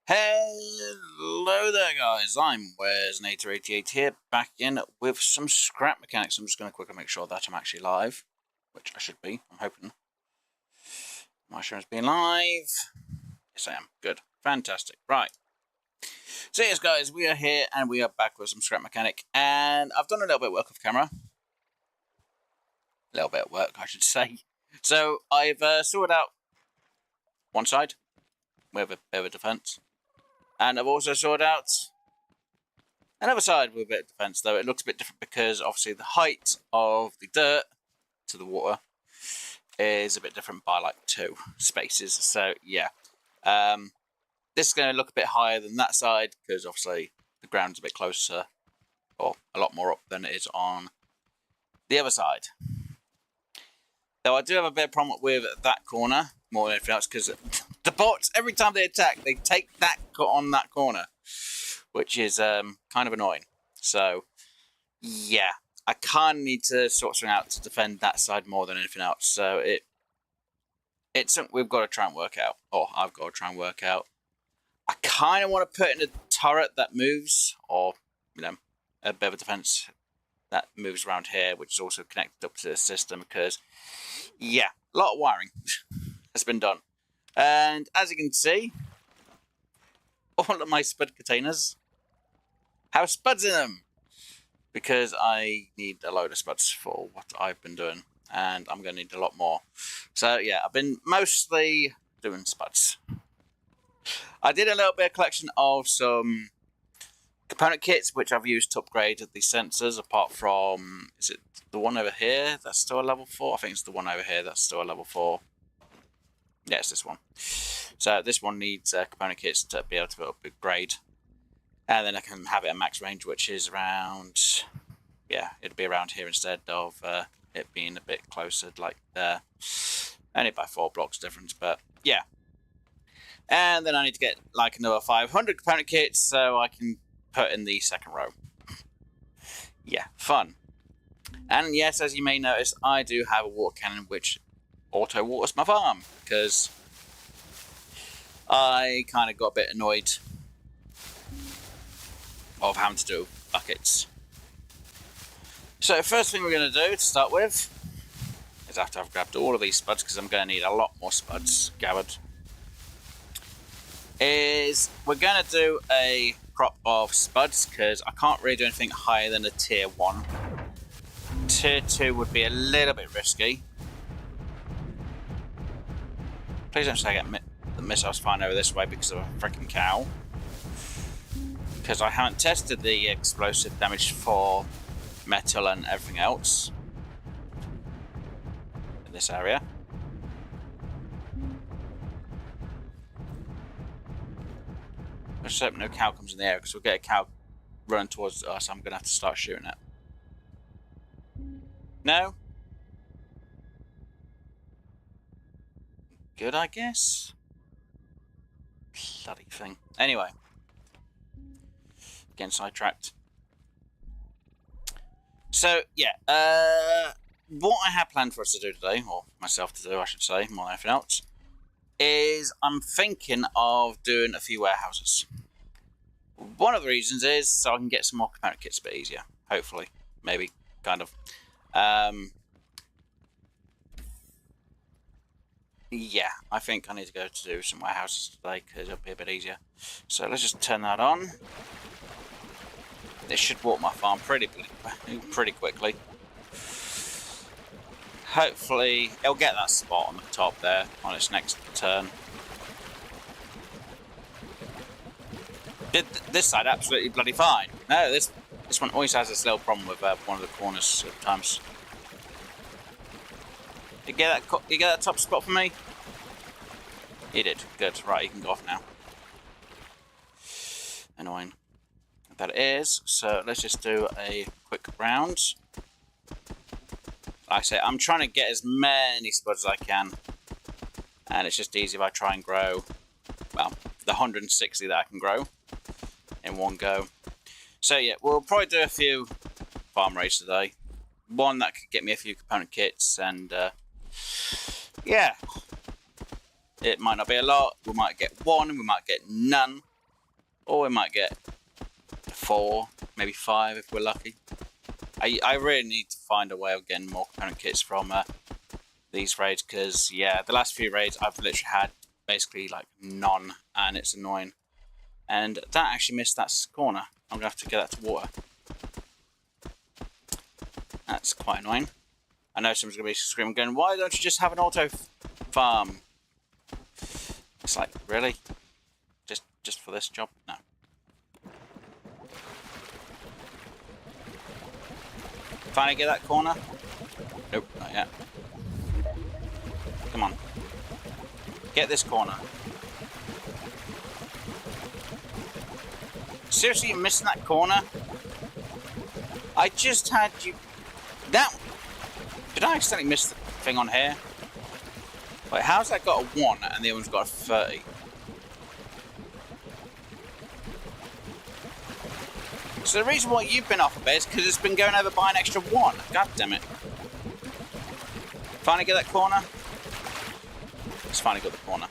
Hello there guys, I'm Where's88 here, back in with some scrap mechanics. I'm just going to quickly make sure that I'm actually live, which I should be, I'm hoping. My show has been live. Yes I am, good, fantastic, right. So yes guys, we are here and we are back with some scrap mechanic, and I've done a little bit of work off camera. A little bit of work I should say. So I've sorted out one side with a bit of a defense. And I've also sorted out another side with a bit of defense, though it looks a bit different because obviously the height of the dirt to the water is a bit different by like 2 spaces. So yeah, this is going to look a bit higher than that side because obviously the ground's a bit closer or a lot more up than it is on the other side. Though I do have a bit of problem with that corner more than anything else because the bots, every time they attack, they take that on that corner, which is kind of annoying. So, yeah, I kind of need to sort something out to defend that side more than anything else. So it's something we've got to try and work out, or I've got to try and work out. I kind of want to put in a turret that moves, or you know, a bit of a defense that moves around here, which is also connected up to the system because, yeah, a lot of wiring has been done. And as you can see, all of my spud containers have spuds in them because I need a load of spuds for what I've been doing, and I'm going to need a lot more. So yeah, I've been mostly doing spuds. I did a little bit of collection of some component kits which I've used to upgrade the sensors, apart from, is it the one over here that's still a level 4? I think it's the one over here that's still a level 4. Yeah, it's this one. So this one needs component kits to be able to upgrade. And then I can have it at max range, which is around, yeah, it'll be around here instead of it being a bit closer like there. Only by 4 blocks difference, but yeah. And then I need to get like another 500 component kits so I can put in the second row. Yeah, fun. And yes, as you may notice, I do have a water cannon which auto waters my farm because I kind of got a bit annoyed of having to do buckets. So first thing we're going to do to start with is, after I've grabbed all of these spuds, because I'm going to need a lot more spuds gathered, is we're going to do a crop of spuds because I can't really do anything higher than a tier 1. Tier 2 would be a little bit risky. Please don't say I get the missiles flying over this way because of a freaking cow. Because I haven't tested the explosive damage for metal and everything else in this area. I just hope no cow comes in the air because we'll get a cow running towards us. I'm going to have to start shooting it. No? Good, I guess. Bloody thing. Anyway. Getting sidetracked. So, yeah. What I have planned for us to do today, or myself to do, I should say, more than anything else, is I'm thinking of doing a few warehouses. One of the reasons is so I can get some more component kits a bit easier. Hopefully. Maybe. Kind of. Yeah, I think I need to go to do some warehouses today because it'll be a bit easier. So let's just turn that on. This should walk my farm pretty quickly. Hopefully, it'll get that spot on the top there on its next turn. This side absolutely bloody fine. No, this one always has this little problem with one of the corners sometimes. You get that top spot for me? You did. Good. Right, you can go off now. Annoying. That is. So let's just do a quick round. Like I say, I'm trying to get as many spuds as I can. And it's just easy if I try and grow, well, the 160 that I can grow in one go. So yeah, we'll probably do a few farm raids today. One that could get me a few component kits, and yeah, it might not be a lot. We might get one, we might get none. Or we might get 4, maybe 5 if we're lucky. I really need to find a way of getting more component kits from these raids, because, yeah, the last few raids I've literally had basically, like, none, and it's annoying. And that actually missed that corner. I'm going to have to get that to water. That's quite annoying. I know someone's going to be screaming going, why don't you just have an auto farm? It's like, really? Just for this job? No. Finally get that corner? Nope, not yet. Come on. Get this corner. Seriously, you're missing that corner? I just had you... That... Did I accidentally miss the thing on here? Wait, how's that got a 1 and the other one's got a 30? So the reason why you've been off a bit is because it's been going over by an extra 1. God damn it. Finally get that corner? It's finally got the corner.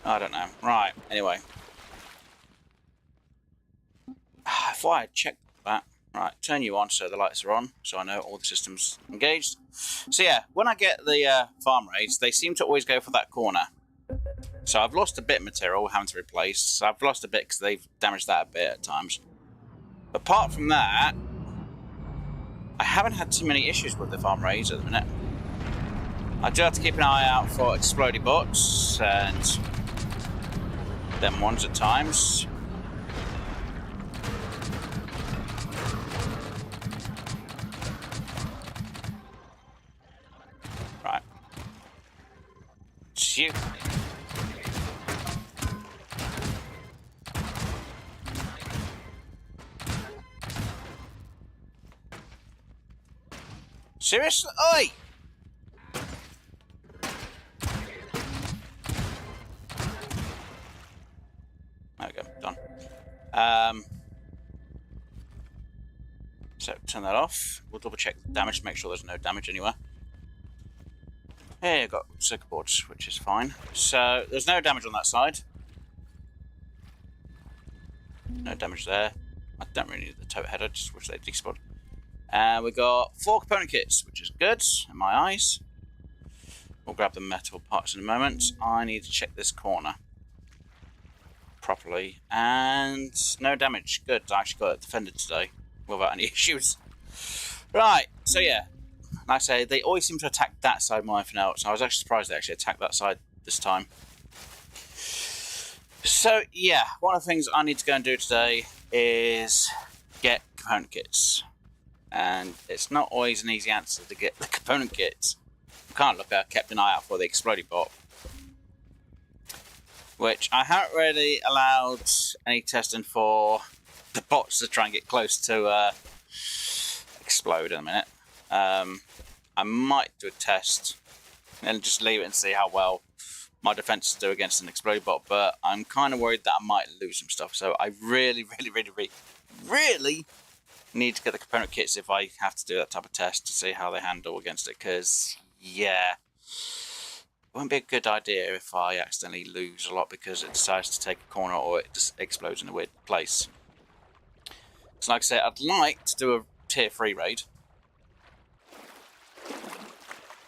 I don't know. Right, anyway. I thought I had checked that. Right, turn you on so the lights are on, so I know all the systems engaged. So yeah, when I get the farm raids, they seem to always go for that corner. So I've lost a bit of material having to replace. So I've lost a bit because they've damaged that a bit at times. Apart from that, I haven't had too many issues with the farm raids at the minute. I do have to keep an eye out for explodey bots and them ones at times. Right. Shoot. Seriously? Oi! There we go, done. So turn that off. We'll double check the damage to make sure there's no damage anywhere. Here you've got circuit boards, which is fine. So there's no damage on that side. No damage there. I don't really need the tote header, just wish they'd despawned. And we got 4 component kits, which is good in my eyes. We'll grab the metal parts in a moment. I need to check this corner properly. And no damage. Good, I actually got it defended today without any issues. Right, so yeah. Like I say, they always seem to attack that side more than anything else. I was actually surprised they actually attacked that side this time. So yeah, one of the things I need to go and do today is get component kits. And it's not always an easy answer to get the component kits. I can't look at, kept an eye out for the explodey bot, which I haven't really allowed any testing for the bots to try and get close to explode in a minute. I might do a test and just leave it and see how well my defenses do against an explodey bot, but I'm kind of worried that I might lose some stuff. So I really need to get the component kits if I have to do that type of test to see how they handle against it, because yeah, it won't be a good idea if I accidentally lose a lot because it decides to take a corner or it just explodes in a weird place. So like I said, I'd like to do a tier 3 raid,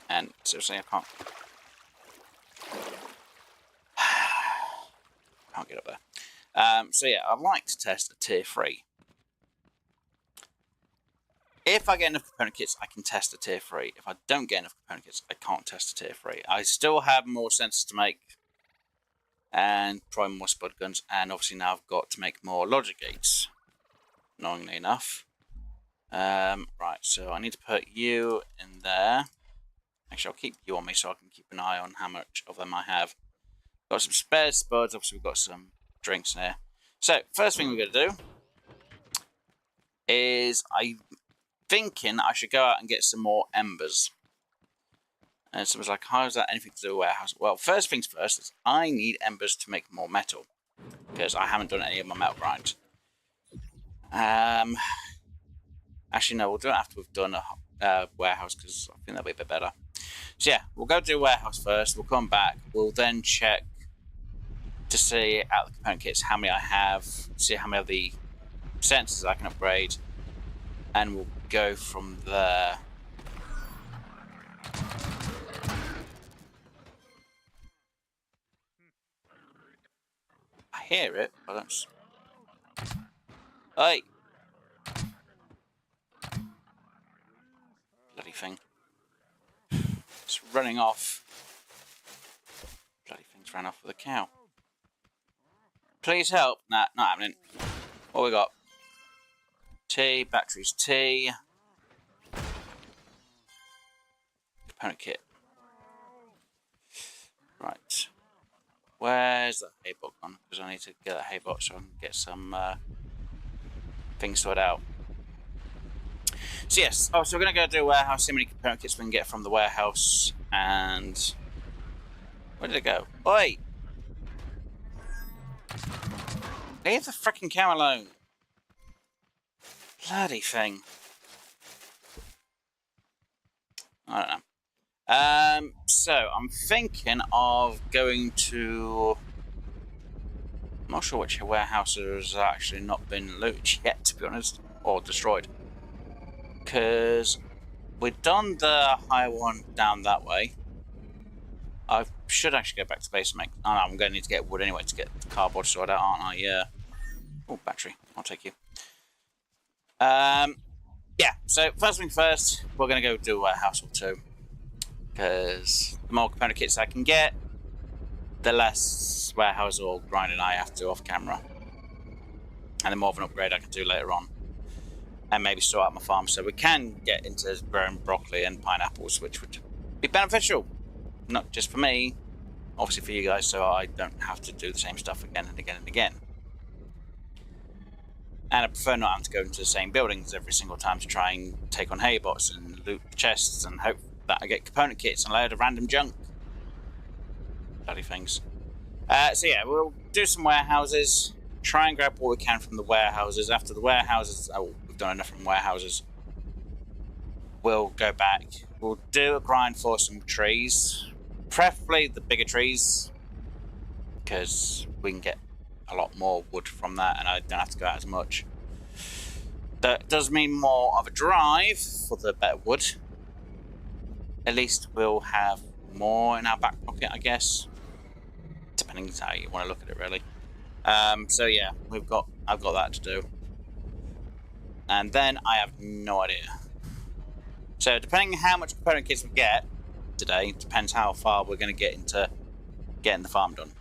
and seriously I can't get up there. So yeah, I'd like to test a tier 3. If I get enough component kits, I can test a tier 3. If I don't get enough component kits, I can't test a tier 3. I still have more sensors to make, and probably more spud guns, and obviously now I've got to make more logic gates, annoyingly enough. Right, so I need to put you in there. Actually, I'll keep you on me so I can keep an eye on how much of them I have. Got some spare spuds, obviously we've got some drinks in here. So, first thing we're going to do is I'm thinking I should go out and get some more embers. And someone's like, how is that anything to do with warehouse? Well, first things first is I need embers to make more metal, because I haven't done any of my metal grind. Actually, no, we'll do it after we've done a warehouse, because I think that'll be a bit better. So yeah, we'll go do a warehouse first, we'll come back, we'll then check to see out the component kits how many I have, see how many of the sensors I can upgrade, and we'll go from there. I hear it, but I don't. Hey! Bloody thing. It's running off. Bloody thing's ran off with a cow. Please help. Nah, not happening. What we got? T, batteries T. Component kit. Right. Where's the haybot gone? Because I need to get a haybot so I can get some things sorted out. So yes, so we're going to go do a warehouse, see how many component kits we can get from the warehouse, and... Where did it go? Oi! Leave the freaking cow alone. Bloody thing. I don't know. So I'm thinking of going to... I'm not sure which warehouse has actually not been looted yet, to be honest, or destroyed. Because we've done the high one down that way. I should actually go back to base and make... Oh no, I'm going to need to get wood anyway to get the cardboard sorted out, aren't I? Yeah. Oh, battery. I'll take you. Yeah, so first thing first, we're going to go do a warehouse or two. Because the more component kits I can get, the less warehouse or grinding I have to do off camera. And the more of an upgrade I can do later on. And maybe sort out my farm so we can get into growing broccoli and pineapples, which would be beneficial. Not just for me, obviously for you guys, so I don't have to do the same stuff again and again and again. And I prefer not having to go into the same buildings every single time to try and take on haybots and loot chests and hope that I get component kits and a load of random junk. Bloody things. So yeah, we'll do some warehouses, try and grab what we can from the warehouses. After the warehouses, we've done enough from warehouses, we'll go back. We'll do a grind for some trees, preferably the bigger trees, because we can get a lot more wood from that and I don't have to go out as much. That does mean more of a drive for the better wood. At least we'll have more in our back pocket, I guess. Depending on how you want to look at it, really. So yeah, I've got that to do. And then I have no idea. So depending on how much component kits we get today, depends how far we're going to get into getting the farm done.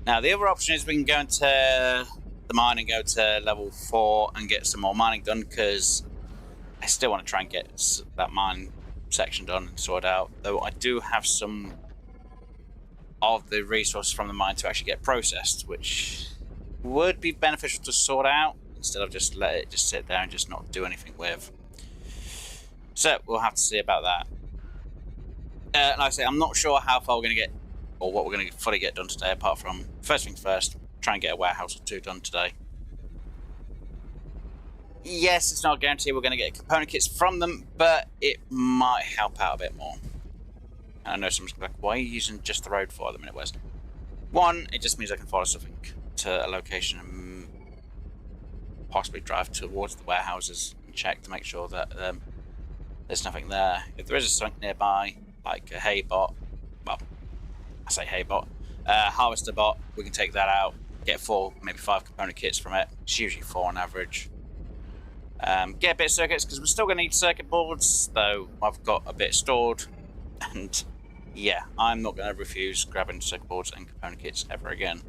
Now the other option is we can go into the mine and go to level 4 and get some more mining done, because I still want to try and get that mine section done and sorted out, though I do have some of the resources from the mine to actually get processed, which would be beneficial to sort out instead of just let it just sit there and just not do anything with. So we'll have to see about that. Like I say, I'm not sure how far we're going to get or what we're going to fully get done today, apart from first things first, try and get a warehouse or two done today. Yes, it's not a guarantee we're going to get component kits from them, but it might help out a bit more. And I know someone's like, why are you using just the road for the minute, West? One, it just means I can follow something to a location and possibly drive towards the warehouses and check to make sure that there's nothing there. If there is something nearby, like a haybot, well, I say haybot, harvester bot, we can take that out, get 4, maybe 5 component kits from it. It's usually 4 on average. Get a bit of circuits, because we're still going to need circuit boards, though I've got a bit stored. And yeah, I'm not going to refuse grabbing circuit boards and component kits ever again,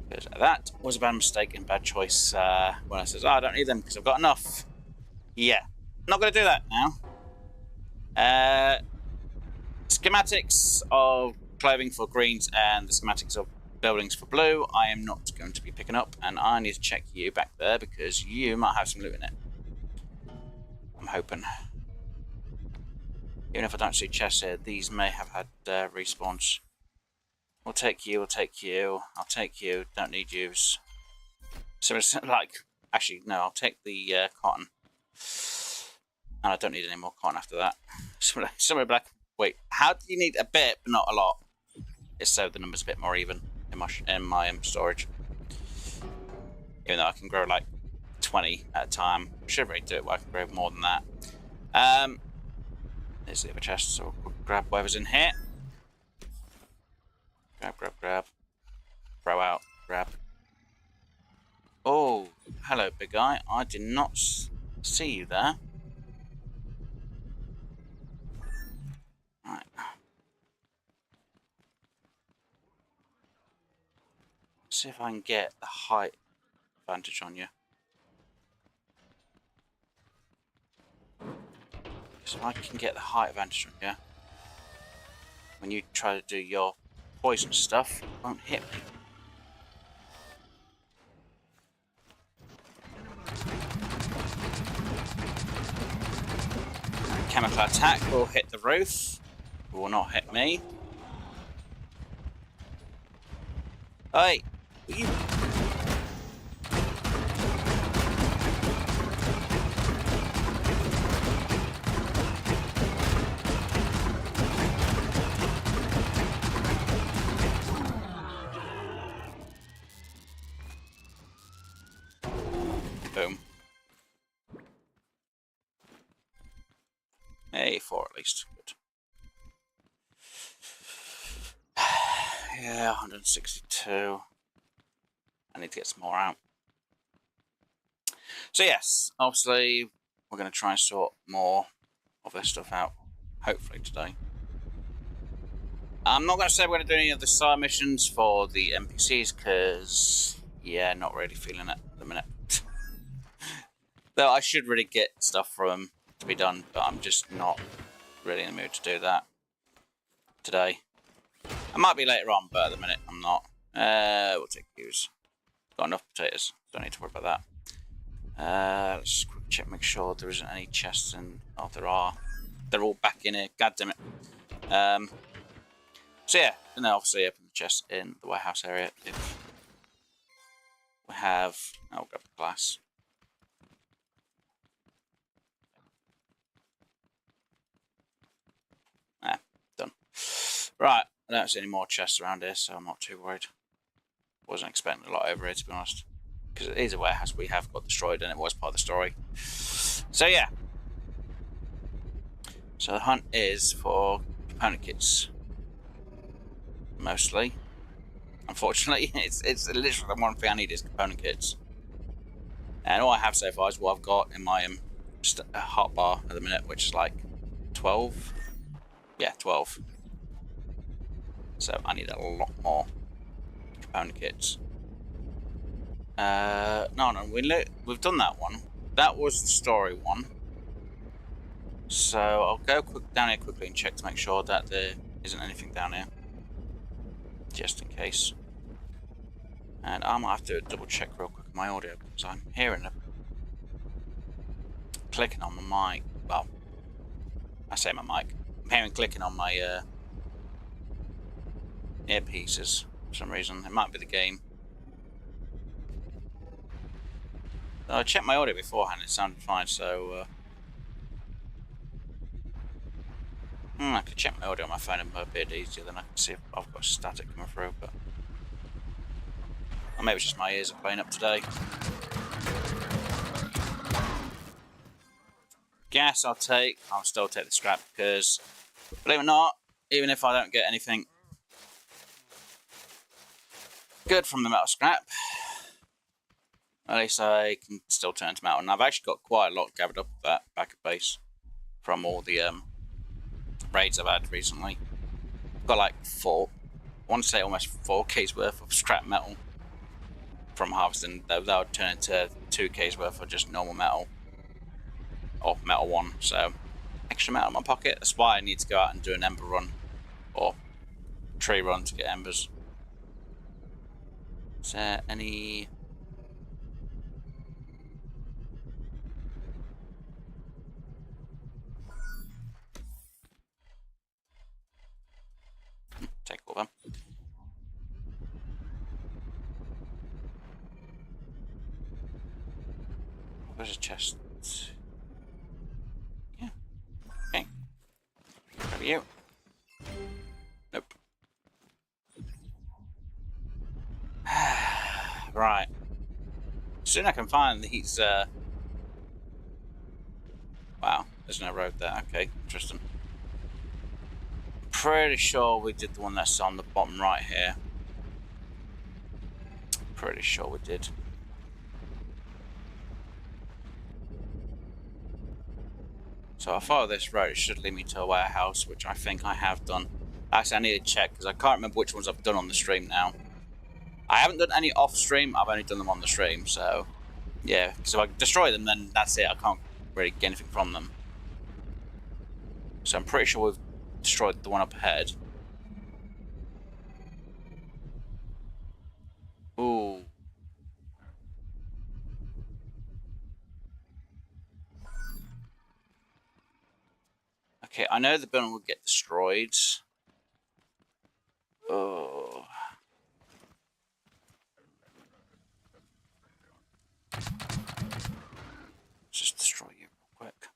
because that was a bad mistake and bad choice when I says, oh, I don't need them because I've got enough. Yeah, not going to do that now. Schematics of clothing for greens and the schematics of buildings for blue, I am not going to be picking up, and I need to check you back there because you might have some loot in it. I'm hoping. Even if I don't see chests here, these may have had respawns. We'll take you, we'll take you, I'll take you, don't need yous. So it's like, actually, no, I'll take the cotton. And I don't need any more cotton after that. Somebody be like, wait, how do you need a bit but not a lot? it's so the number's a bit more even in my storage. Even though I can grow like 20 at a time, should really do it where I can grow more than that. There's the other chest, so we'll grab whatever's in here. Grab. Throw out, grab. Oh, hello, big guy. I did not see you there. Right. See if I can get the height advantage on you. So I can get the height advantage on you. When you try to do your poison stuff, it won't hit me. Chemical attack will hit the roof. It will not hit me. Hey, you... Boom. Hey, 4 at least. Good. Yeah, 162. I need to get some more out. So yes, obviously we're going to try and sort more of this stuff out, hopefully today. I'm not going to say we're going to do any of the side missions for the NPCs, because, yeah, not really feeling it at the minute. Though I should really get stuff from them to be done, but I'm just not really in the mood to do that today. I might be later on, but at the minute I'm not. We'll take use. Got enough potatoes, don't need to worry about that. Let's just quick check, make sure there isn't any chests in. Oh, there are. They're all back in here. God damn it. So yeah, and then obviously open the chest in the warehouse area if we have. I'll grab the glass. Done. Right, I don't see any more chests around here, so I'm not too worried. Wasn't expecting a lot over here, to be honest, because it is a warehouse we have got destroyed, and it was part of the story. So yeah. So the hunt is for component kits, mostly. Unfortunately, it's literally the one thing I need is component kits. And all I have so far is what I've got in my hotbar at the minute, which is like 12. Yeah, 12. So I need a lot more component kits. No, we've done that one. That was the story one. So I'll go down here quickly and check to make sure that there isn't anything down here, just in case. And I might have to double check real quick my audio, because I'm hearing a clicking on my mic. Well, I say my mic. I'm hearing clicking on my earpieces for some reason. It might be the game. I checked my audio beforehand, it sounded fine, so I could check my audio on my phone, and a bit easier, then I can see if I've got static coming through, but or maybe it's just my ears are playing up today. Gas I'll still take the scrap, because believe it or not, even if I don't get anything good from the metal scrap, at least I can still turn to metal. And I've actually got quite a lot gathered up that back at base from all the raids I've had recently. I've got like I want to say almost 4K's worth of scrap metal from harvesting. That would turn into 2K's worth of just normal metal, or metal one. So extra metal in my pocket. That's why I need to go out and do an ember run or tree run to get embers. Is there any? Take all of them. Where's a chest? Yeah. Okay. Grab you. Nope. Soon I can find these, wow, there's no road there. Okay, interesting. Pretty sure we did the one that's on the bottom right here. Pretty sure we did. So I follow this road, it should lead me to a warehouse, which I think I have done. Actually, I need to check, because I can't remember which ones I've done on the stream now. I haven't done any off stream, I've only done them on the stream, so... Yeah, because if I destroy them, then that's it, I can't really get anything from them. So I'm pretty sure we've destroyed the one up ahead. Ooh. Okay, I know the building will get destroyed. Oh. Let's just destroy you real quick.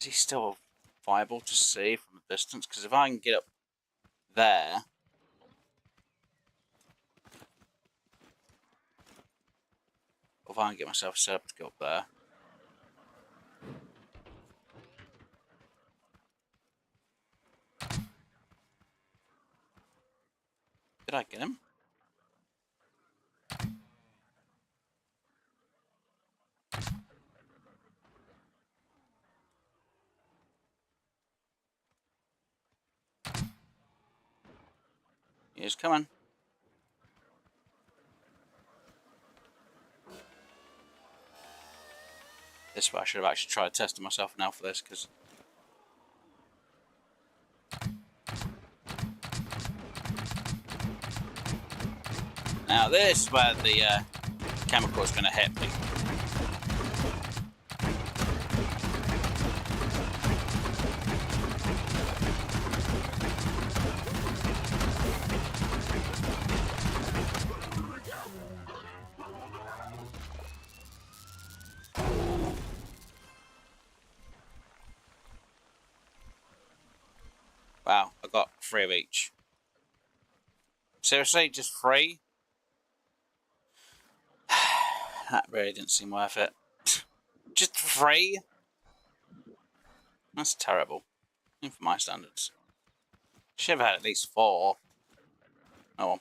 Is he still viable to see from a distance? Because if I can get up there... Or if I can get myself set up to go up there... Did I get him? He's coming. This way I should have actually tried testing myself now for this, because... Now this is where the chemical is going to hit me. Wow, I got 3 of each. Seriously, just 3? That really didn't seem worth it. Just 3? That's terrible. Even for my standards. Should have had at least 4. Oh well.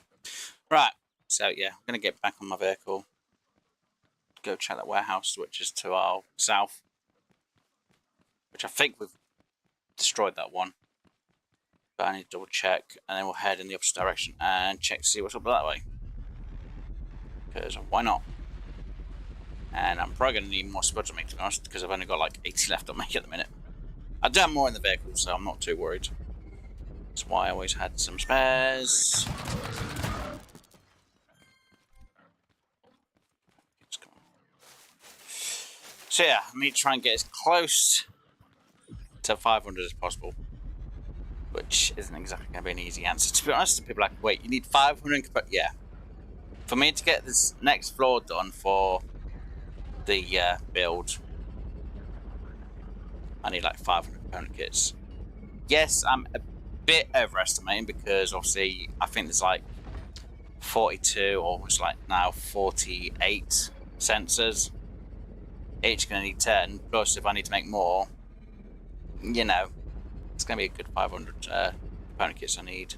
Right, so yeah, I'm going to get back on my vehicle. Go check that warehouse, which is to our south. Which I think we've destroyed that one. But I need to double check, and then we'll head in the opposite direction and check to see what's up that way. Because why not? And I'm probably going to need more spuds on me, to be honest, because I've only got like 80 left on me at the minute. I do have more in the vehicle, so I'm not too worried. That's why I always had some spares. So yeah, I need to try and get as close to 500 as possible. Which isn't exactly going to be an easy answer, to be honest. People are like, wait, you need 500? But yeah. For me to get this next floor done for the build, I need like 500 component kits. Yes, I'm a bit overestimating because obviously I think there's like 42 or it's like now 48 sensors. Each going to need 10. Plus, if I need to make more, you know, it's going to be a good 500 component kits I need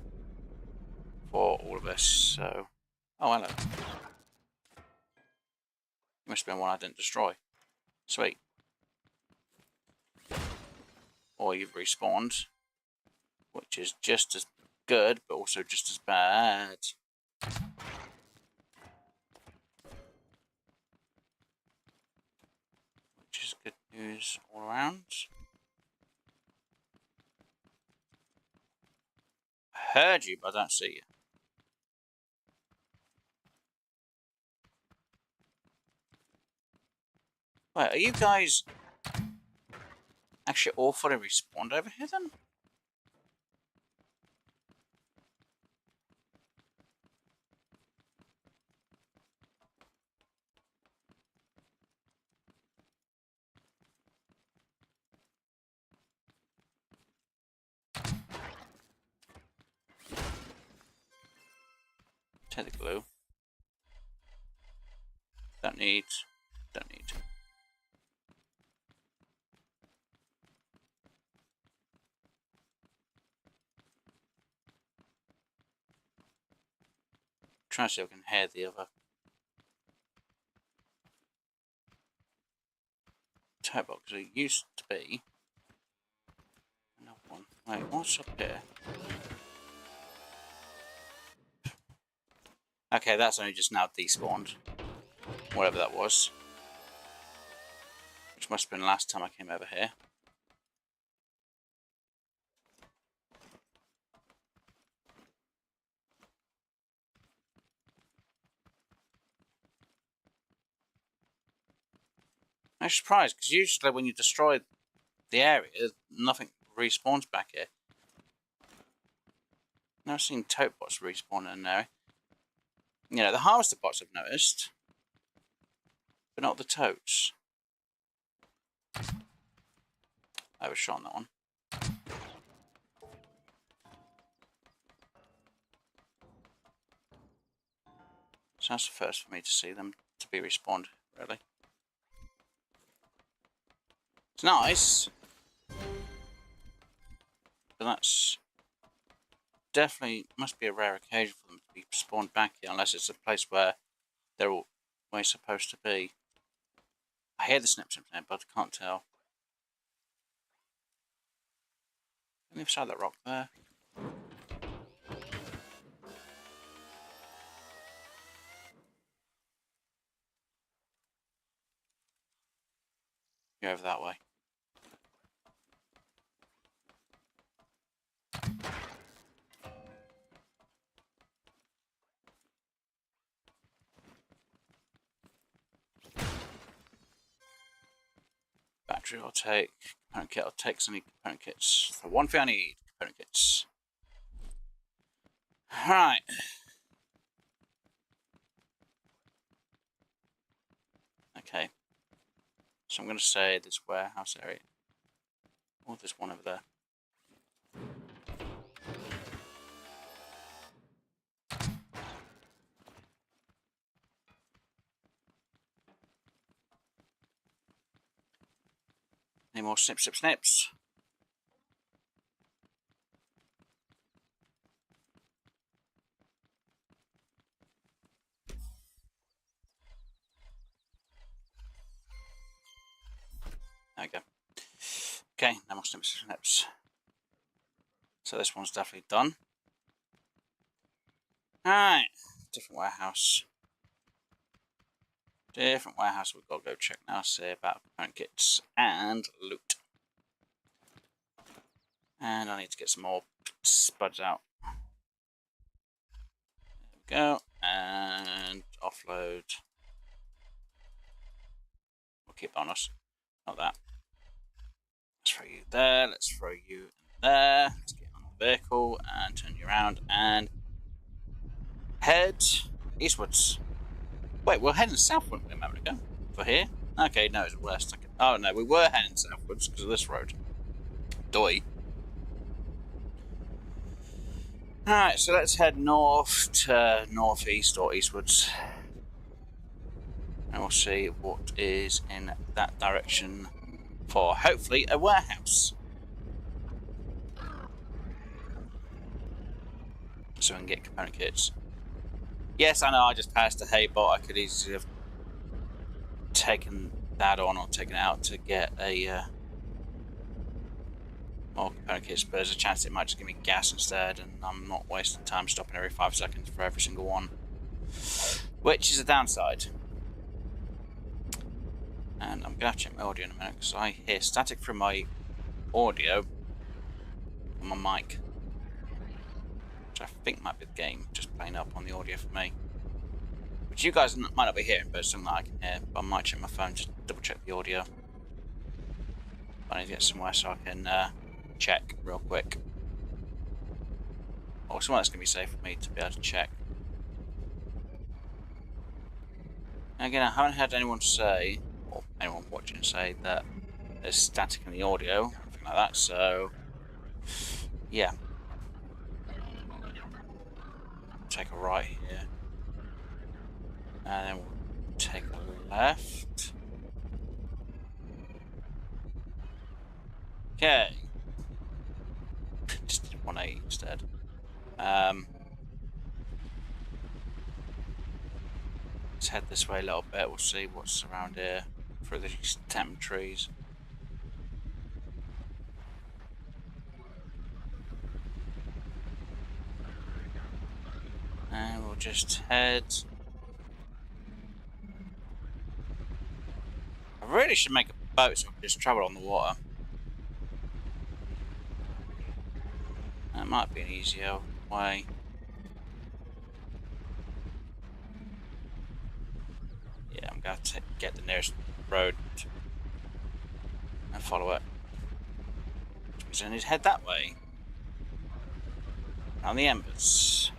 for all of this. So, oh hello. Must have been one I didn't destroy. Sweet. Or you've respawned, which is just as good, but also just as bad. Which is good news all around. I heard you, but I don't see you. Wait, are you guys actually all fully respawned over here then? Take the glue. Don't need. Try to see if I can hear the other tote box. It used to be another one. Wait, what's up here? Okay, that's only just now despawned. Whatever that was. Which must have been the last time I came over here. I'm surprised, because usually when you destroy the area, nothing respawns back here. Never seen tote bots respawn in an area. You know, the harvester bots I've noticed, but not the totes. I overshot on that one. So that's the first for me to see them to be respawned, really. It's nice, but that's definitely must be a rare occasion for them to be spawned back here, unless it's a place where they're always supposed to be. I hear the snip snip, but I can't tell. On the other side of that rock there. Go over that way. Battery I'll take. Component kit I'll take, so I need component kits. The one thing I need, component kits. Right. Okay. So I'm going to say this warehouse area. Oh, there's one over there. Any more snip, snip, snips? There we go. Okay, no more snips, snips. So this one's definitely done. Alright, different warehouse. Different warehouse we've got to go check now, see about component kits and loot. And I need to get some more spuds out. There we go, and offload. We'll keep on us, not that. Let's throw you there, let's throw you in there. Let's get on the vehicle and turn you around and head eastwards. Wait, we're heading southward a moment ago. For here? Okay, no, it's west. Oh no, we were heading southwards because of this road. Doi. Alright, so let's head north to northeast or eastwards. And we'll see what is in that direction for hopefully a warehouse. So we can get component kits. Yes, I know I just passed a hay bot. I could easily have taken that on or taken it out to get a more component kits, but there's a chance it might just give me gas instead, and I'm not wasting time stopping every 5 seconds for every single one, which is a downside. And I'm gonna have to check my audio in a minute because I hear static from my audio on my mic, which I think might be the game just playing up on the audio for me, which you guys might not be hearing, but it's something that I can hear. But I might check my phone just to double check the audio. I need to get somewhere so I can check real quick, or somewhere that's going to be safe for me to be able to check. And again, I haven't had anyone say, or anyone watching say, that there's static in the audio, or anything like that, so yeah. Take a right here. And then we'll take a left. Okay. Just did 180 instead. Let's head this way a little bit. We'll see what's around here through these stem trees. And we'll just head. I really should make a boat so I can just travel on the water. That might be an easier way. Yeah, I'm going to get the nearest road and follow it. Which means I need to head that way. Around the embers.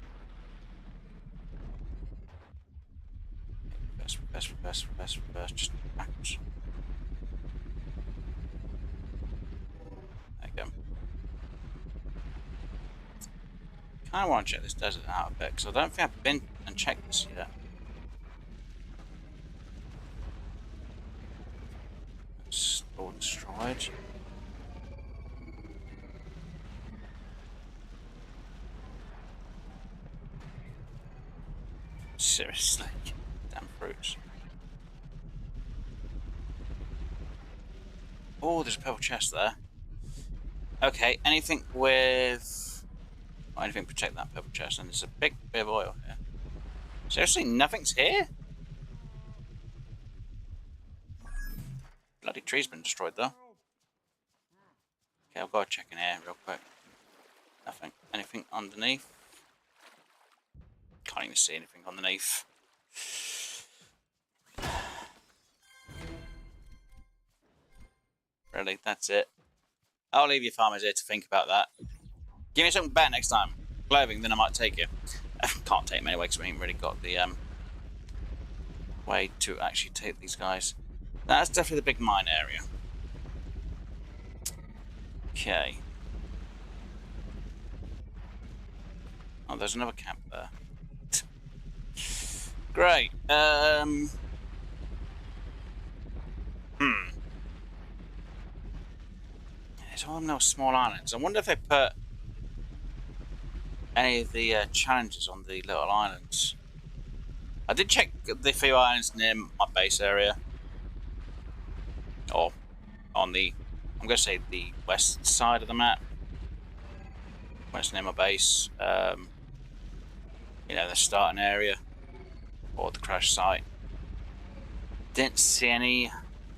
Reverse, just backwards. There you go. Kind of want to check this desert out a bit, because I don't think I've been and checked this yet. It's all destroyed. Seriously. Damn fruits. Oh, there's a purple chest there. Okay, anything with... Oh, anything to protect that purple chest, and there's a big bit of oil here. Seriously, nothing's here? Bloody tree's been destroyed though. Okay, I've got to check in here real quick. Nothing. Anything underneath? Can't even see anything underneath. Really, that's it. I'll leave you farmers here to think about that. Give me something better next time. Clothing, then I might take you. Can't take them anyway because we ain't really got the way to actually take these guys. That's definitely the big mine area. Okay. Oh, there's another camp there. Great. It's all those small islands. I wonder if they put any of the challenges on the little islands. I did check the few islands near my base area. Or on the, I'm going to say the west side of the map. When it's near my base. You know, the starting area. Or the crash site. Didn't see any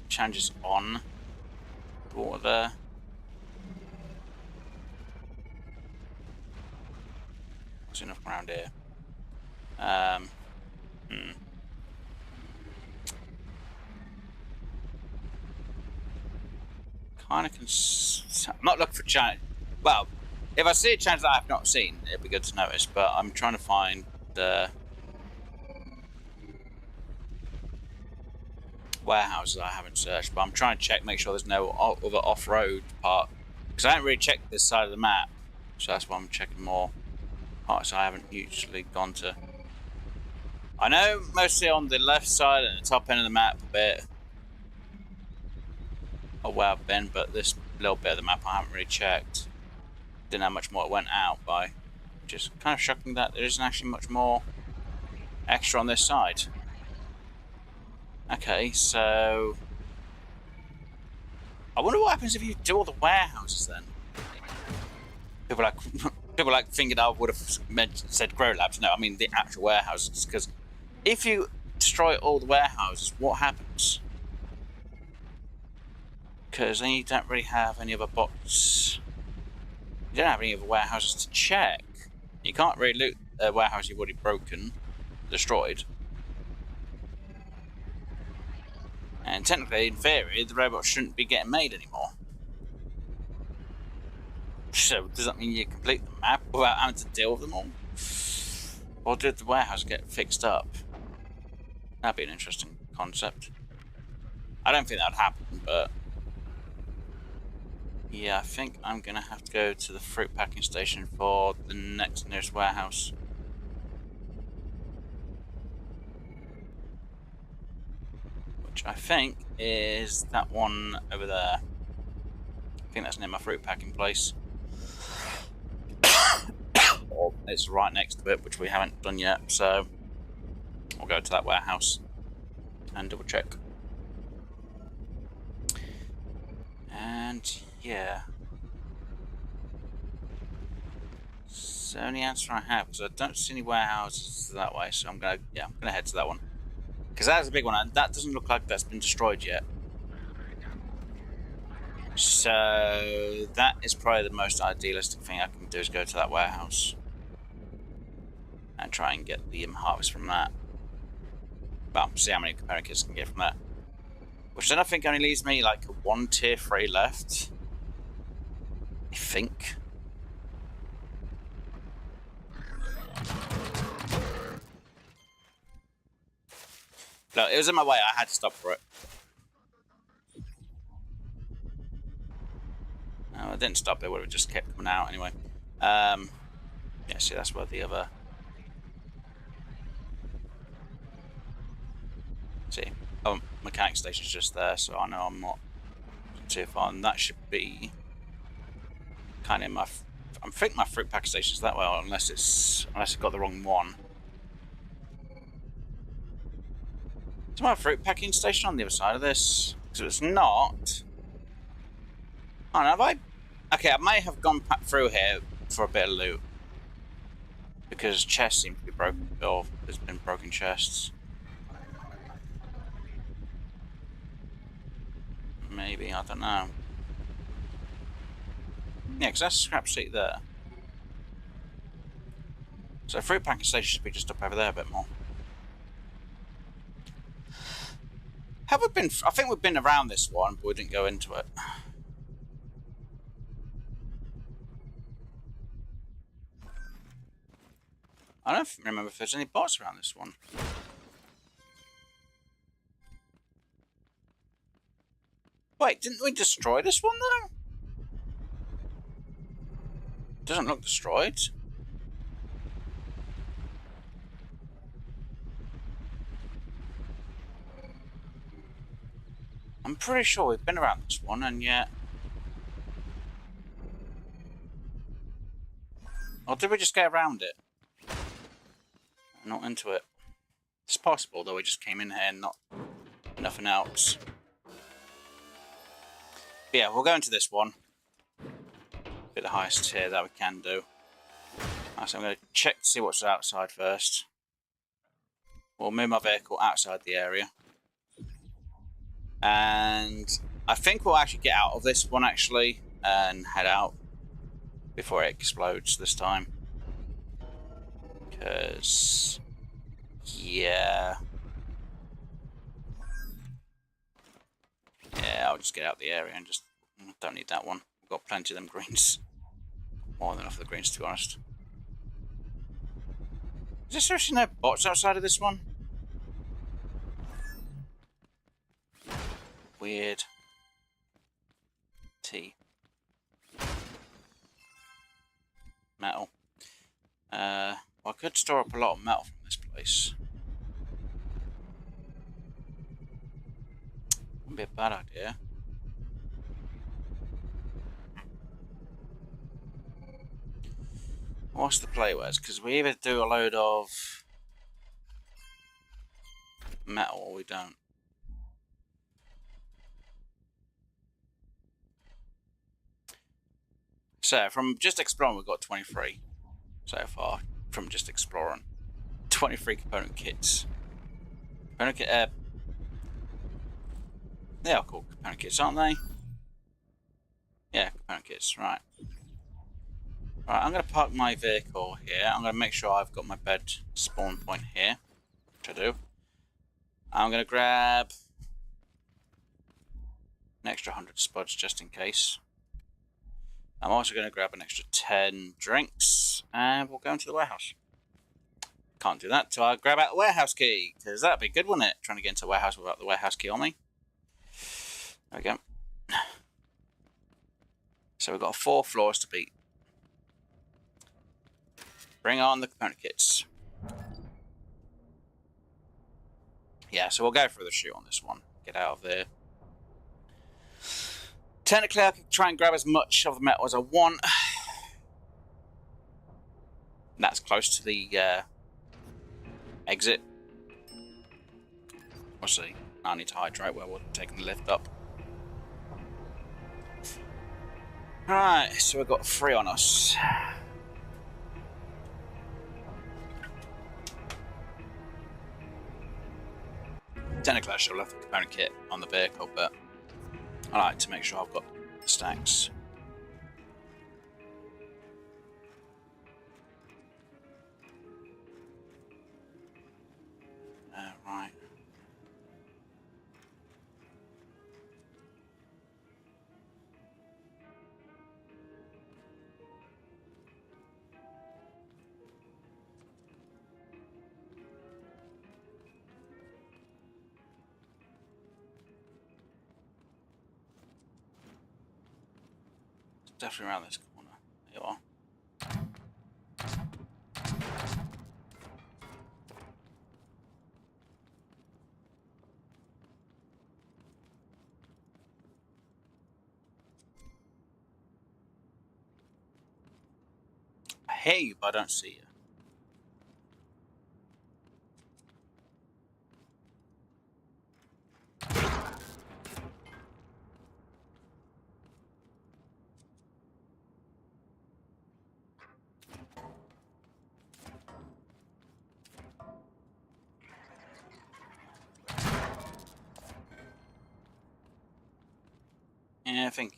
challenges on the water there. There's enough around here. Kind of I'm not looking for challenge. Well, if I see a challenge that I have not seen, it'd be good to notice. But I'm trying to find warehouses I haven't searched. But I'm trying to check, make sure there's no other off-road part, because I haven't really checked this side of the map. So that's why I'm checking more parts I haven't usually gone to. I know mostly on the left side and the top end of the map a bit of where I've been, but this little bit of the map I haven't really checked. Didn't have much more it went out by. Which is kind of shocking that there isn't actually much more extra on this side. Okay, so I wonder what happens if you do all the warehouses then. People like thinking I would have said grow labs. No, I mean the actual warehouses, because if you destroy all the warehouses, what happens? Because then you don't really have any other bots. You don't have any other warehouses to check. You can't really loot a warehouse you've already broken, destroyed. And technically, in theory, the robots shouldn't be getting made anymore. So, does that mean you complete the map without having to deal with them all? Or did the warehouse get fixed up? That'd be an interesting concept. I don't think that would happen, but yeah, I think I'm gonna have to go to the fruit packing station for the next nearest warehouse. I think is that one over there. I think that's near my fruit packing place. Or it's right next to it, which we haven't done yet, so we'll go to that warehouse and double check. And yeah. It's the only answer I have, because I don't see any warehouses that way, so I'm gonna head to that one. Because that's a big one, and that doesn't look like that's been destroyed yet. So that is probably the most idealistic thing I can do, is go to that warehouse and try and get the harvest from that. Well, see how many component kits I can get from that. Which then I think only leaves me like 1 tier 3 left. I think. No, it was in my way, I had to stop for it. No, I didn't stop, it would have just kept coming out anyway. Yeah, see, that's where the other... See, oh, mechanic station's just there, so I know I'm not too far, and that should be kind of in my... I think my fruit pack station's that way, unless I got the wrong one. Is my fruit packing station on the other side of this? Because it's not... Oh, no, have I? Okay, I may have gone through here for a bit of loot. Because chests seem to be broken, or there's been broken chests. Maybe, I don't know. Yeah, because that's a scrap seat there. So fruit packing station should be just up over there a bit more. Have we been... I think we've been around this one, but we didn't go into it. I don't remember if there's any bots around this one. Wait, didn't we destroy this one, though? Doesn't look destroyed. I'm pretty sure we've been around this one, and yet... Or did we just get around it? Not into it. It's possible, though we just came in here and not... nothing else. But yeah, we'll go into this one. Bit the highest tier that we can do. So I'm going to check to see what's outside first. We'll move my vehicle outside the area. And I think we'll actually get out of this one, actually, and head out before it explodes this time. Because... yeah... yeah, I'll just get out the area and just... don't need that one. We've got plenty of them greens. More than enough of the greens, to be honest. Is there seriously no bots outside of this one? Weird. Tea. Metal. Well, I could store up a lot of metal from this place. Wouldn't be a bad idea. What's the play with? Because we either do a load of metal or we don't. So, from just exploring, we've got 23 so far. From just exploring. 23 component kits. Component kit, they are called component kits, aren't they? Yeah, component kits, right. Right, I'm going to park my vehicle here. I'm going to make sure I've got my bed spawn point here, which I do. I'm going to grab an extra 100 spuds just in case. I'm also going to grab an extra 10 drinks, and we'll go into the warehouse. Can't do that till I grab out the warehouse key, because that'd be good, wouldn't it? Trying to get into a warehouse without the warehouse key on me. There we go. So we've got 4 floors to beat. Bring on the component kits. Yeah, so we'll go for the shoot on this one. Get out of there. Technically, I could try and grab as much of the metal as I want. That's close to the exit. We'll see. I need to hydrate where we're taking the lift up. Alright, so we've got 3 on us. Technically, I should have left the component kit on the vehicle, but I like to make sure I've got the stacks. Right. Definitely around this corner. There you are. I hear you, but I don't see you. Yeah, I think.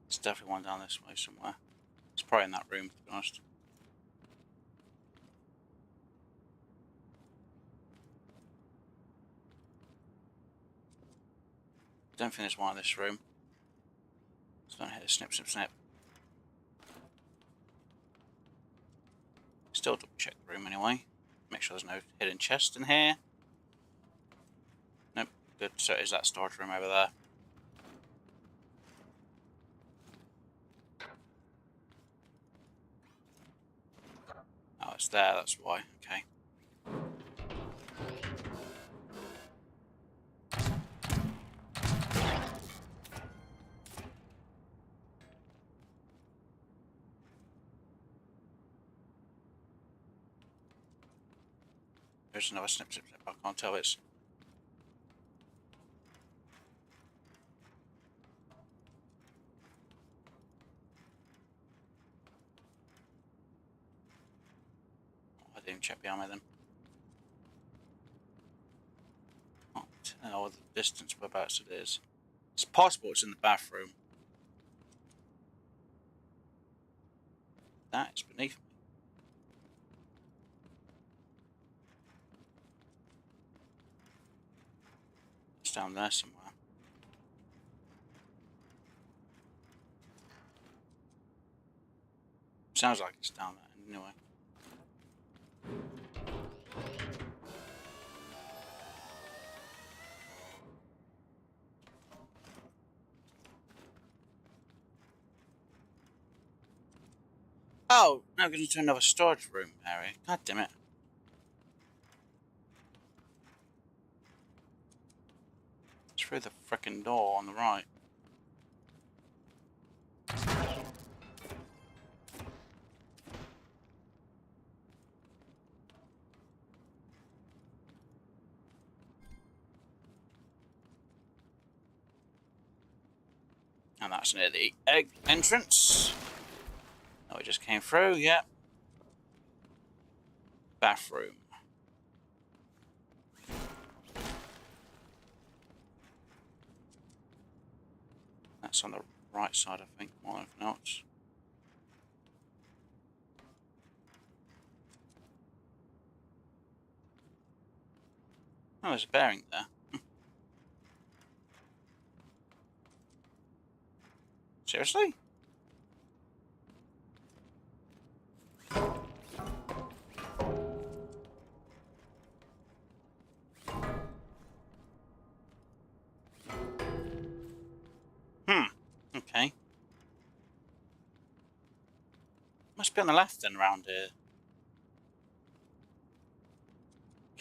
There's definitely one down this way somewhere. It's probably in that room, to be honest. Don't think there's one in this room. So don't hit a snip, snip, snip. Still double check the room anyway. Make sure there's no hidden chest in here. Nope, good. So is that storage room over there? Oh, it's there, that's why. Okay. There's another snip, snip, snip. I can't tell it's. I didn't check behind me then. Can't tell the distance whereabouts it is. It's possible it's in the bathroom. That is beneath me. It's down there somewhere. Sounds like it's down there anyway. Oh, now we're going to another storage room area. God damn it. It's through the frickin' door on the right. And that's near the egg entrance. Oh, it just came through, yeah. Bathroom. That's on the right side, I think, more than anything else. Oh, there's a bearing there. Seriously? Okay. Must be on the left then, around here.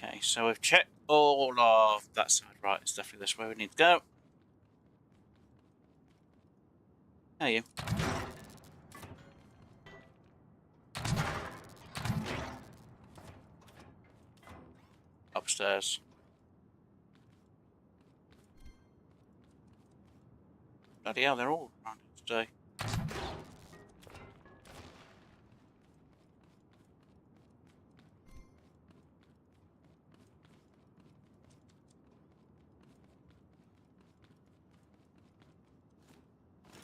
Okay, so we've checked all of that side. Right, it's definitely this way we need to go. There you. Upstairs. Bloody hell, they're all around it today.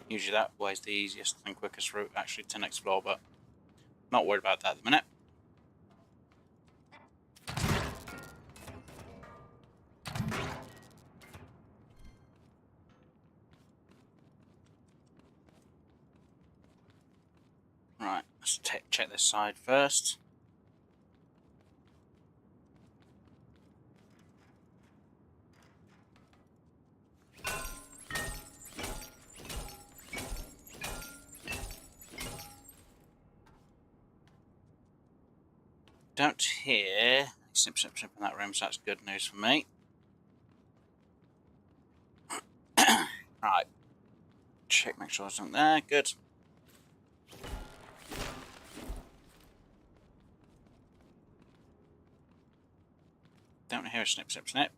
Usually that way's the easiest and quickest route actually to explore, but not worried about that at the minute. Right, let's check this side first. Don't hear snip, snip, snip in that room, so that's good news for me. Right. Check, make sure there's something there. Good. Don't hear a snip, snip, snip.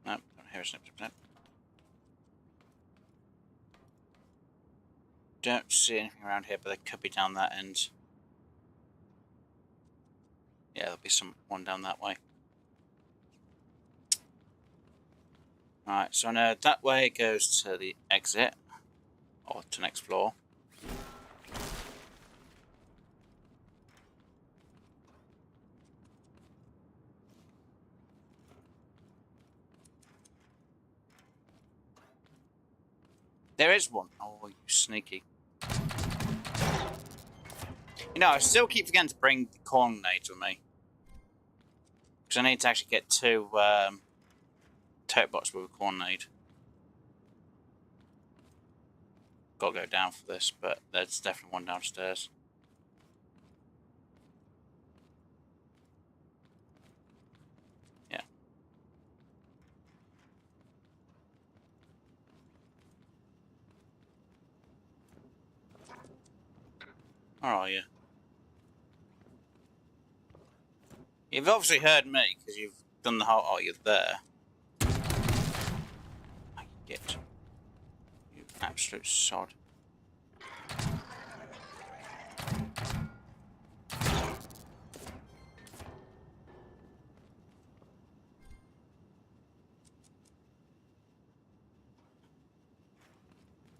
No, don't hear a snip, snip, snip. Don't see anything around here, but they could be down that end. Yeah, there'll be one down that way. Right, so I know that way goes to the exit, or to next floor. There is one. Oh, you sneaky. You know, I still keep forgetting to bring the corn nades with me. Because I need to actually get two tote box with a corn nade. Got to go down for this, but there's definitely one downstairs. Yeah. Where are you? You've obviously heard me, because you've done the whole... Oh, you're there. I get. You absolute sod.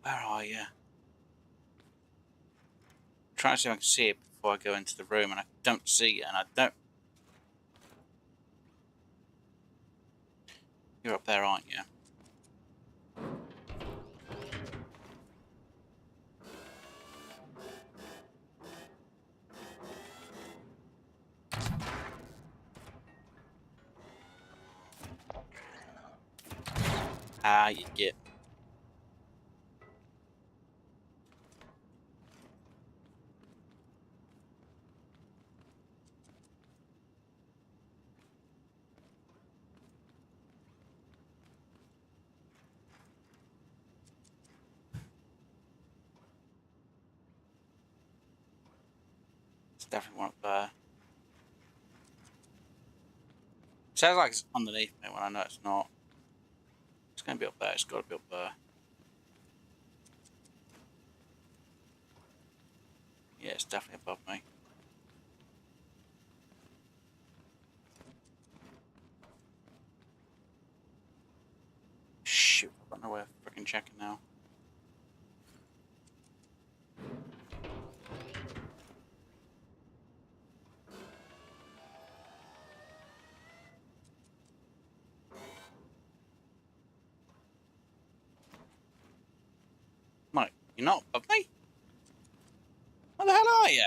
Where are you? I'm trying to see if I can see it before I go into the room, and I don't see it, and I don't... You're up there, aren't you? Ah, you get. It's definitely one up there. Sounds like it's underneath me when I know it's not. It's going to be up there. It's got to be up there. Yeah, it's definitely above me. Shoot, I don't know where I'm freaking checking now. Mike, you're not above me? Where the hell are you?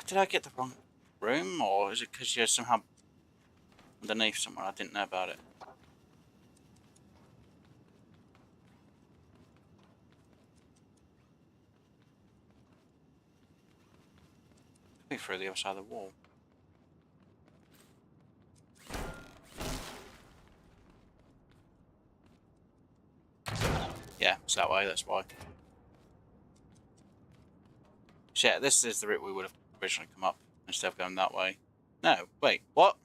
Did I get the wrong room, or is it because you're somehow underneath somewhere? I didn't know about it. Could be through the other side of the wall. Yeah, it's that way, that's why. So yeah, this is the route we would have originally come up instead of going that way. No, wait, what?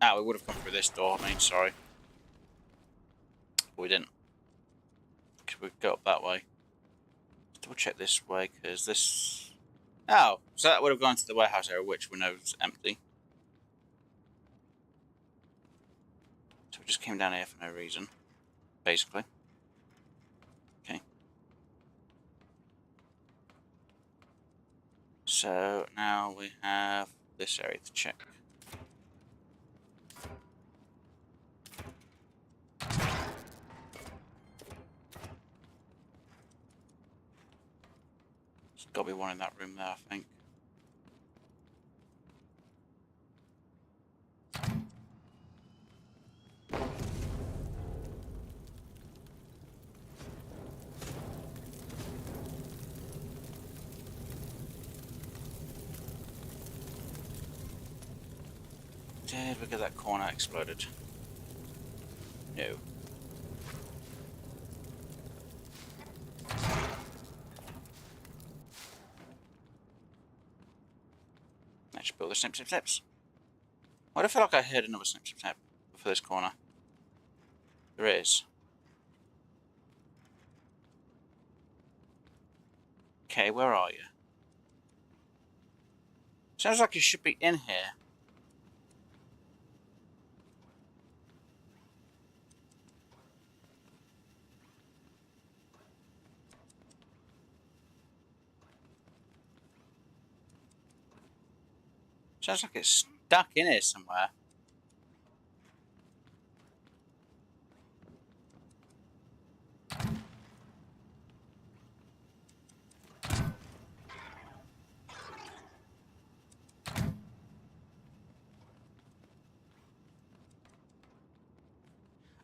Ah, we would have come through this door, I mean, sorry. But we didn't. Because we go up that way. Let's double check this way, because this... Oh, so that would have gone to the warehouse area, which we know is empty. So we just came down here for no reason, basically. Okay. So now we have this area to check. There's got to be one in that room there, I think. Did we get that corner exploded? No. Let's build the snip, snip, snips. Why do I feel like I heard another snip, snip, snip for this corner? There is. Okay, where are you? Sounds like you should be in here. Sounds like it's stuck in here somewhere.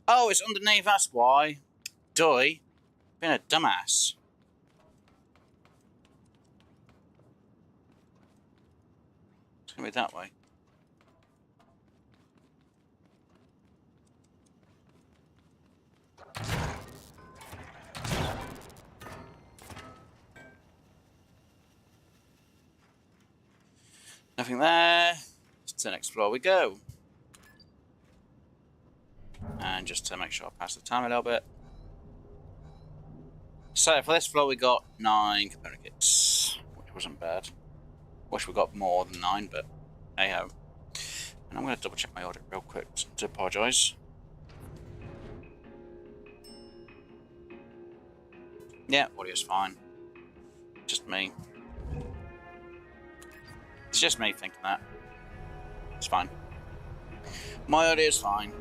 Oh, it's underneath, that's why. Doy. Been a dumbass. It's gonna be that way. Nothing there. To the next floor we go. And just to make sure I pass the time a little bit. So for this floor we got 9 component kits, which wasn't bad. Wish we got more than 9, but hey ho. And I'm going to double check my audit real quick to apologise. Yeah, audio's fine. Just me. It's just me thinking that. It's fine. My audio's fine.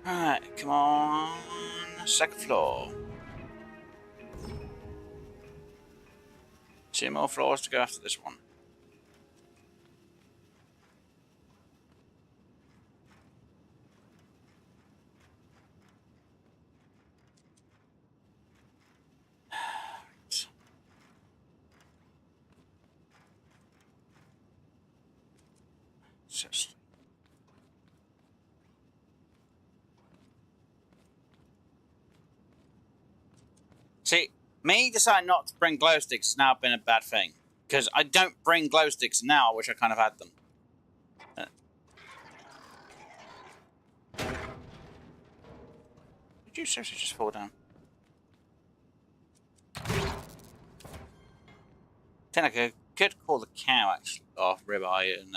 Alright, come on. Second floor. 2 more floors to go after this one. Just... See, me deciding not to bring glow sticks has now been a bad thing. Because I don't bring glow sticks now, I wish I kind of had them. Did you seriously just fall down? I think I could call the cow, actually, off ribeye and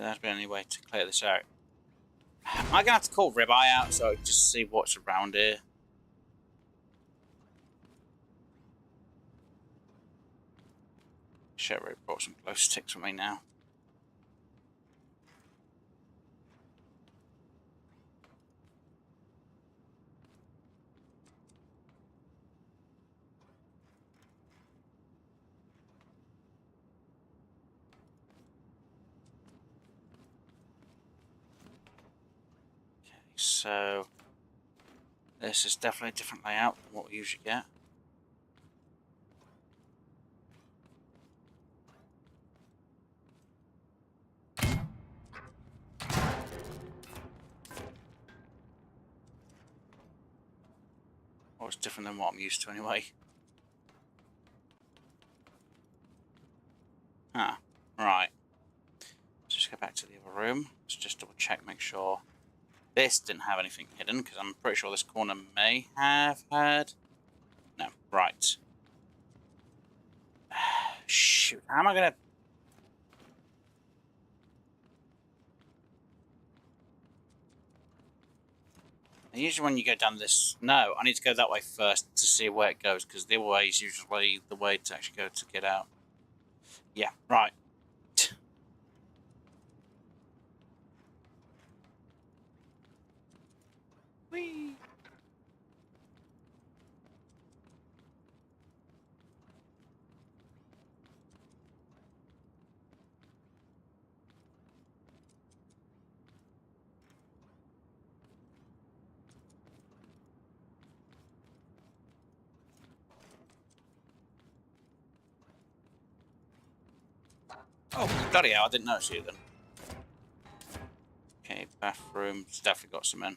there's been any way to clear this out. Am I gonna have to call Ribeye out so I can just see what's around here? Should have brought some glow sticks with me now. So, this is definitely a different layout than what we usually get. Or it's different than what I'm used to anyway. Ah, right. Let's just go back to the other room. Let's just double check, make sure this didn't have anything hidden, because I'm pretty sure this corner may have had. No, right. Shoot, how am I gonna... Usually when you go down this... No, I need to go that way first to see where it goes, because the other way is usually the way to actually go to get out. Yeah, right. Whee! Oh, bloody hell, I didn't notice you then. Okay, bathroom's definitely got some in.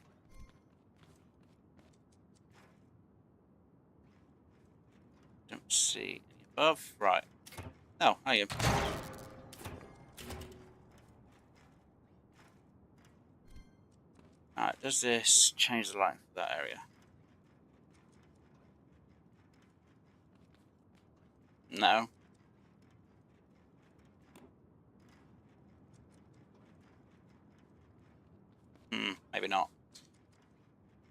Don't see any above. Right. Oh, are you? Alright, does this change the light for that area? No. Maybe not.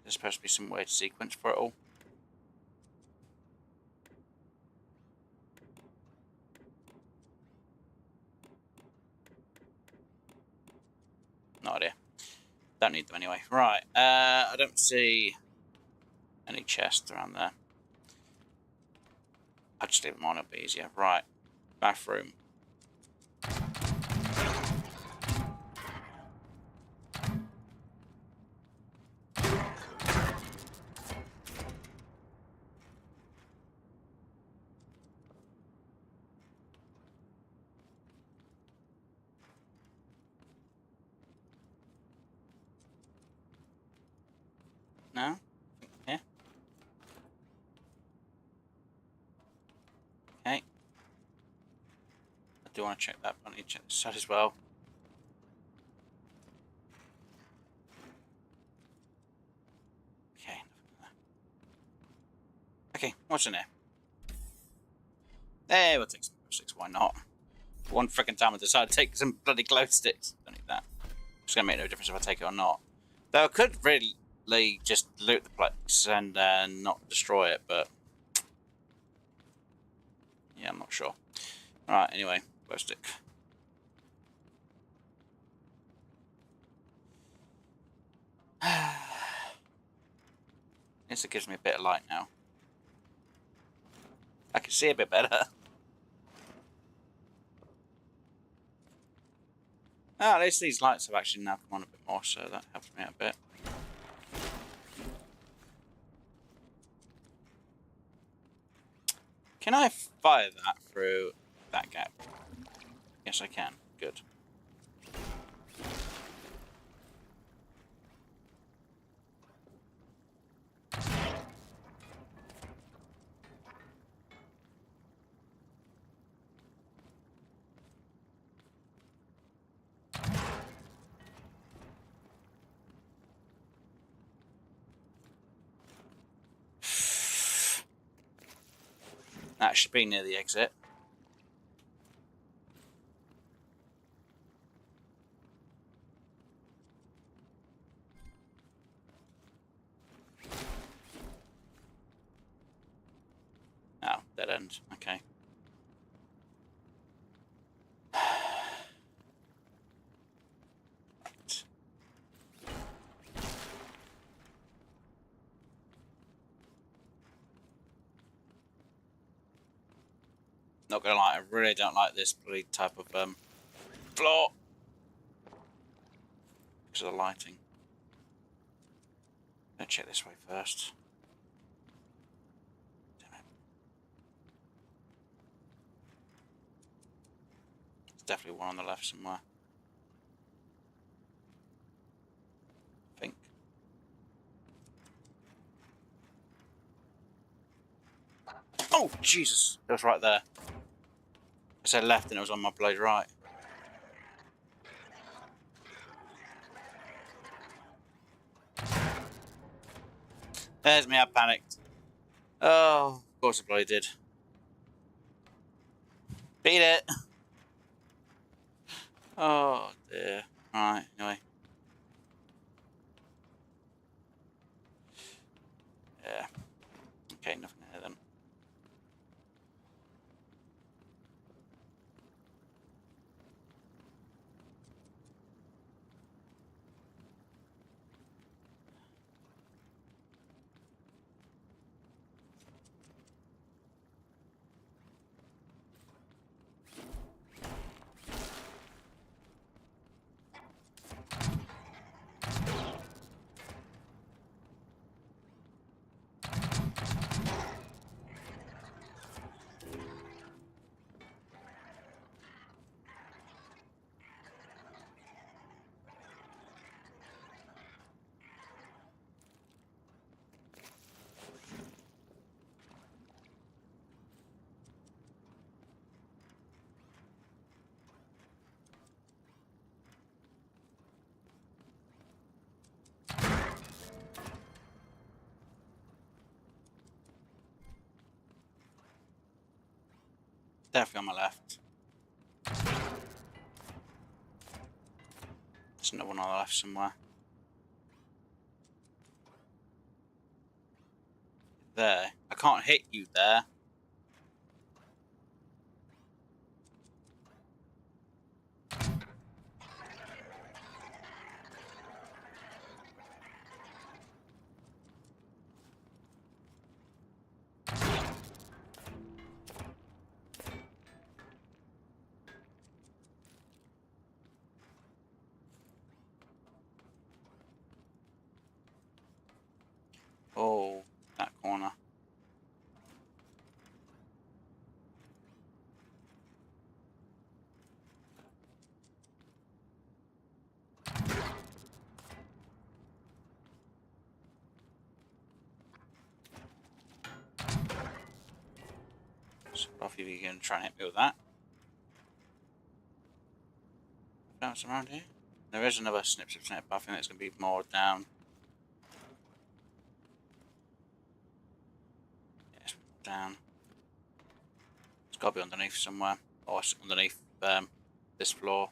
There's supposed to be some weird sequence for it all. No idea. Don't need them anyway. Right, I don't see any chests around there. I'll just leave them on, it'll be easier. Right, bathroom. No? Yeah. Okay. I do want to check that, but I need to check this side as well. Okay. Okay, what's in there? Hey, we'll take some glow sticks, why not? For one freaking time I decided to take some bloody glow sticks. Don't need that. It's going to make no difference if I take it or not. Though I could really just loot the place and not destroy it, but yeah, I'm not sure. Alright, anyway, glow stick. Guess it gives me a bit of light now. I can see a bit better. Oh, at least these lights have actually now come on a bit more, so that helps me out a bit. Can I fire that through that gap? Yes, I can. Good. That should be near the exit. end. Okay. Right. Not gonna lie, I really don't like this bloody type of floor because of the lighting. Let's check this way first. Damn it. There's definitely one on the left somewhere. I think. Oh, Jesus! It was right there. I said left and it was on my bloody right. There's me, I panicked. Oh, of course I bloody did. Beat it! Oh dear. Right, anyway. Yeah. Okay, nothing here then. Definitely on my left. There's another one on the left somewhere. There. I can't hit you there. Oh, that corner. So both of you are going to try and hit me with that. Bounce around here. There is another snip, but I think it's going to be more down. Yes, down. It's got to be underneath somewhere, or underneath this floor.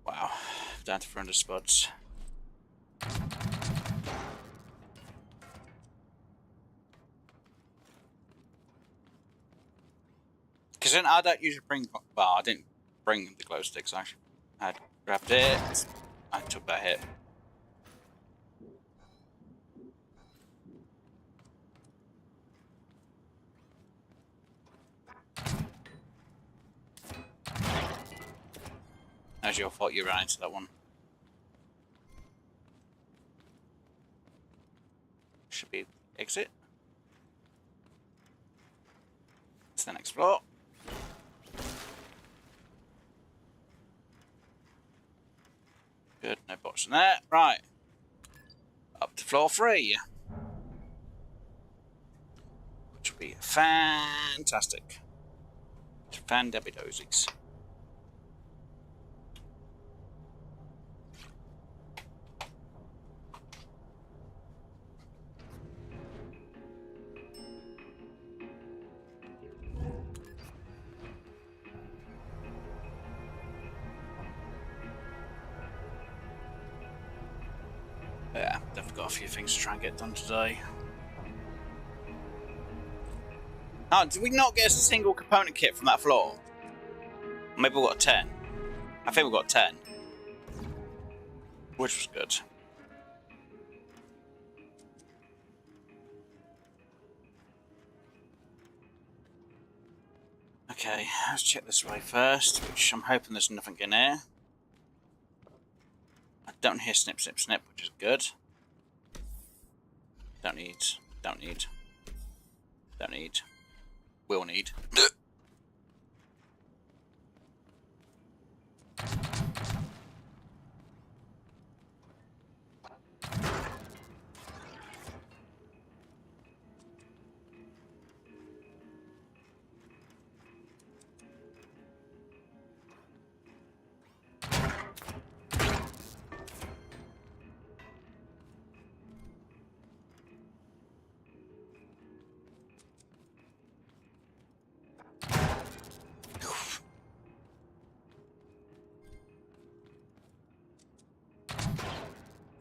Wow, down to 400 spuds. Because then I don't usually bring. Well, I didn't bring the glow sticks. Actually, I grabbed it. I took that hit. As your fault, you ran into that one. Should be exit. It's the next floor. Good, no bots in there. Right. Up to floor 3. Which will be fantastic. Fan-debbie-dosies. Yeah, definitely got a few things to try and get done today. Oh, did we not get a single component kit from that floor? Maybe we got 10. I think we got 10. Which was good. Okay, let's check this way first, which I'm hoping there's nothing in here. I don't hear snip, snip, snip, which is good. Don't need, don't need, don't need, will need.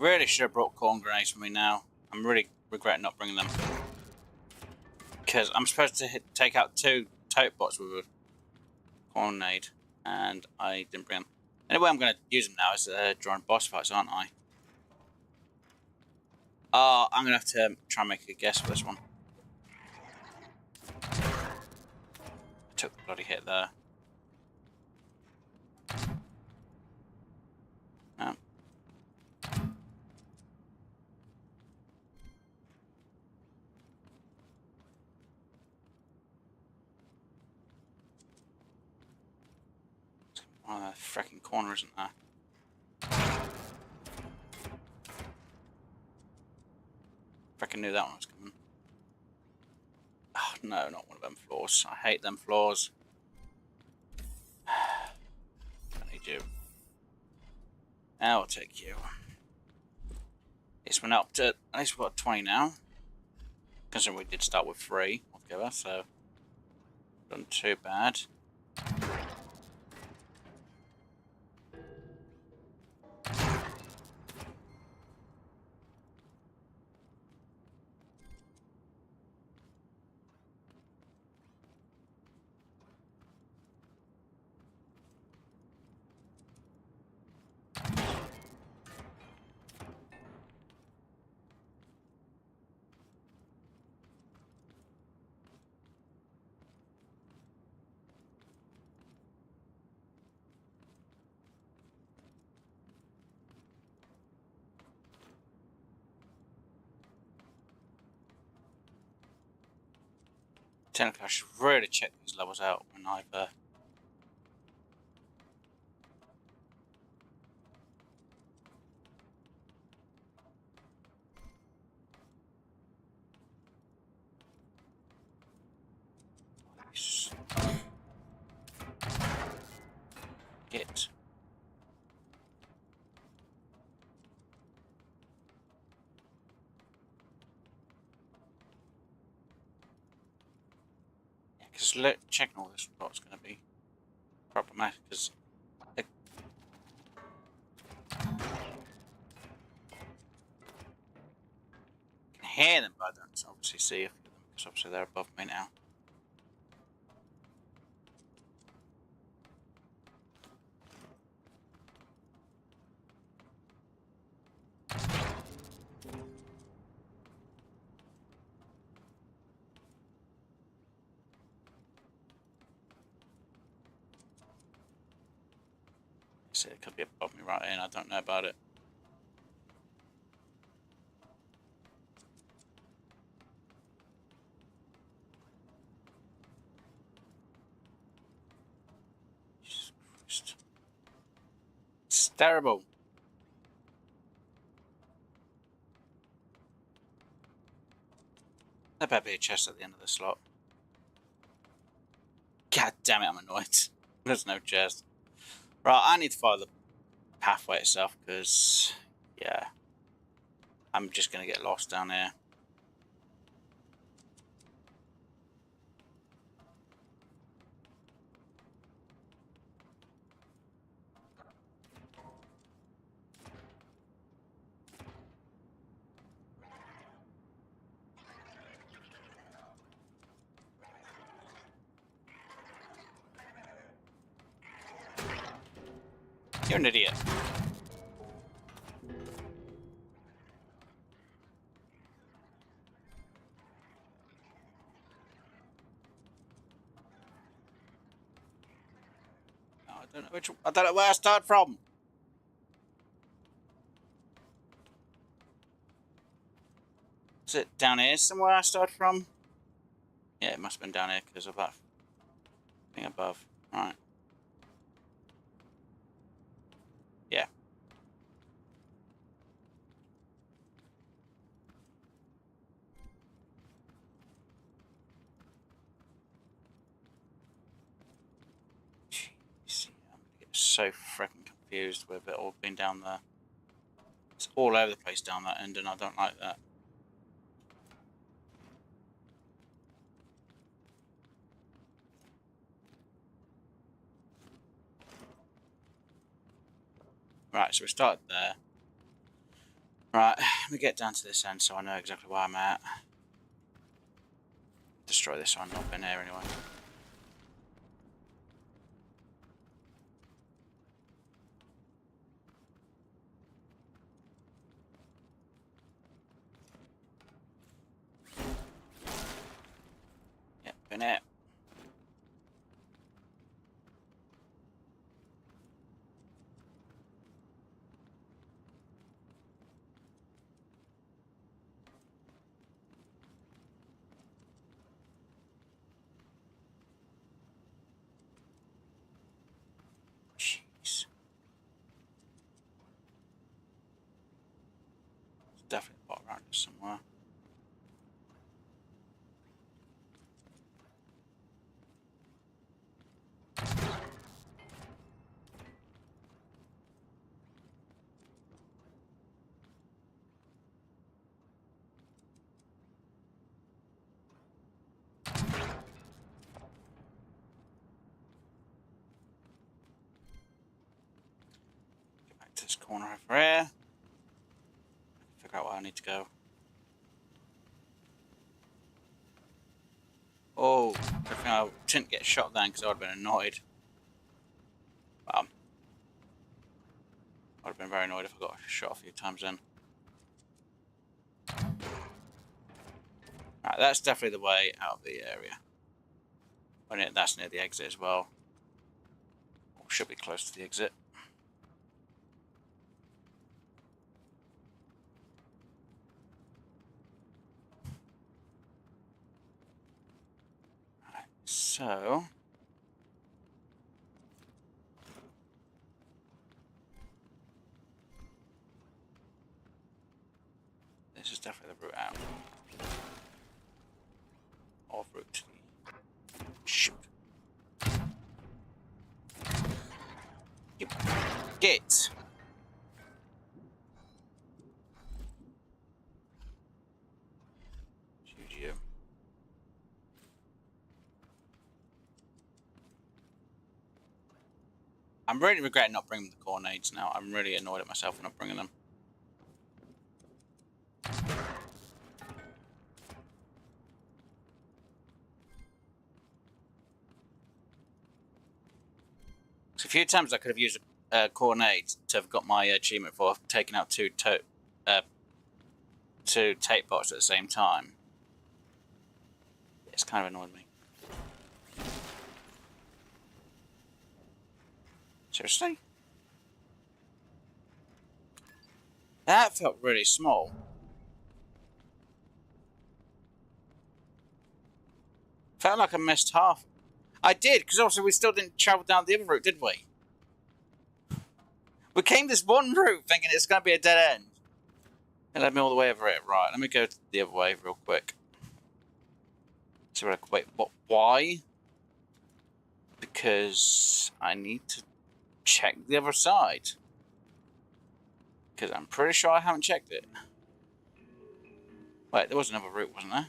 Really should have brought corn grenades with me now. I'm really regretting not bringing them. Because I'm supposed to take out 2 tote bots with a corn grenade, and I didn't bring them. Anyway, I'm going to use them now as drawing boss fights, aren't I? I'm going to have to try and make a guess for this one. I took the bloody hit there. No. One of the frickin' corner, isn't there? Frickin' knew that one was coming. Oh no, not one of them floors. I hate them floors. I need you. I'll take you. This went up to, at least we've got 20 now. Considering we did start with 3 altogether, so not too bad. Technically, I should really check these levels out when I've get. Because checking all this is going to be problematic, because I can hear them, but I don't obviously see a few of them, because obviously they're above me now. See, it could be above me right here, and I don't know about it. Jesus Christ. It's terrible. There better be a chest at the end of the slot. God damn it, I'm annoyed. There's no chest. Right, I need to follow the pathway itself, because, yeah, I'm just going to get lost down here. You're an idiot. Oh, I don't know where I start from. Is it down here somewhere I started from? Yeah, it must have been down here because of that thing above. Right. Yeah. Jeez, I'm gonna get so freaking confused with it all being down there. It's all over the place down that end, and I don't like that. Right, so we started there. Right, let me get down to this end so I know exactly where I'm at. Destroy this one, not been here anyway. Yep, been here. Jeez. There's definitely a bot around here somewhere. Get back to this corner over here. Figure out where I need to go. Oh, I think I didn't get shot then because I would have been annoyed. Well, I would have been very annoyed if I got shot a few times then. Right, that's definitely the way out of the area. That's near the exit as well. Or should be close to the exit. Right, so this is definitely the route out. Off route to the... Shoot. Get! Shoot you. I'm really regretting not bringing the grenades now. I'm really annoyed at myself for not bringing them. So a few times I could have used a grenade to have got my achievement for taking out two tape bots at the same time. It's kind of annoyed me. Seriously? That felt really small. Felt like I missed half. I did, because also we still didn't travel down the other route, did we? We came this one route thinking it's going to be a dead end. It led me all the way over it. Right, let me go the other way real quick. So, wait, what? Why? Because I need to check the other side. Because I'm pretty sure I haven't checked it. Wait, there was another route, wasn't there?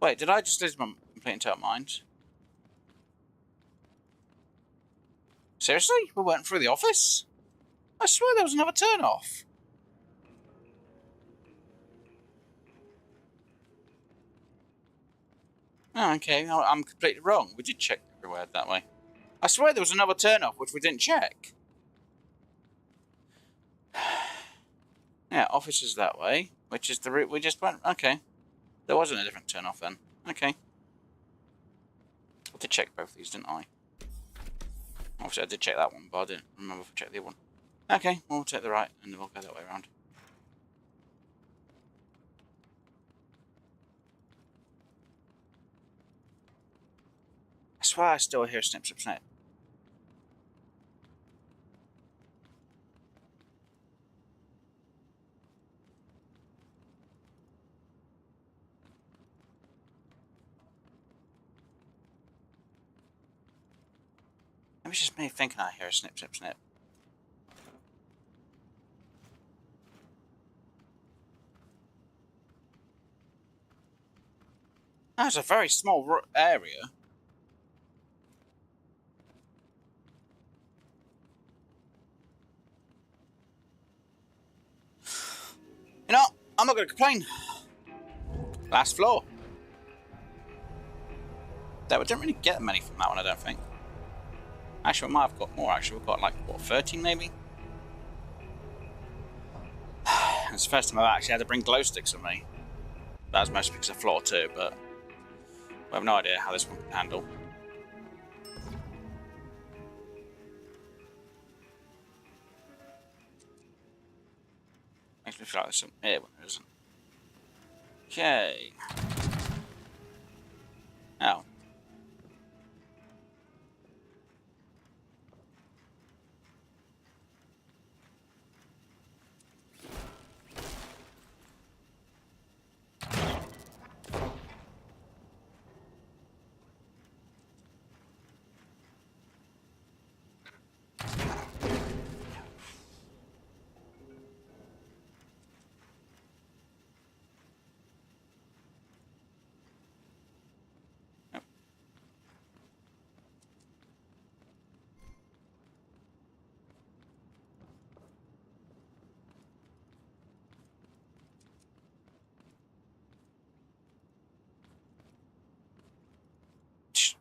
Wait, did I just lose my complete entire mind? Seriously? We went through the office? I swear there was another turn-off. Oh, okay, I'm completely wrong. We did check everywhere that way. I swear there was another turn-off which we didn't check. Yeah, office is that way, which is the route we just went. Okay. There wasn't a different turn-off then. Okay. I had to check both of these, didn't I? Obviously I did check that one, but I didn't remember if I checked the other one. Okay, well, we'll take the right and then we'll go that way around. I swear I still hear snip, snip, snip. Maybe it's just me thinking I hear a snip, snip, snip. That's a very small area. You know, I'm not going to complain. Last floor. That we didn't really get many from that one, I don't think. Actually, we might have got more. Actually, we've got like, what, 13 maybe? It's the first time I've actually had to bring glow sticks with me. That was mostly because of floor 2, but we have no idea how this one can handle. Makes me feel like there's some here when there isn't. Okay. Oh.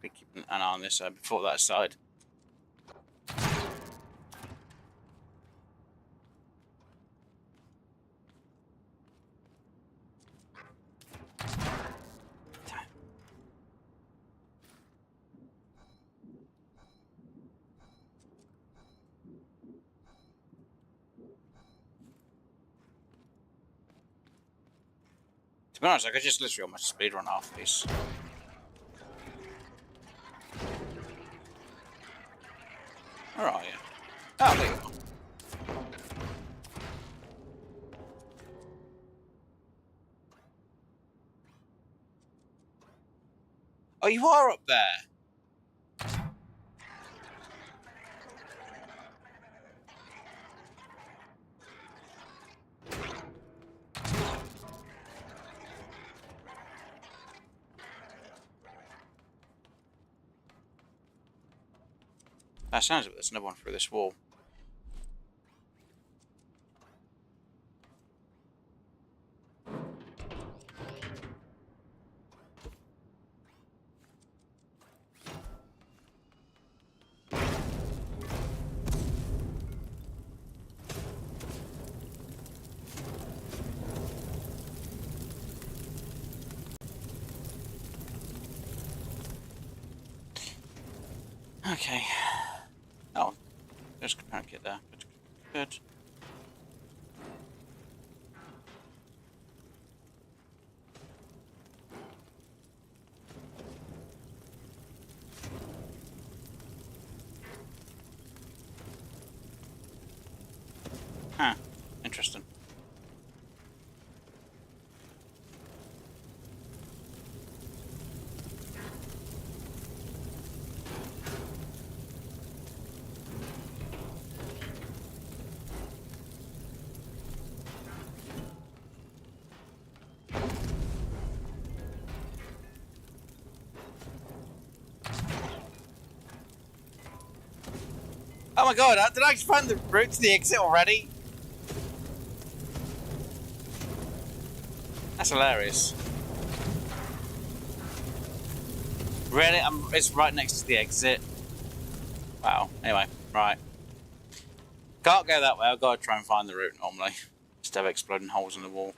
Be keeping an eye on this side before that side. To be honest, I could just literally almost speedrun half piece. Where are you? Oh, there you are. Oh, you are up there. That sounds like there's another one through this wall. Okay. Oh, there's a component kit there. Good. Huh. Interesting. Oh my god, did I find the route to the exit already? That's hilarious. Really? It's right next to the exit. Wow. Anyway, right. Can't go that way. I've got to try and find the route normally. Instead of exploding holes in the wall.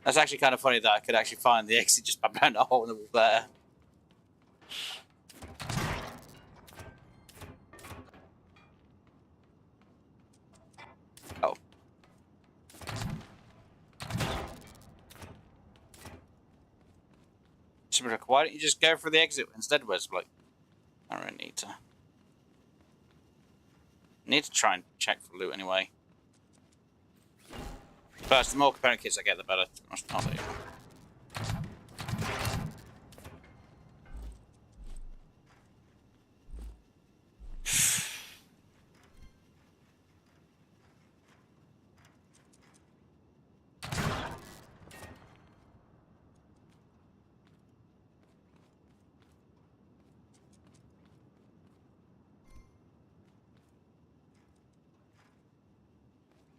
That's actually kind of funny that I could actually find the exit just by blowing a hole in the wall there. Oh. Why don't you just go for the exit instead, Wesley? I don't really need to. Need to try and check for loot anyway. First, the more component kits I get, the better. Oh, there you go.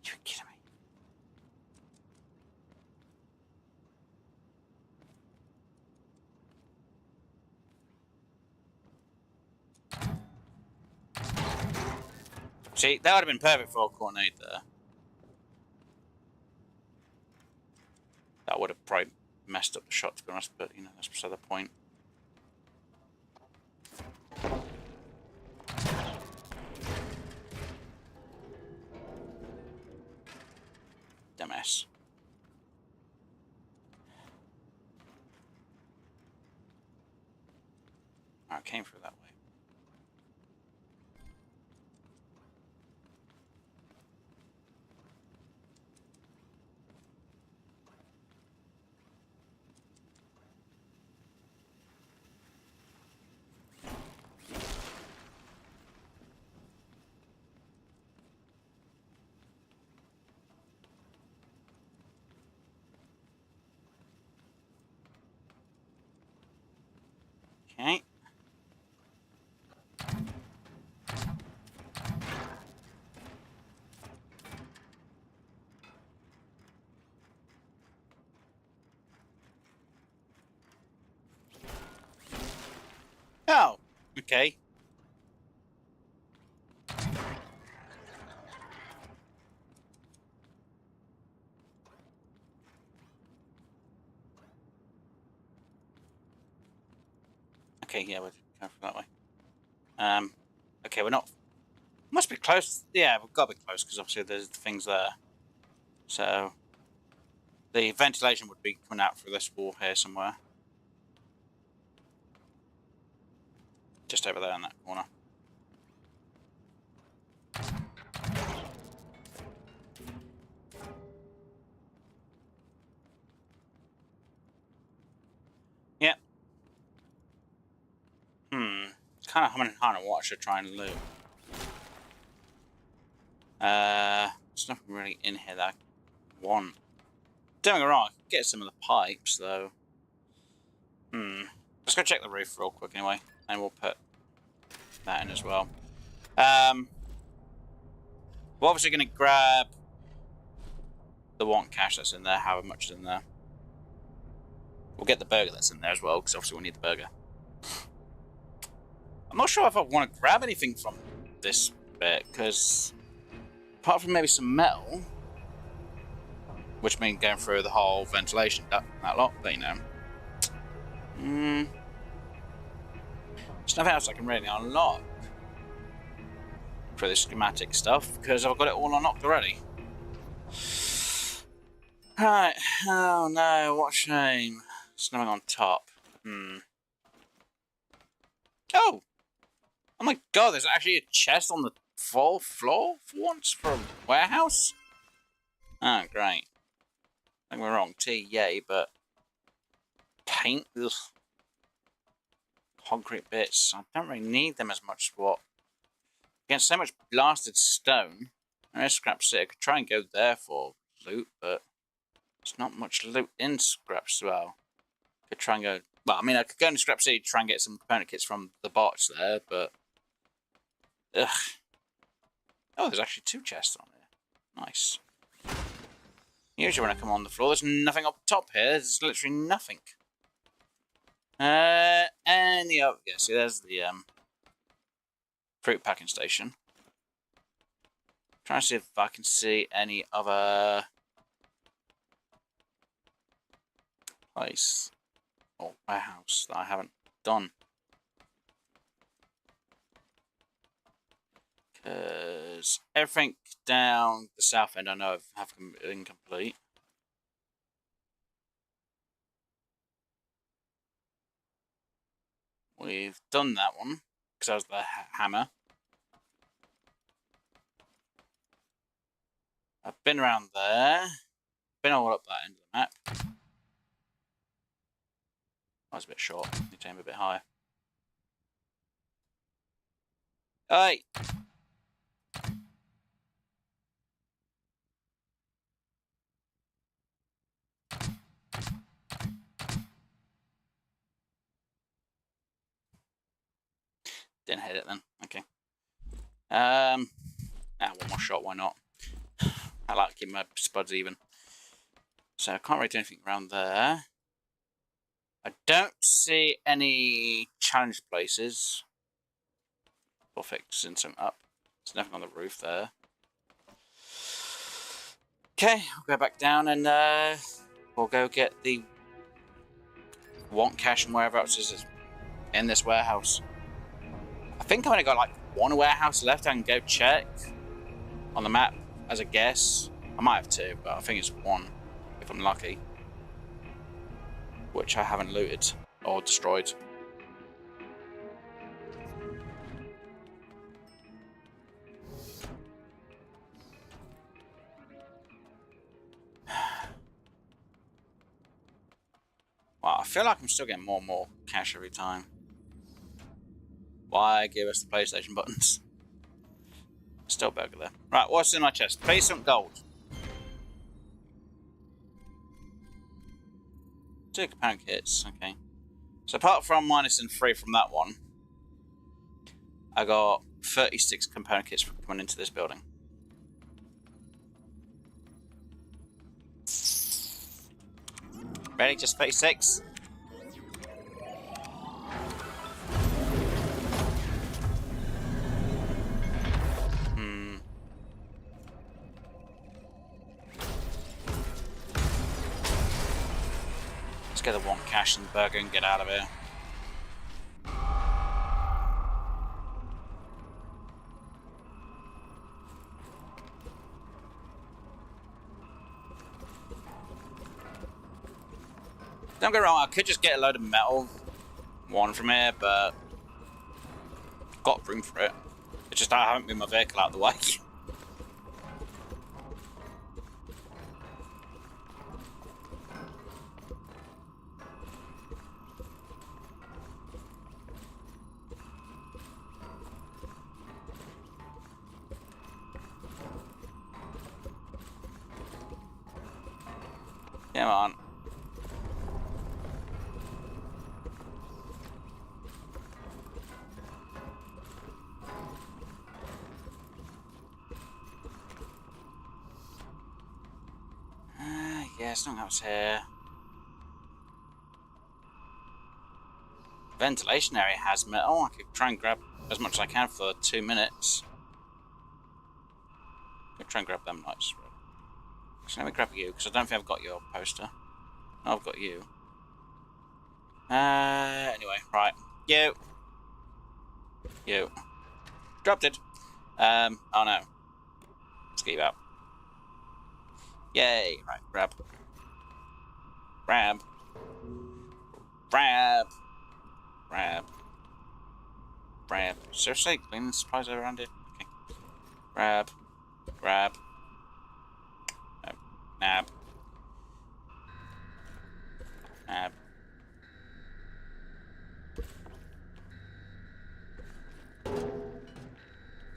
You're kidding me. See, that would have been perfect for a grenade there. That would have probably messed up the shot, to be honest, but, you know, that's beside the point. Dumbass. Oh, it came through that way. Okay. Oh, okay. Okay, yeah, we're going for that way. Okay, we're not. Must be close. Yeah, we've got to be close because obviously there's things there. So the ventilation would be coming out through this wall here somewhere. Just over there in that corner. Yeah. It's kind of humming and hawing what I should try and loot. There's nothing really in here that I want. Don't get me wrong, I could get some of the pipes though. Let's go check the roof real quick anyway, and we'll put that in as well. We're obviously going to grab the want cash that's in there, however much is in there. We'll get the burger that's in there as well, because obviously we need the burger. I'm not sure if I want to grab anything from this bit, because apart from maybe some metal, which means going through the whole ventilation, that lot, but you know. There's nothing else I can really unlock for this schematic stuff, because I've got it all unlocked already. Right, oh no, what a shame. There's nothing on top. Oh! Oh my god, there's actually a chest on the fourth floor for once for a warehouse? Oh, great. Don't get me wrong, tea, yay, but paint? Ugh. Concrete bits. I don't really need them as much for what. Against so much blasted stone. There's Scrap City. I could try and go there for loot, but there's not much loot in Scrap as well. Could try and go. Well, I mean, I could go into Scrap City to try and get some component kits from the bots there, but. Ugh. Oh, there's actually 2 chests on there. Nice. Usually when I come on the floor, there's nothing up top here. There's literally nothing. And the other. Yeah, see, there's the fruit packing station. Trying to see if I can see any other place or warehouse that I haven't done. Because everything down the south end I know have been complete. We've done that one because that was the hammer. I've been around there. Been all up that end of the map. That was a bit short. Need to aim a bit higher. Hey! Didn't hit it then. Okay. One more shot. Why not? I like to keep my spuds even. So I can't really do anything around there. I don't see any challenge places for fixing something up. There's nothing on the roof there. Okay, we'll go back down and we'll go get the want cash and wherever else is in this warehouse. I think I've only got like one warehouse left. I can go check on the map as a guess. I might have two, but I think it's one if I'm lucky. Which I haven't looted or destroyed. Well, I feel like I'm still getting more and more cash every time. Why give us the PlayStation buttons? Still burger there. Right, what's in my chest? Pay some gold. 2 component kits, okay. So apart from minusing 3 from that one, I got 36 component kits coming into this building. Ready? Just 36? Let's get the one cash and the burger and get out of here. Don't get me wrong, I could just get a load of metal one from here, but I've got room for it. It's just I haven't moved my vehicle out of the way. Come on. Yeah, something else here. Ventilation area has metal. I could try and grab as much as I can for 2 minutes. Could try and grab them lights. So let me grab you, because I don't think I've got your poster. No, I've got you. Anyway, right. You. Dropped it. Oh no. Let's get you out. Yay. Right, grab. Grab. Grab. Grab. Grab. Seriously? Cleaning supplies around here? Okay. Grab. Grab. No. Nab. Nab.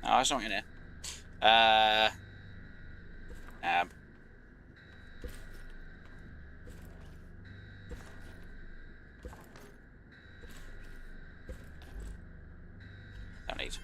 Oh, there's something in here. Nab. Don't need.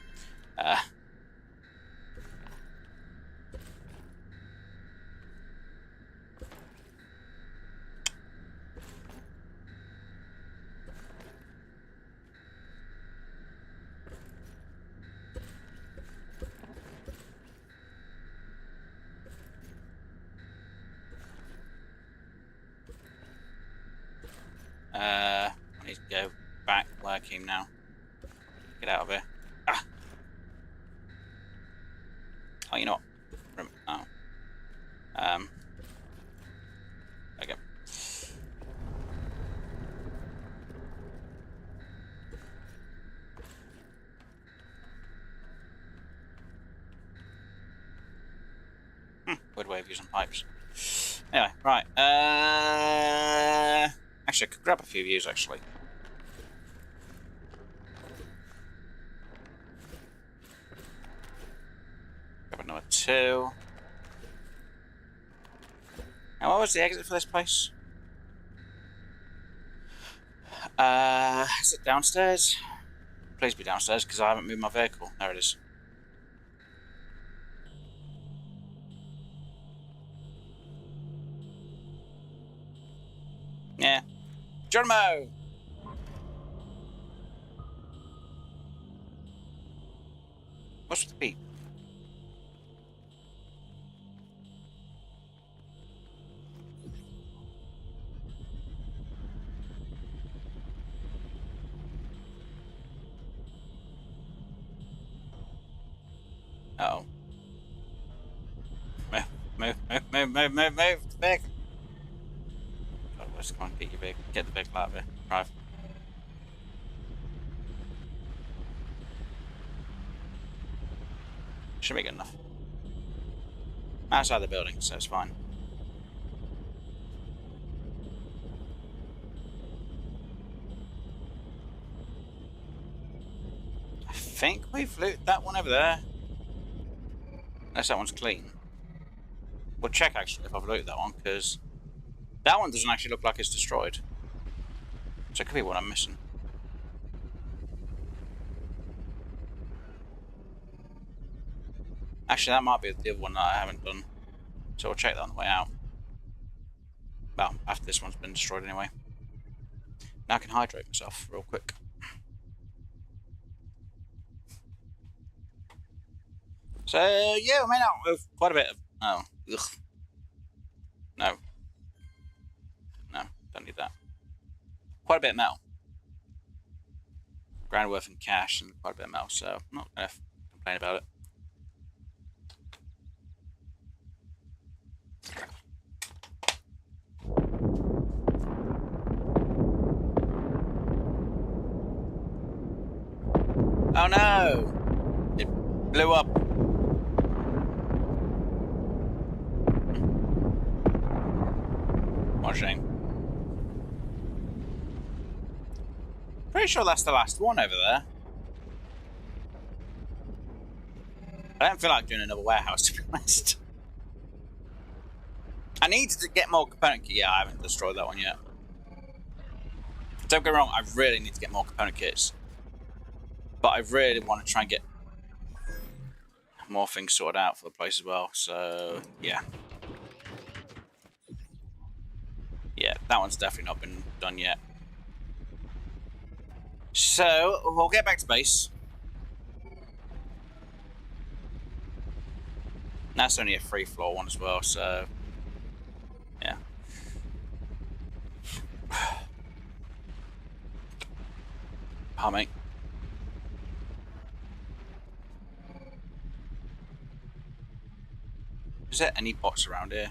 came now. Get out of here. Ah! Oh, you know what? Oh. Okay. Weird way of using pipes. Anyway, right. Actually, I could grab a few views, actually. Grab another 2. Now, what was the exit for this place? Is it downstairs? Please be downstairs, because I haven't moved my vehicle. There it is. Yeah. Geronimo! What's with the beep? Uh-oh. Move. Back. God, let's come on, get your vehicle. Get the vehicle out of here. Drive. Should be good enough. Outside the building, so it's fine. I think we've looted that one over there. Unless that one's clean. We'll check actually if I've looted that one, because that one doesn't actually look like it's destroyed. So it could be what I'm missing. Actually, that might be the other one that I haven't done. So we'll check that on the way out. Well, after this one's been destroyed anyway. Now I can hydrate myself real quick. So, yeah, I made out with quite a bit of... Oh, ugh. No. No, don't need that. Quite a bit of metal. Grand worth in cash and quite a bit of metal, so I'm not going to complain about it. Oh no! It blew up. What a shame. Pretty sure that's the last one over there. I don't feel like doing another warehouse, to be honest. I need to get more component kits. Yeah, I haven't destroyed that one yet. Don't get me wrong, I really need to get more component kits. But I really want to try and get more things sorted out for the place as well, so yeah. Yeah, that one's definitely not been done yet. So, we'll get back to base. That's only a 3-floor one as well, so yeah. Pardon me. Is there any bots around here?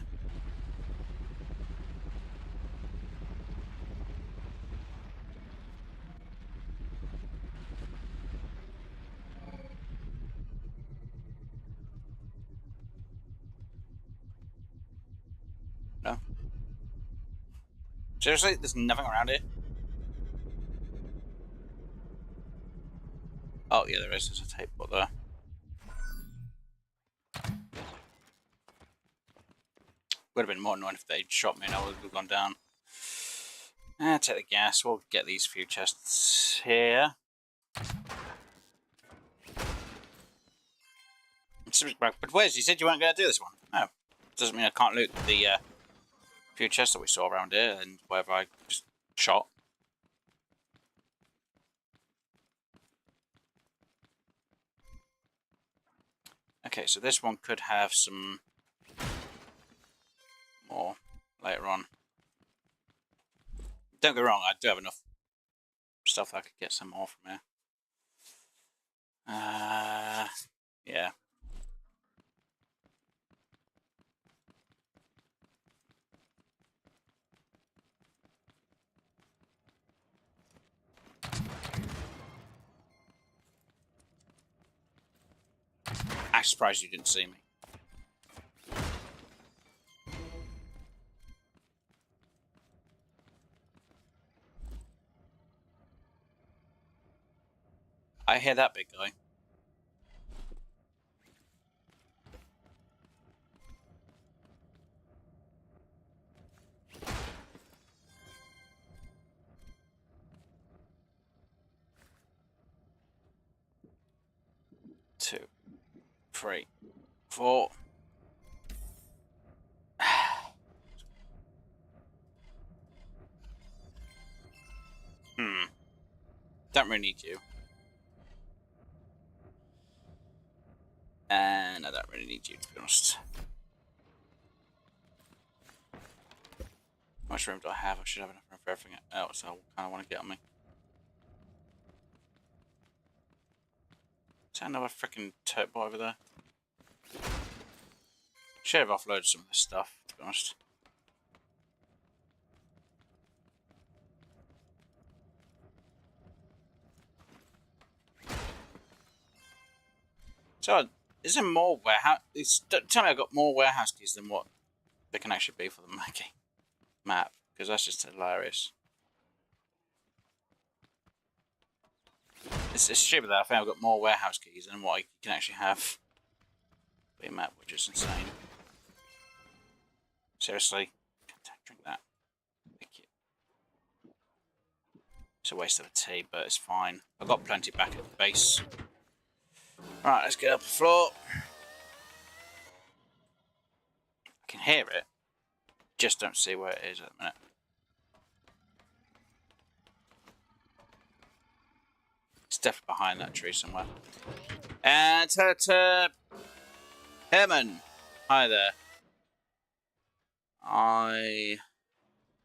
No? Seriously? There's nothing around here? Oh, yeah, there is. There's a tape bot there. Would have been more annoying if they'd shot me and I would have gone down. Take the gas. We'll get these few chests here. But where's you said you weren't going to do this one? No. Doesn't mean I can't loot the few chests that we saw around here and wherever I just shot. Okay, so this one could have some more later on. Don't get me wrong, I do have enough stuff I could get some more from here. Yeah. I'm surprised you didn't see me. I hear that big guy. Two, 3, 4. Don't really need you. And I don't really need you, to be honest. How much room do I have? I should have enough room for everything else I kind of want to get on me. Is that another freaking turbo over there? Should have offloaded some of this stuff, to be honest. So, is there more warehouse? Tell me I got more warehouse keys than what there can actually be for the map, because that's just hilarious. It's stupid that I think I've got more warehouse keys than what I can actually have for a map, which is insane. Seriously, can't drink that. Thank you. It's a waste of a tea, but it's fine. I've got plenty back at the base. Right, let's get up the floor. I can hear it, just don't see where it is at the minute. It's definitely behind that tree somewhere. And Herman, hi there.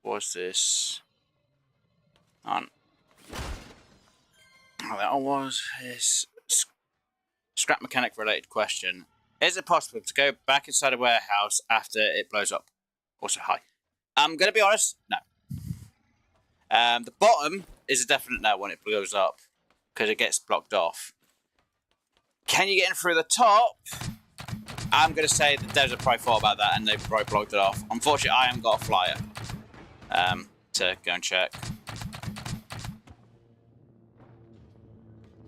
What's this? On. Oh, that was his scrap mechanic related question. Is it possible to go back inside a warehouse after it blows up? Also, hi. I'm going to be honest, no. The bottom is a definite no when it blows up, because it gets blocked off. Can you get in through the top? I'm going to say the devs have probably thought about that and they've probably blocked it off. Unfortunately, I haven't got a flyer to go and check.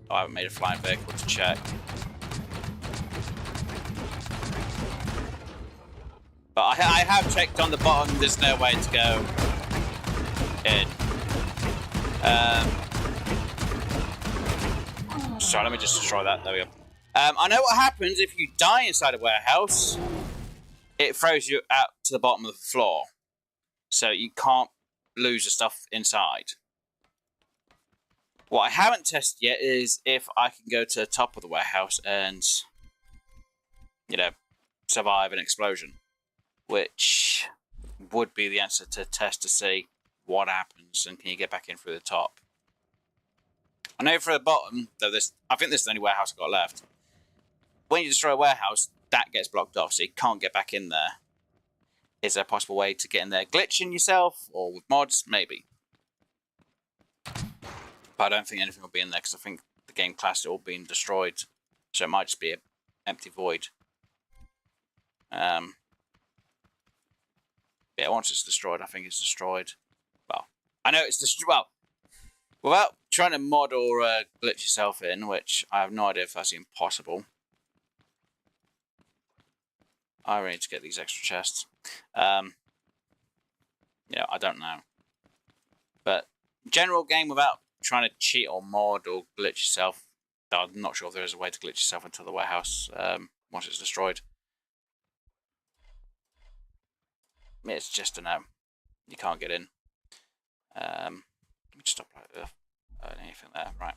I haven't made a flying vehicle to check. But I have checked on the bottom, there's no way to go in. Sorry, let me just destroy that. There we go. I know what happens if you die inside a warehouse. It throws you out to the bottom of the floor. So you can't lose the stuff inside. What I haven't tested yet is if I can go to the top of the warehouse and, you know, survive an explosion. Which would be the answer to test to see what happens and can you get back in through the top. I know for the bottom, though, I think this is the only warehouse I've got left. When you destroy a warehouse, that gets blocked off, so you can't get back in there. Is there a possible way to get in there glitching yourself or with mods? Maybe. But I don't think anything will be in there because I think the game class is all being destroyed. So it might just be an empty void. Yeah, once it's destroyed, I think it's destroyed. Well, I know it's destroyed. Well, without trying to mod or glitch yourself in, which I have no idea if that's even possible. I really need to get these extra chests. Yeah, I don't know. But general game without trying to cheat or mod or glitch yourself, I'm not sure if there is a way to glitch yourself into the warehouse once it's destroyed. It's just a no. You can't get in. Let me just stop right there. Anything there, right?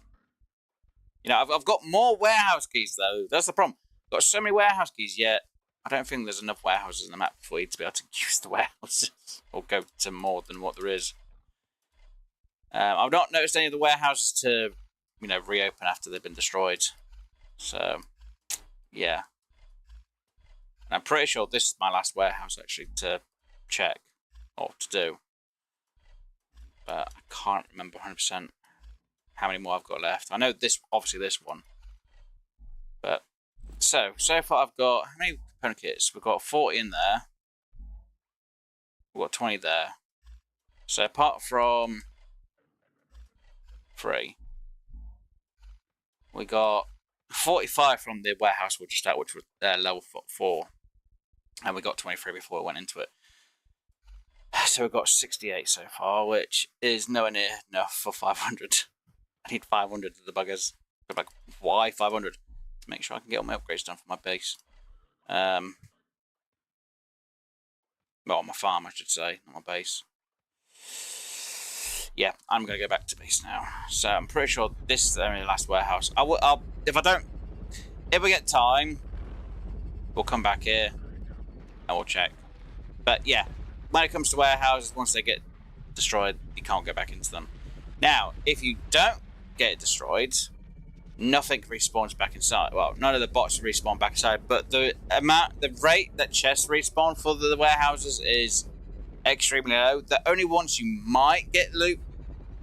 You know, I've got more warehouse keys though. That's the problem. I've got so many warehouse keys yet. I don't think there's enough warehouses in the map for you to be able to use the warehouses or go to more than what there is. I've not noticed any of the warehouses to, reopen after they've been destroyed. So, yeah. And I'm pretty sure this is my last warehouse, actually, to check or to do. But I can't remember 100% how many more I've got left. I know this, obviously this one. But, so far I've got, how many component kits? We've got 40 in there. We've got 20 there. So apart from 3, we got 45 from the warehouse we're just at, which was level 4. And we got 23 before we went into it. So we've got 68 so far, which is nowhere near enough for 500. I need 500 of the buggers. I'm like, why 500? To make sure I can get all my upgrades done for my base. Well, my farm, I should say, not my base. Yeah, I'm going to go back to base now. So I'm pretty sure this is the only last warehouse. If we get time, we'll come back here and we'll check. But yeah, when it comes to warehouses, once they get destroyed, you can't go back into them. Now, if you don't get it destroyed, nothing respawns back inside. Well, none of the bots respawn back inside, but the rate that chests respawn for the warehouses is extremely low. The only ones you might get loot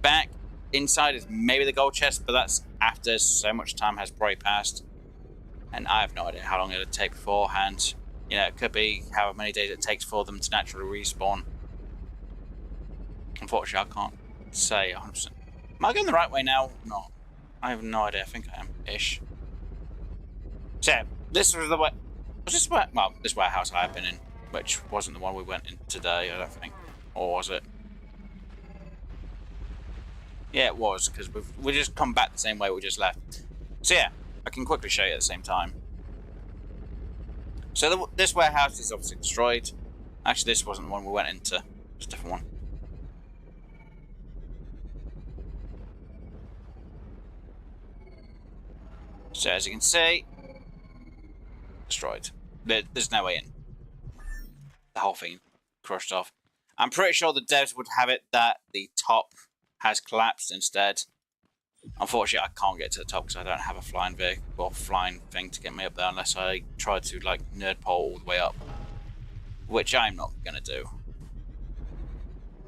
back inside is maybe the gold chest, but that's after so much time has probably passed. And I have no idea how long it'll take beforehand. It could be however many days it takes for them to naturally respawn. Unfortunately, I can't say 100%. Am I going the right way now? No. I have no idea. I think I am. Ish. So, this was the way... Was this where... Well, this warehouse I have been in, which wasn't the one we went in today, I don't think. Or was it? Yeah, it was, because we just come back the same way we just left. So yeah, I can quickly show you at the same time. So this warehouse is obviously destroyed. Actually, this wasn't the one we went into. It's a different one. So as you can see, destroyed. There's no way in. The whole thing crushed off. I'm pretty sure the devs would have it that the top has collapsed instead. Unfortunately, I can't get to the top because I don't have a flying vehicle or flying thing to get me up there unless I try to nerd pole all the way up, which I'm not gonna do.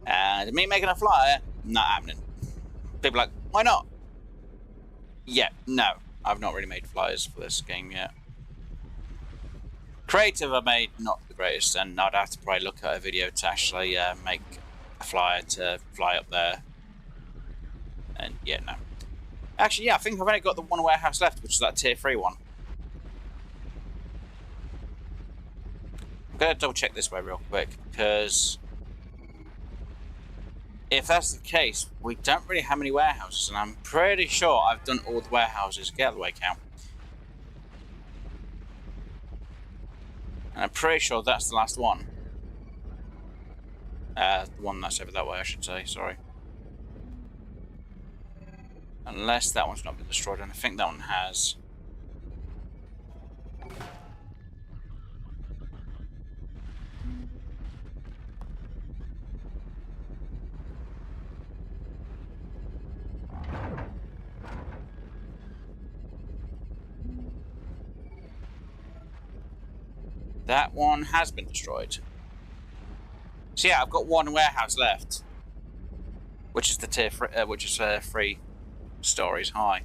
And me making a flyer, not happening. People are like, why not? Yeah, no, I've not really made flyers for this game yet. Creative I made not the greatest, and I'd have to probably look at a video to actually make a flyer to fly up there. And yeah, no. Actually, yeah, I think I've only got the one warehouse left, which is that tier 3 one. I'm going to double check this way real quick, because if that's the case, we don't really have many warehouses, and I'm pretty sure I've done all the warehouses. Get out of the way, count. And I'm pretty sure that's the last one. The one that's over that way, I should say, sorry. Unless that one's not been destroyed, and I think that one has. That one has been destroyed. So yeah, I've got one warehouse left, which is the tier 3 stories high.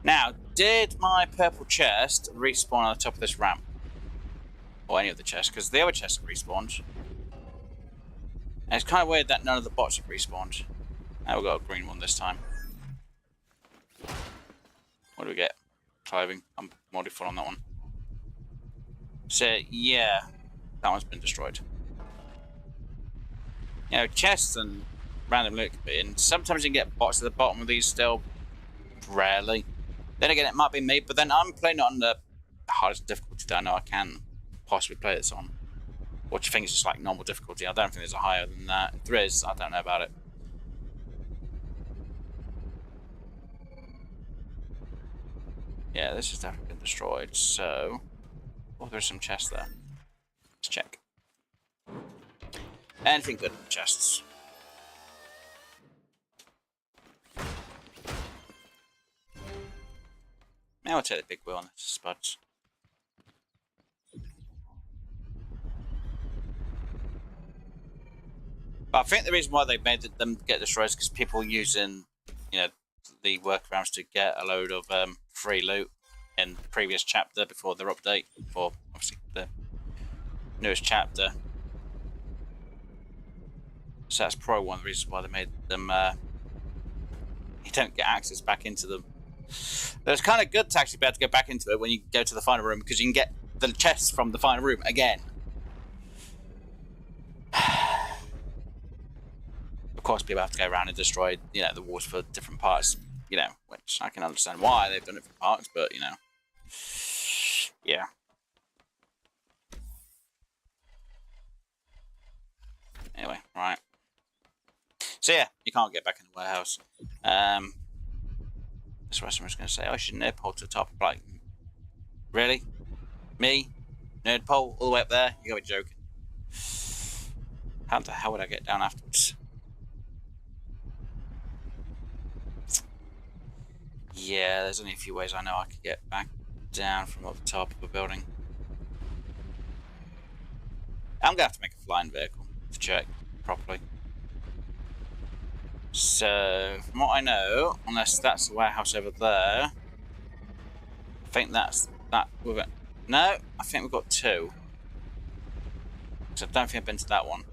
Now, did my purple chest respawn on the top of this ramp? Or any of the chests? Because the other chests have respawned. And it's kind of weird that none of the bots have respawned. Now we've got a green one this time. What do we get? Clothing. I'm already full on that one. So, yeah. That one's been destroyed. Chests and random loot could be in. Sometimes you can get bots at the bottom of these still. Rarely. Then again, it might be me, but then I'm playing it on the hardest difficulty that I know I can possibly play this on. Which I think is just normal difficulty. I don't think there's a higher than that. If there is, I don't know about it. Yeah, this has definitely been destroyed, so... Oh, there's some chests there. Let's check. Anything good in the chests? Now we'll take the big wheel on the spuds. But I think the reason why they made them get destroyed is because people using, the workarounds to get a load of free loot in the previous chapter before their update, for obviously the newest chapter. So that's probably one of the reasons why they made them. You don't get access back into them. But it's kind of good to actually be able to go back into it when you go to the final room, because you can get the chests from the final room again. Of course, people have to go around and destroy, the walls for different parts, which I can understand why they've done it for parts, but, yeah. Anyway, right. So, yeah, you can't get back in the warehouse. That's what I was going to say. I should nerd pole to the top. Like, really? Me? Nerd pole all the way up there? You gotta be joking. How the hell would I get down afterwards? Yeah, there's only a few ways I know I could get back down from up the top of a building. I'm gonna have to make a flying vehicle to check properly. So, from what I know, unless that's the warehouse over there, I think that's that with it. No, I think we've got two. Because I don't think I've been to that one.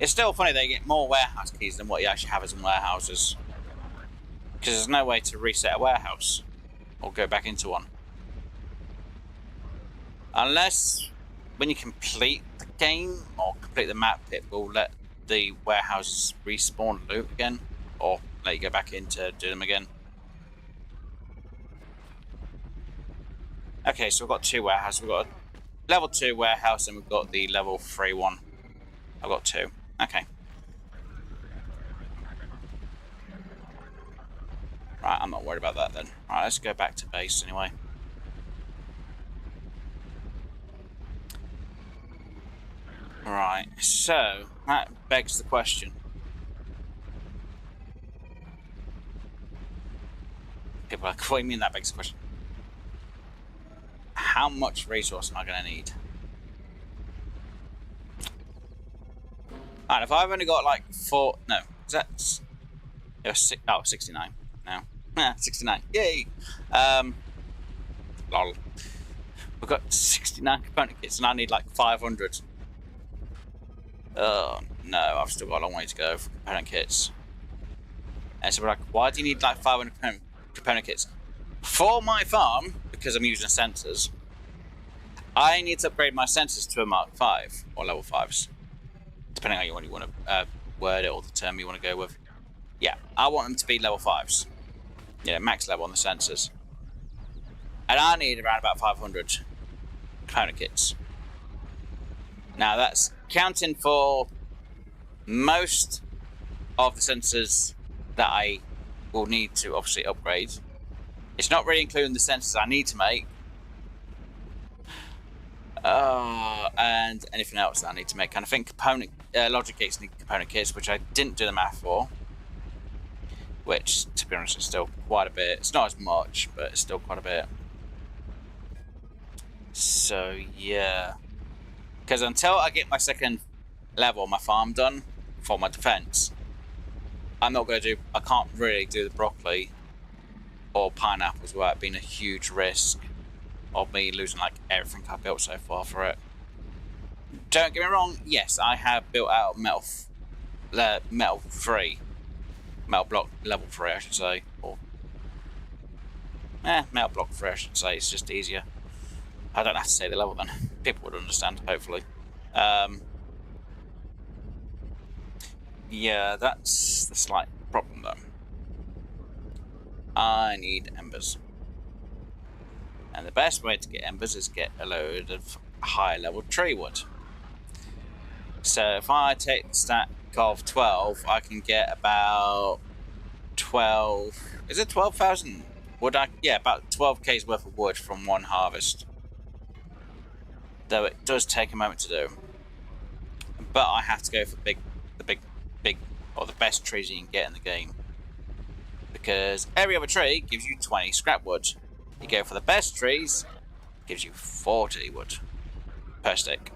It's still funny they get more warehouse keys than what you actually have as in warehouses. Because there's no way to reset a warehouse or go back into one. Unless when you complete the game or complete the map, it will let the warehouses respawn loot again, or let you go back in to do them again. Okay, so we've got two warehouses. We've got a level 2 warehouse and we've got the level 3 one. I've got two. Okay. Right, I'm not worried about that then. Right, let's go back to base anyway. Right, so that begs the question. People are like, what do you mean that begs the question? How much resource am I going to need? Alright, if I've only got like 4... No, is that... It was 69 now. 69, yay! Lol. We've got 69 component kits and I need like 500. Oh no, I've still got a long way to go for component kits. And so we're like, why do you need like 500 component kits? For my farm, because I'm using sensors, I need to upgrade my sensors to a Mark 5 or level 5s. Depending on what you want to word it or the term you want to go with. Yeah, I want them to be level 5s. Yeah, max level on the sensors. And I need around about 500 component kits. Now that's counting for most of the sensors that I will need to obviously upgrade. It's not really including the sensors I need to make. And anything else that I need to make. And I think component logic gates need component kits, which I didn't do the math for. Which, to be honest, is still quite a bit. It's not as much, but it's still quite a bit. So, yeah. Because until I get my second level, my farm done for my defense, I'm not going to do... I can't really do the broccoli or pineapples without being a huge risk of me losing like everything I built so far for it. Don't get me wrong, yes, I have built out metal 3. Metal block level 3, I should say. Or metal block 3, I should say. It's just easier. I don't have to say the level then. People would understand, hopefully. Yeah, that's the slight problem though. I need embers. And the best way to get embers is get a load of high level tree wood. So if I take the stack of 12, I can get about 12... Is it 12,000 wood? Yeah, about 12k's worth of wood from one harvest. Though it does take a moment to do. But I have to go for the big, or the best trees you can get in the game. Because every other tree gives you 20 scrap wood. You go for the best trees, gives you 40 wood per stick.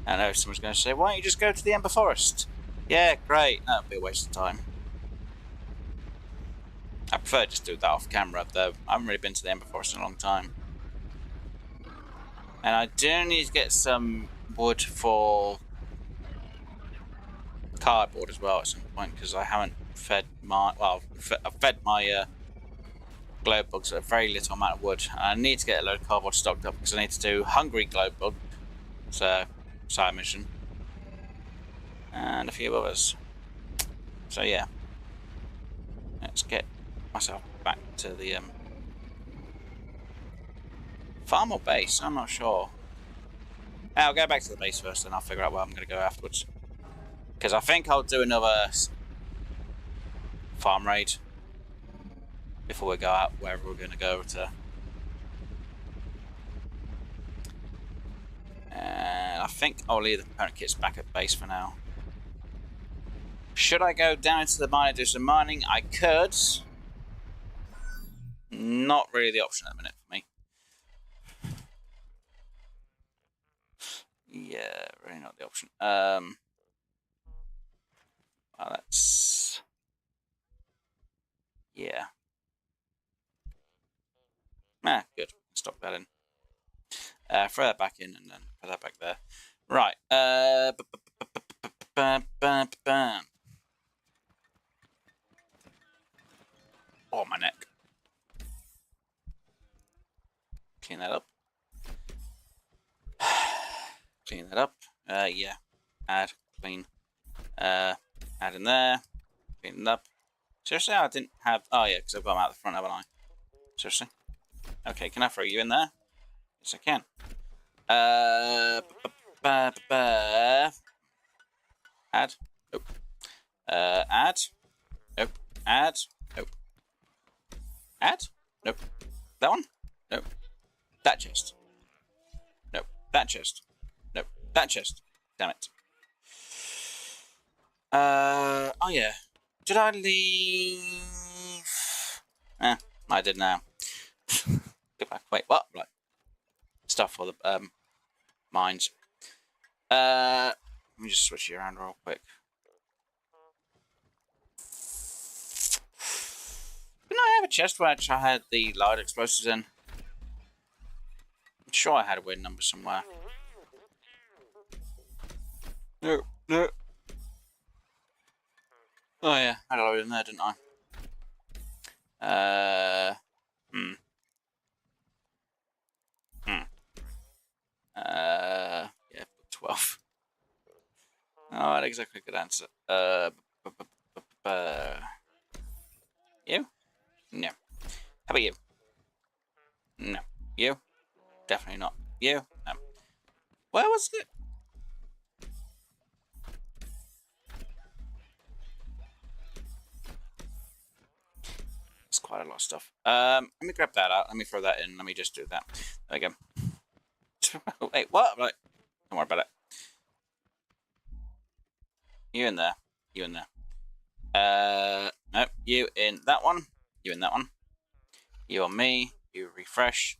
I know someone's going to say, why don't you just go to the Ember Forest? Yeah, great. That would be a waste of time. I prefer just do that off camera, though. I haven't really been to the Ember Forest in a long time. And I do need to get some wood for cardboard as well at some point, because I haven't fed my... Well, I've fed my glow bugs a very little amount of wood. And I need to get a load of cardboard stocked up, because I need to do hungry glow bug. So, side mission. And a few others. So yeah. Let's get myself back to the farm or base, I'm not sure. I'll go back to the base first and I'll figure out where I'm going to go afterwards. Because I think I'll do another farm raid before we go out wherever we're going to go to. And I think I'll leave the component kits back at base for now. Should I go down into the mine and do some mining? I could. Not really the option at the minute for me. Yeah, really not the option. Well, that's... Yeah. Ah, good. Stop that in. Throw that back in and then put that back there. Right. Oh, my neck. Clean that up. Clean that up. Yeah. Add. Clean. Add in there. Clean it up. Seriously, I didn't have... Oh, yeah, because I've got them out the front, haven't I? Seriously? Okay, can I throw you in there? Yes, I can. Add. Nope. Add. Nope. Add. Nope. Add. Nope. That one? Nope. That chest. Nope. That chest. Nope. That chest. Damn it. Oh yeah. Did I leave? I did now. Go back. Wait, what? Right. Stuff for the mines. Let me just switch you around real quick. Didn't I have a chest which I had the light explosives in? I'm sure I had a weird number somewhere. No, no. Oh yeah, I had a load in there, didn't I? Yeah, 12. Oh, not exactly a good answer. You? No. How about you? No. You? Definitely not. You? No. Where was it? It's quite a lot of stuff. Let me grab that out. Let me throw that in. Let me just do that. There we go. Wait, what? Right. Don't worry about it. You in there. You in there. Nope. You in that one. You in that one. You on me. You refresh.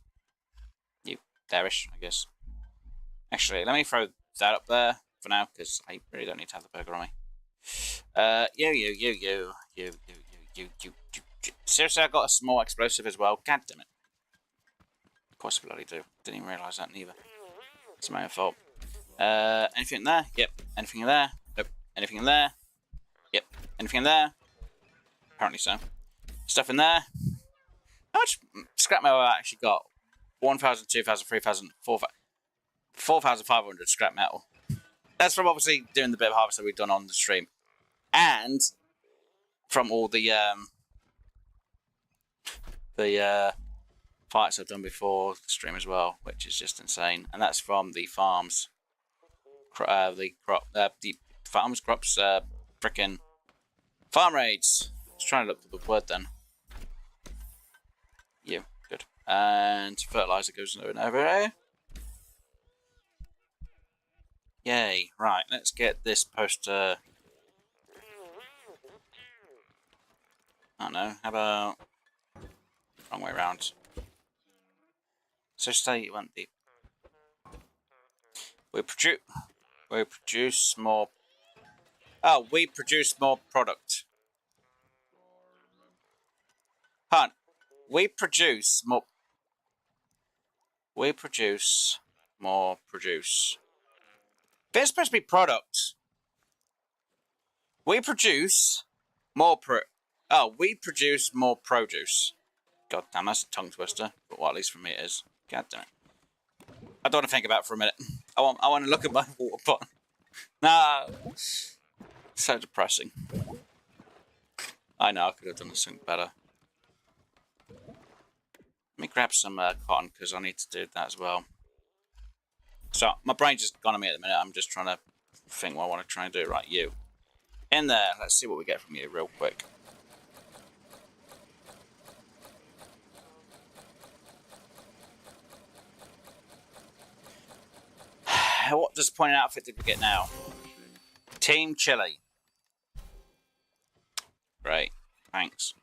You there-ish, I guess. Actually, let me throw that up there for now, because I really don't need to have the burger on me. You. Seriously, I got a small explosive as well. God damn it. Of course I bloody do. Didn't even realise that neither. It's my own fault. Anything in there? Yep. Anything in there? Nope. Anything in there? Yep. Anything in there? Apparently so. Stuff in there? How much scrap metal have I actually got? 1,000, 2,000, 3,000, 4,500 scrap metal. That's from obviously doing the bit of harvest that we've done on the stream. And from all the fights I've done before the stream as well, which is just insane. And that's from the farms, the farms crops, frickin' farm raids. Just trying to look for the word then. You good. And fertilizer goes over here. Yay! Right, let's get this poster I don't know. How about wrong way around? So say you want the we produce more. Oh, we produce more product. Hunt. We produce more. We produce more produce. There's supposed to be product. We produce more we produce more produce. God damn, that's a tongue twister. But well, at least for me it is. God damn it. I don't want to think about it for a minute. I want to look at my water pot. No. So depressing. I know, I could have done something better. Let me grab some cotton, because I need to do that as well. So, my brain's just gone on me at the minute. I'm just trying to think what I want to try and do. Right, you. In there. Let's see what we get from you real quick. What disappointing outfit did we get now? Team Chili. Great. Thanks.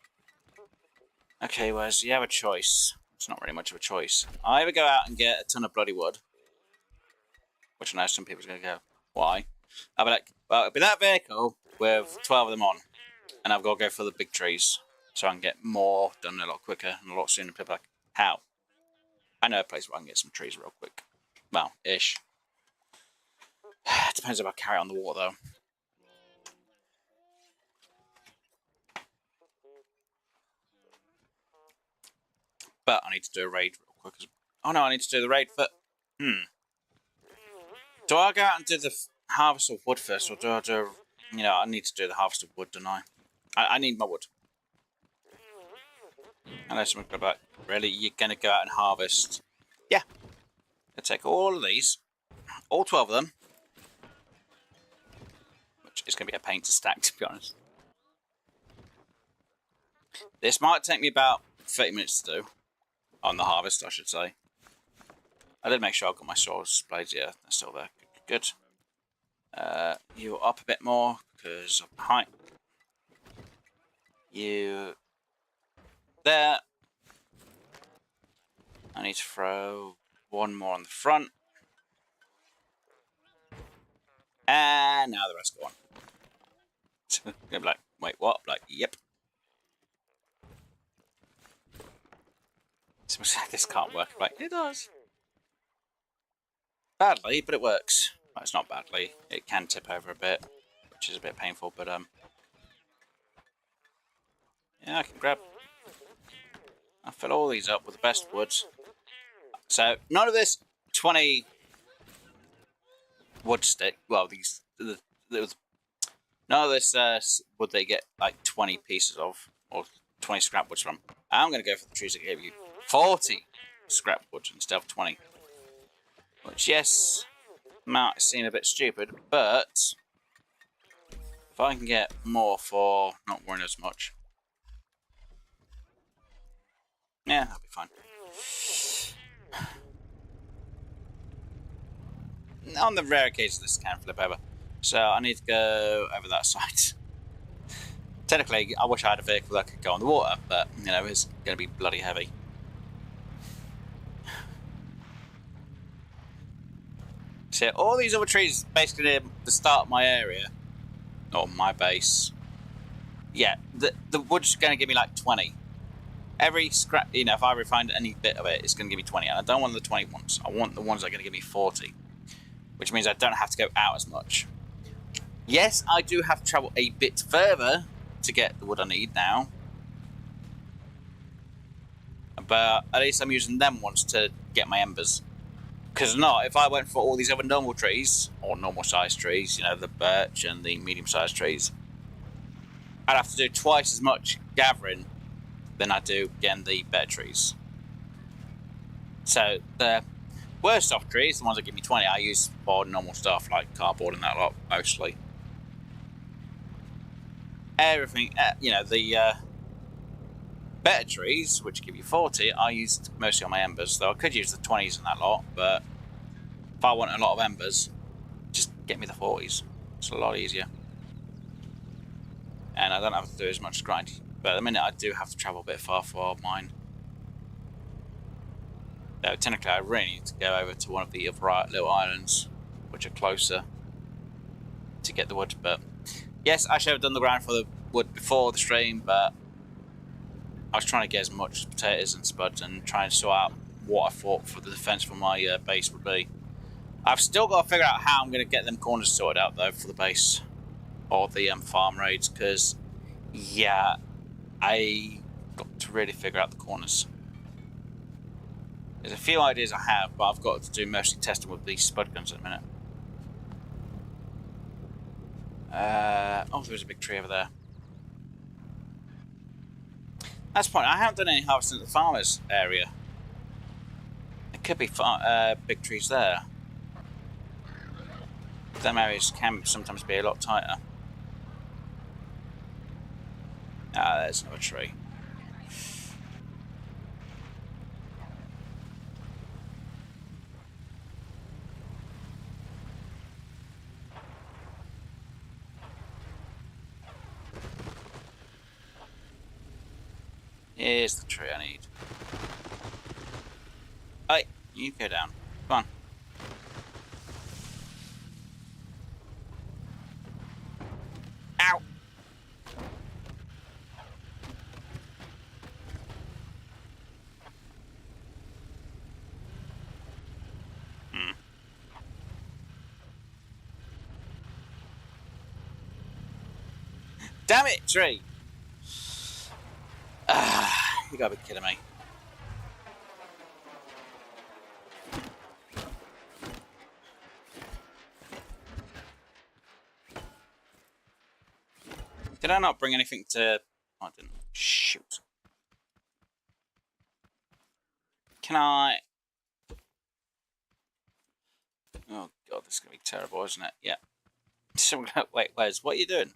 Okay, Wes, you have a choice. It's not really much of a choice. I either go out and get a ton of bloody wood, which I know some people are going to go, why? I'll be like, well, it'll be that vehicle with 12 of them on, and I've got to go for the big trees, so I can get more done a lot quicker and a lot sooner. People are like, how? I know a place where I can get some trees real quick. Well, ish. Depends if I carry it on the water, though. But I need to do a raid real quick. Oh no, I need to do the raid for... Do I go out and do the harvest of wood first, or do I do... You know, I need to do the harvest of wood, don't I? I need my wood. Unless someone goes back, really, you're going to go out and harvest? Yeah. I'll take all of these, all 12 of them, which is going to be a pain to stack, to be honest. This might take me about 30 minutes to do. On the harvest, I should say. I did make sure I got my swords blades. Yeah, they're still there. Good. You up a bit more because of height. You there. I need to throw one more on the front, and now the rest go on. So you'll be like, wait, what? I'm like, yep. This can't work. Right, it does. Badly, but it works. Well, it's not badly. It can tip over a bit, which is a bit painful, but yeah, I can grab. I'll fill all these up with the best woods. So none of this 20 wood stick. Well, these none of this wood they get like 20 pieces of or 20 scrap woods from. I'm going to go for the trees that give you 40 scrap wood instead of 20. Which, yes, might seem a bit stupid, but if I can get more for not worrying as much, yeah, that'll be fine. On the rare occasion this can flip over, so I need to go over that side. Technically, I wish I had a vehicle that could go on the water, but, you know, it's going to be bloody heavy. So all these other trees basically near the start of my area, or my base. Yeah, the wood's going to give me like 20. Every scrap, you know, if I refine any bit of it, it's going to give me 20. And I don't want the 20 ones. I want the ones that are going to give me 40. Which means I don't have to go out as much. Yes, I do have to travel a bit further to get the wood I need now. But at least I'm using them ones to get my embers. Because not, if I went for all these other normal trees, or normal sized trees, you know, the birch and the medium sized trees, I'd have to do twice as much gathering than I do getting the better trees. So the worst off trees, the ones that give me 20, I use for normal stuff like cardboard and that lot mostly. Everything, you know, the better trees, which give you 40, I used mostly on my embers, though I could use the 20s in that lot, but if I want a lot of embers, just get me the 40s. It's a lot easier. And I don't have to do as much But at the minute I do have to travel a bit far for mine. Though technically I really need to go over to one of the other little islands, which are closer, to get the wood. But yes, I should have done the ground for the wood before the stream, but I was trying to get as much potatoes and spuds and trying to sort out what I thought for the defense for my base would be. I've still got to figure out how I'm going to get them corners sorted out though for the base or the farm raids, because yeah, I got to really figure out the corners. There's a few ideas I have, but I've got to do mostly testing with these spud guns at the minute. Oh, there's a big tree over there. That's the point. I haven't done any harvesting at the farmers area. There could be big trees there. Them areas can sometimes be a lot tighter. Ah, there's another tree. Here's the tree I need. Hey, you go down. Come on. Ow! Damn it, tree! You gotta be kidding me. Did I not bring anything to... Oh, I didn't. Shoot. Can I... Oh god, this is gonna be terrible, isn't it? Yeah. So, wait, Wes, what are you doing?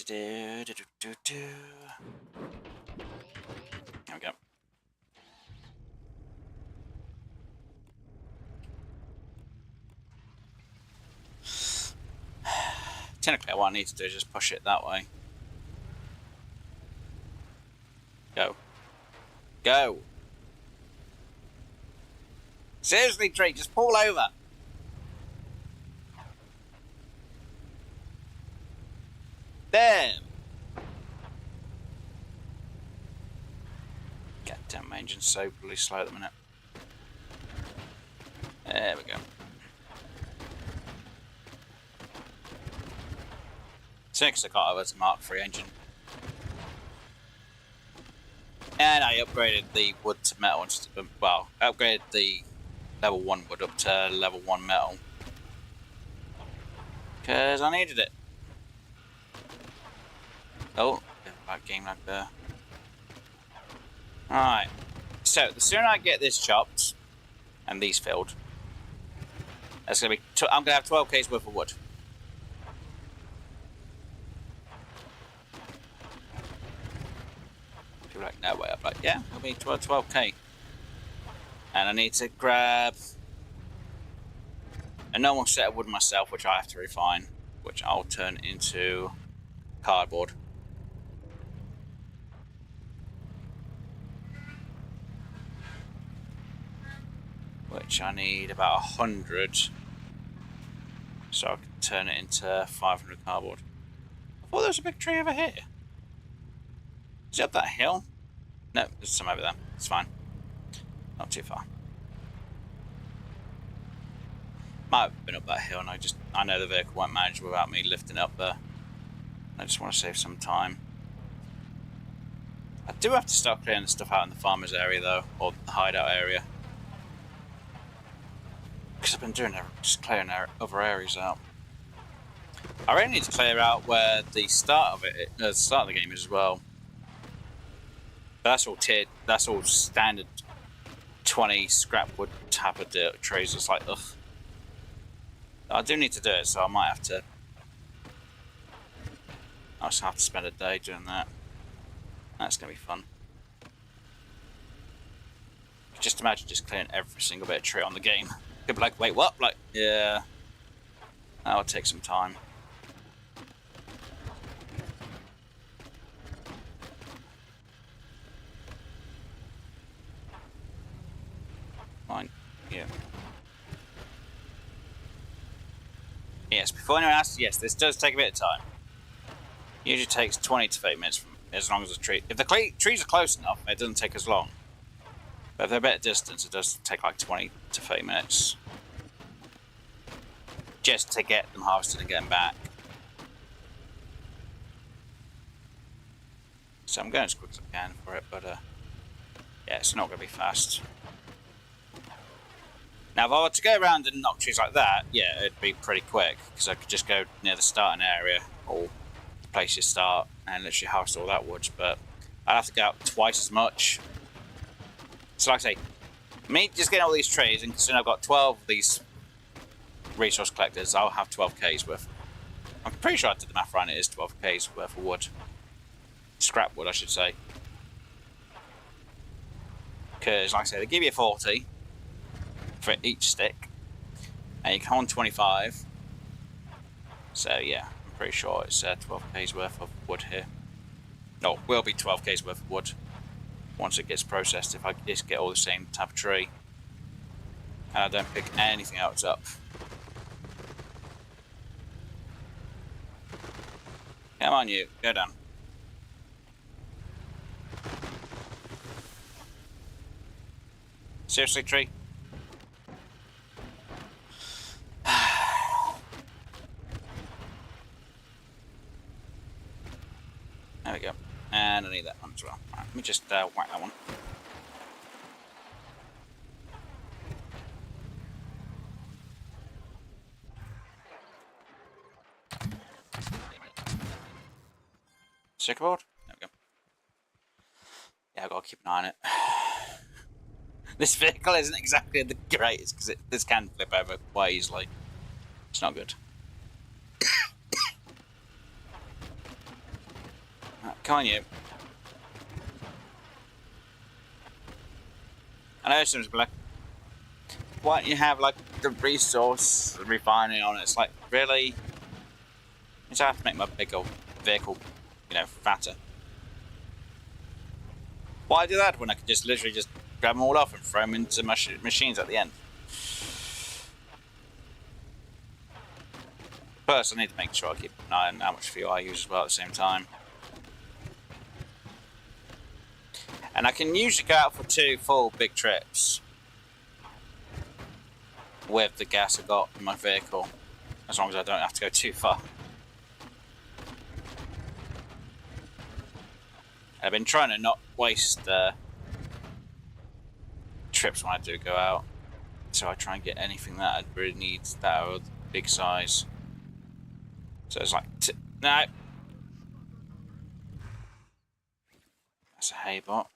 There we go. Technically, what I need to do is just push it that way. Go. Go! Seriously, tree, just pull over! There! Goddamn, my engine's so bloody slow at the minute. There we go. Six, I got over to Mark III engine. And I upgraded the wood to metal, well, upgraded the level 1 wood up to level 1 metal. Because I needed it. Oh, bad game lag there. Alright. So, the sooner I get this chopped and these filled, that's gonna be. I'm gonna have 12k's worth of wood. People are like, no way. I'm like, yeah, it'll be 12k. And I need to grab a normal set of wood myself, which I have to refine, which I'll turn into cardboard. Which I need about 100, so I can turn it into 500 cardboard. I thought there was a big tree over here. Is it up that hill? No, there's some over there. It's fine. Not too far. Might have been up that hill, and I know the vehicle won't manage without me lifting up there. I just want to save some time. I do have to start clearing the stuff out in the farmers area though, or the hideout area. Because I've been doing it, just clearing other areas out. I really need to clear out where the start of it, the start of the game is as well. That's all tiered. That's all standard 20 scrap wood type of dirt trays. It's like, ugh. I do need to do it, so I might have to. I'll just have to spend a day doing that. That's going to be fun. Just imagine just clearing every single bit of tree on the game. Could be like, wait, what? Like, yeah. That'll take some time. Fine. Yeah. Yes, before anyone asks, yes, this does take a bit of time. Usually takes 20 to 30 minutes, as long as the tree... If the trees are close enough, it doesn't take as long. But if they're a bit of distance, it does take like 20 to 30 minutes. Just to get them harvested and get them back. So I'm going as quick as I can for it, but yeah, it's not going to be fast. Now, if I were to go around and knock trees like that, yeah, it'd be pretty quick, because I could just go near the starting area, or the place you start, and literally harvest all that wood, but I'd have to go out twice as much. So like I say, me just getting all these trees, and soon I've got 12 of these resource collectors, I'll have 12k's worth. I'm pretty sure I did the math right, it is 12k's worth of wood. Scrap wood, I should say. Because, like I say, they give you 40 for each stick, and you can hold 25. So yeah, I'm pretty sure it's 12k's worth of wood here. No, it will be 12k's worth of wood once it gets processed, if I just get all the same type of tree and I don't pick anything else up. Come on, you, go down. Seriously, tree? There we go. And I need that one as well. Right, let me just whack that one. Circuit board? There we go. Yeah, I've got to keep an eye on it. This vehicle isn't exactly the greatest, because this can flip over quite easily. It's not good. Right, come on, you. I know someone's like, why don't you have like the resource refining on it? It's like, really? I have to make my big old vehicle, you know, fatter. Why do that when I could just literally just grab them all off and throw them into machines at the end? First, I need to make sure I keep an eye on how much fuel I use as well at the same time. And I can usually go out for 2 full big trips with the gas I got in my vehicle, as long as I don't have to go too far. I've been trying to not waste trips when I do go out, so I try and get anything that I really need that are big size. So it's like, no, that's a hay bot.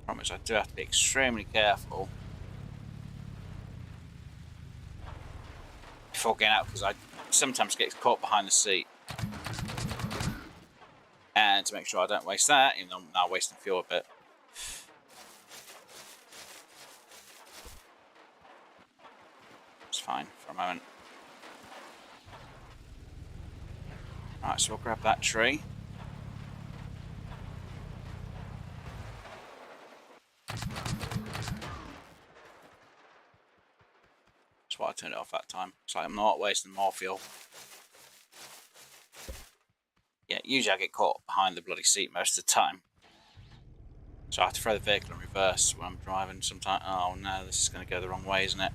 Promise I do have to be extremely careful before getting out, because I sometimes get caught behind the seat. And to make sure I don't waste that, even though I'm now wasting fuel a bit. It's fine for a moment. Right, so we'll grab that tree. That's why I turned it off that time. It's like I'm not wasting more fuel. Yeah, usually I get caught behind the bloody seat most of the time. So I have to throw the vehicle in reverse when I'm driving sometimes. Oh no, this is going to go the wrong way, isn't it?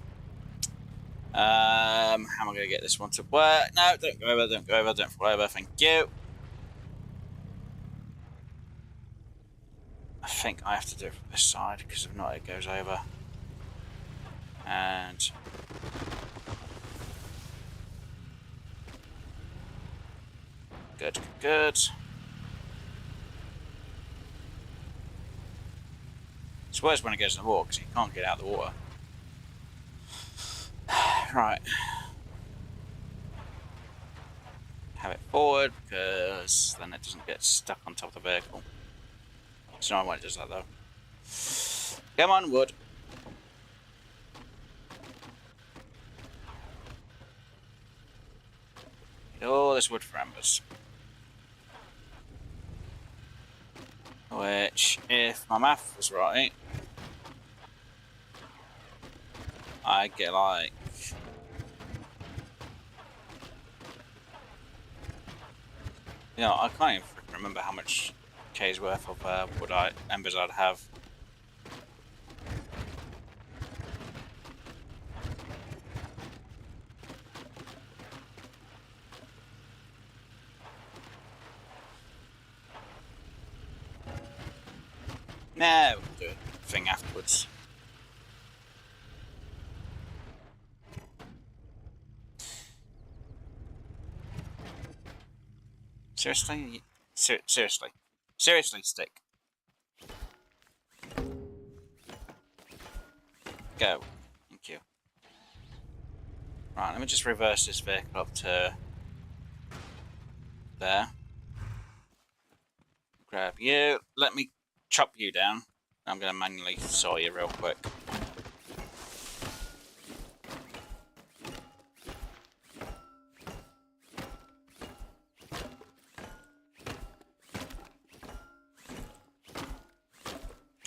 How am I going to get this one to work? No, don't go over, don't go over, don't fall over, thank you. I think I have to do it from this side, because if not it goes over. And... good, good. It's worse when it goes in the water, because you can't get out of the water. Right. have it forward because then it doesn't get stuck on top of the vehicle. It's not why it does that though. Come on, wood. Need all this wood for embers. Which, if my math was right, I get like... You know, I can't even remember how much K's worth of embers I'd have. Nah, we'll do a thing afterwards. Seriously? Seriously. Seriously, stick. Go. Thank you. Right, let me just reverse this vehicle up to there. Grab you. Let me chop you down. I'm going to manually saw you real quick.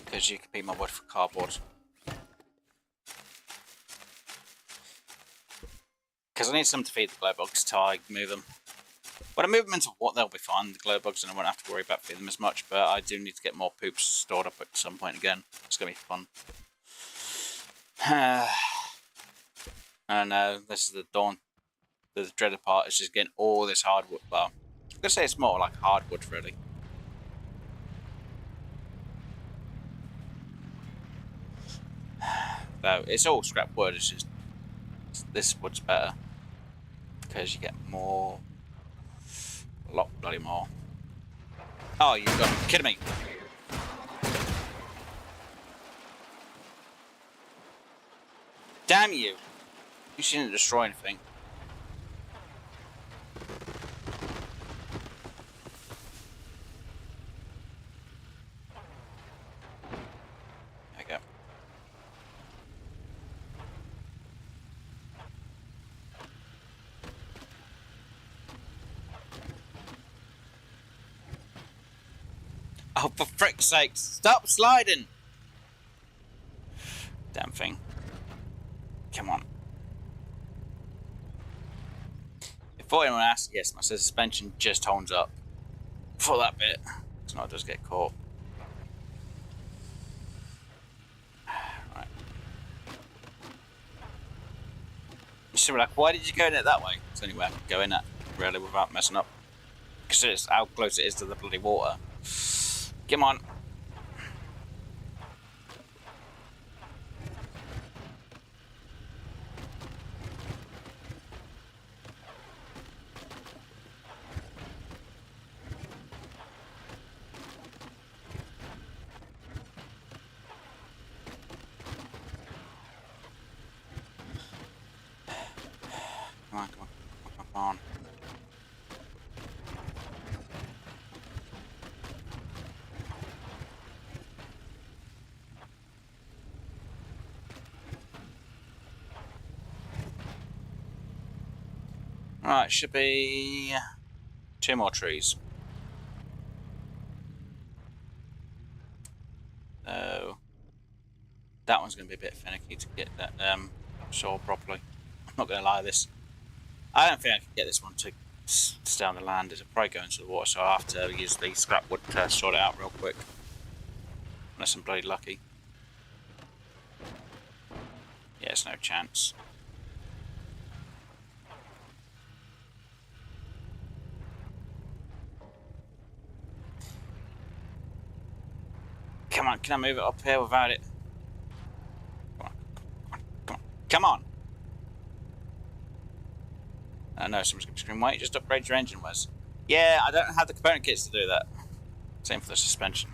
Because you can be my wood for cardboard. Because I need some to feed the glow bugs till I move them. When I move them into what, they'll be fine, the glow bugs, and I won't have to worry about feeding them as much, but I do need to get more poops stored up at some point again. It's going to be fun. I know, this is the dreaded part, is just getting all this hardwood. Well, I'm going to say it's more like hardwood, really. Though, it's all scrap wood, it's just, this wood's better. Because you get more... A lot bloody more. Oh, you've got to be kidding me. Damn you. You shouldn't destroy anything. There we go. Oh, for frick's sake, stop sliding! Damn thing. Come on. Before anyone asks, yes, my suspension just holds up for that bit. It's not, it does get caught. Right. You should be like, why did you go in it that way? It's the only way I can go in it, really, without messing up. Because it's how close it is to the bloody water. Come on. Come on, come on, come on. Right, should be 2 more trees. So that one's going to be a bit finicky to get that sawed properly. I'm not going to lie, this. I don't think I can get this one to stay on the land. It'll probably go into the water, so I'll have to use the scrap wood to sort it out real quick. Unless I'm bloody lucky. Yeah, it's no chance. Come on, can I move it up here without it? Come on, come on, come on, come on! I know someone's going to scream, wait, just upgrade your engine, Wes. Yeah, I don't have the component kits to do that. Same for the suspension.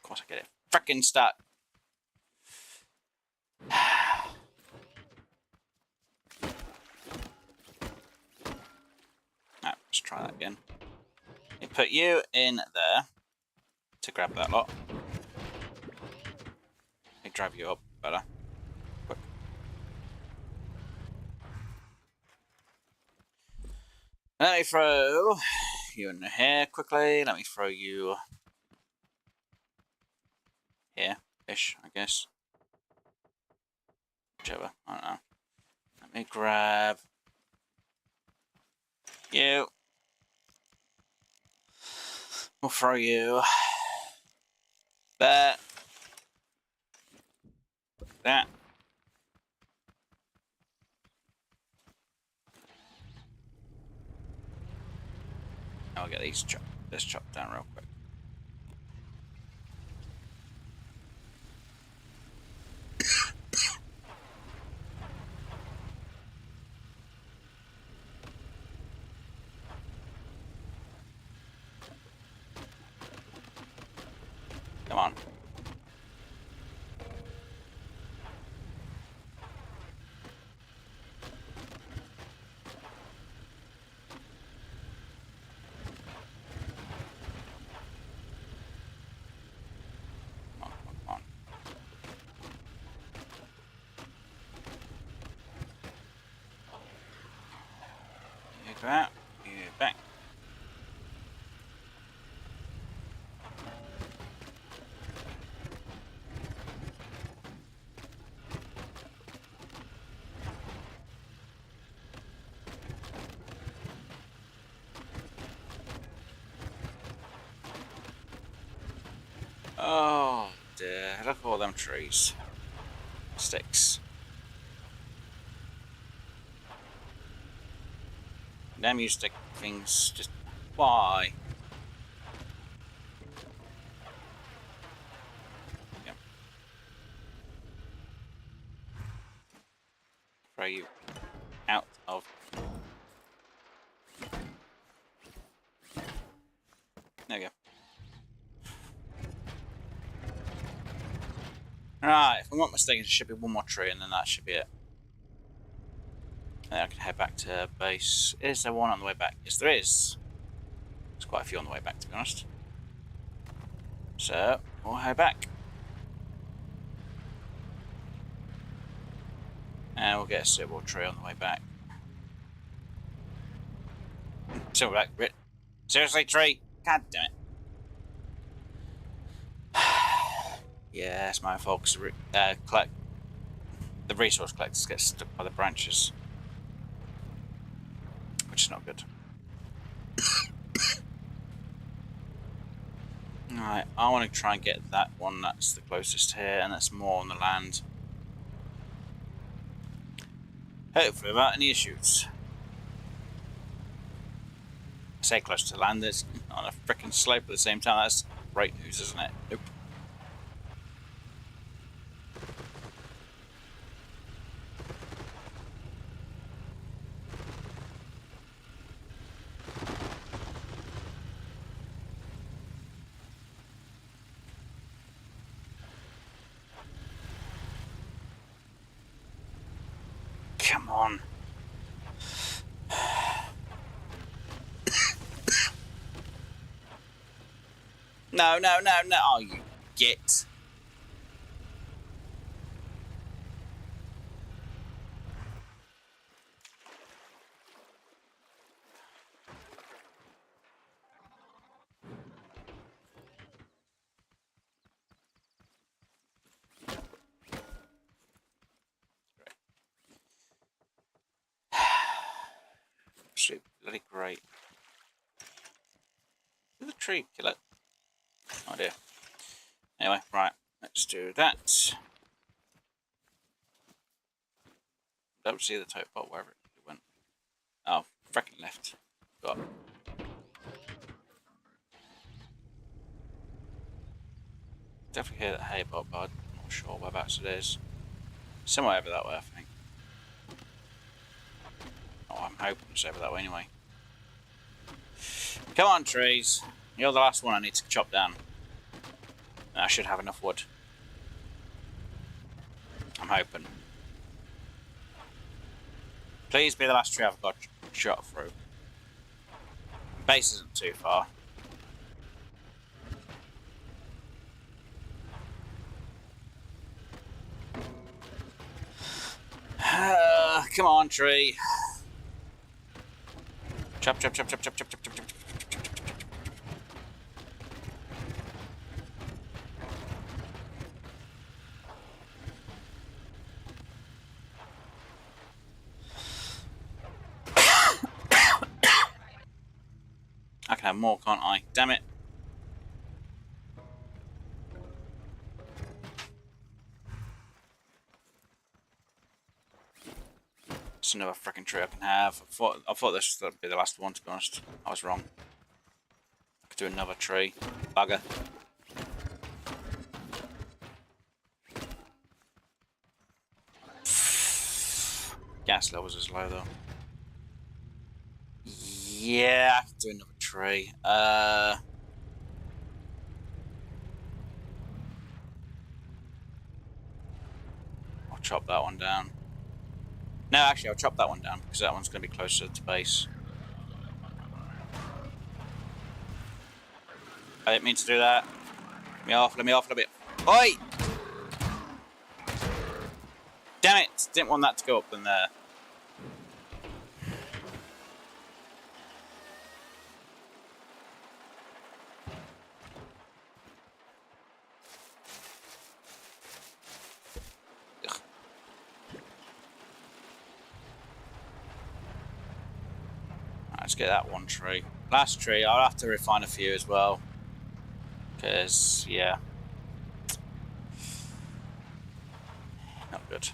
Of course I get it frickin' stuck. Right, Let's try that again. You put you in there to grab that lot. They drive you up better. Quick. Let me throw you in here quickly. Let me throw you here-ish, I guess. Whichever, I don't know. Let me grab you. We'll throw you there. That. I'll get these this chopped down real quick. Come on. You go out, you go back. Oh dear, look at all them trees. Sticks. Damn you stick things, just why? Yep. Throw you out of. There we go. Alright, if I'm not mistaken, there should be one more tree and then that should be it. And then I can head back to base. Is there one on the way back? Yes, there is. There's quite a few on the way back, to be honest. So, we'll head back. And we'll get a suitable tree on the way back. Silverback, Brit. Seriously, tree? God damn it. Yeah, it's my fault because the resource collectors get stuck by the branches. Which is not good. Alright, I want to try and get that one that's the closest here, and that's more on the land. Hopefully without any issues. I say close to land, it's on a freaking slope at the same time. That's great news, isn't it? Nope. Come on. No. Oh, you git. Absolutely bloody great. Did the tree kill it? Oh dear. Anyway, right, let's do that. Don't see the tote pot wherever it went. Oh, frickin' left. Got it. Definitely hear that hay bot, but I'm not sure whereabouts it is. Somewhere over that way, I think. Oh, I'm hoping it's over that way anyway. Come on, trees. You're the last one I need to chop down. I should have enough wood. I'm hoping. Please be the last tree I've got shot through. Base isn't too far. Come on, tree. Chop, chop, chop, chop, chop, chop, chop, chop, chop, chop, chop, chop, chop. I can have more, can't I? Damn it. It's another freaking tree I can have. I thought this would be the last one, to be honest. I was wrong. I could do another tree. Bugger. Gas levels is low though. Yeah, I could do another tree. I'll chop that one down. No, actually, I'll chop that one down because that one's going to be closer to base. I didn't mean to do that. Let me off a little bit. Oi! Damn it! Didn't want that to go up in there. Let's get that one tree. Last tree, I'll have to refine a few as well. Because, yeah. Not good.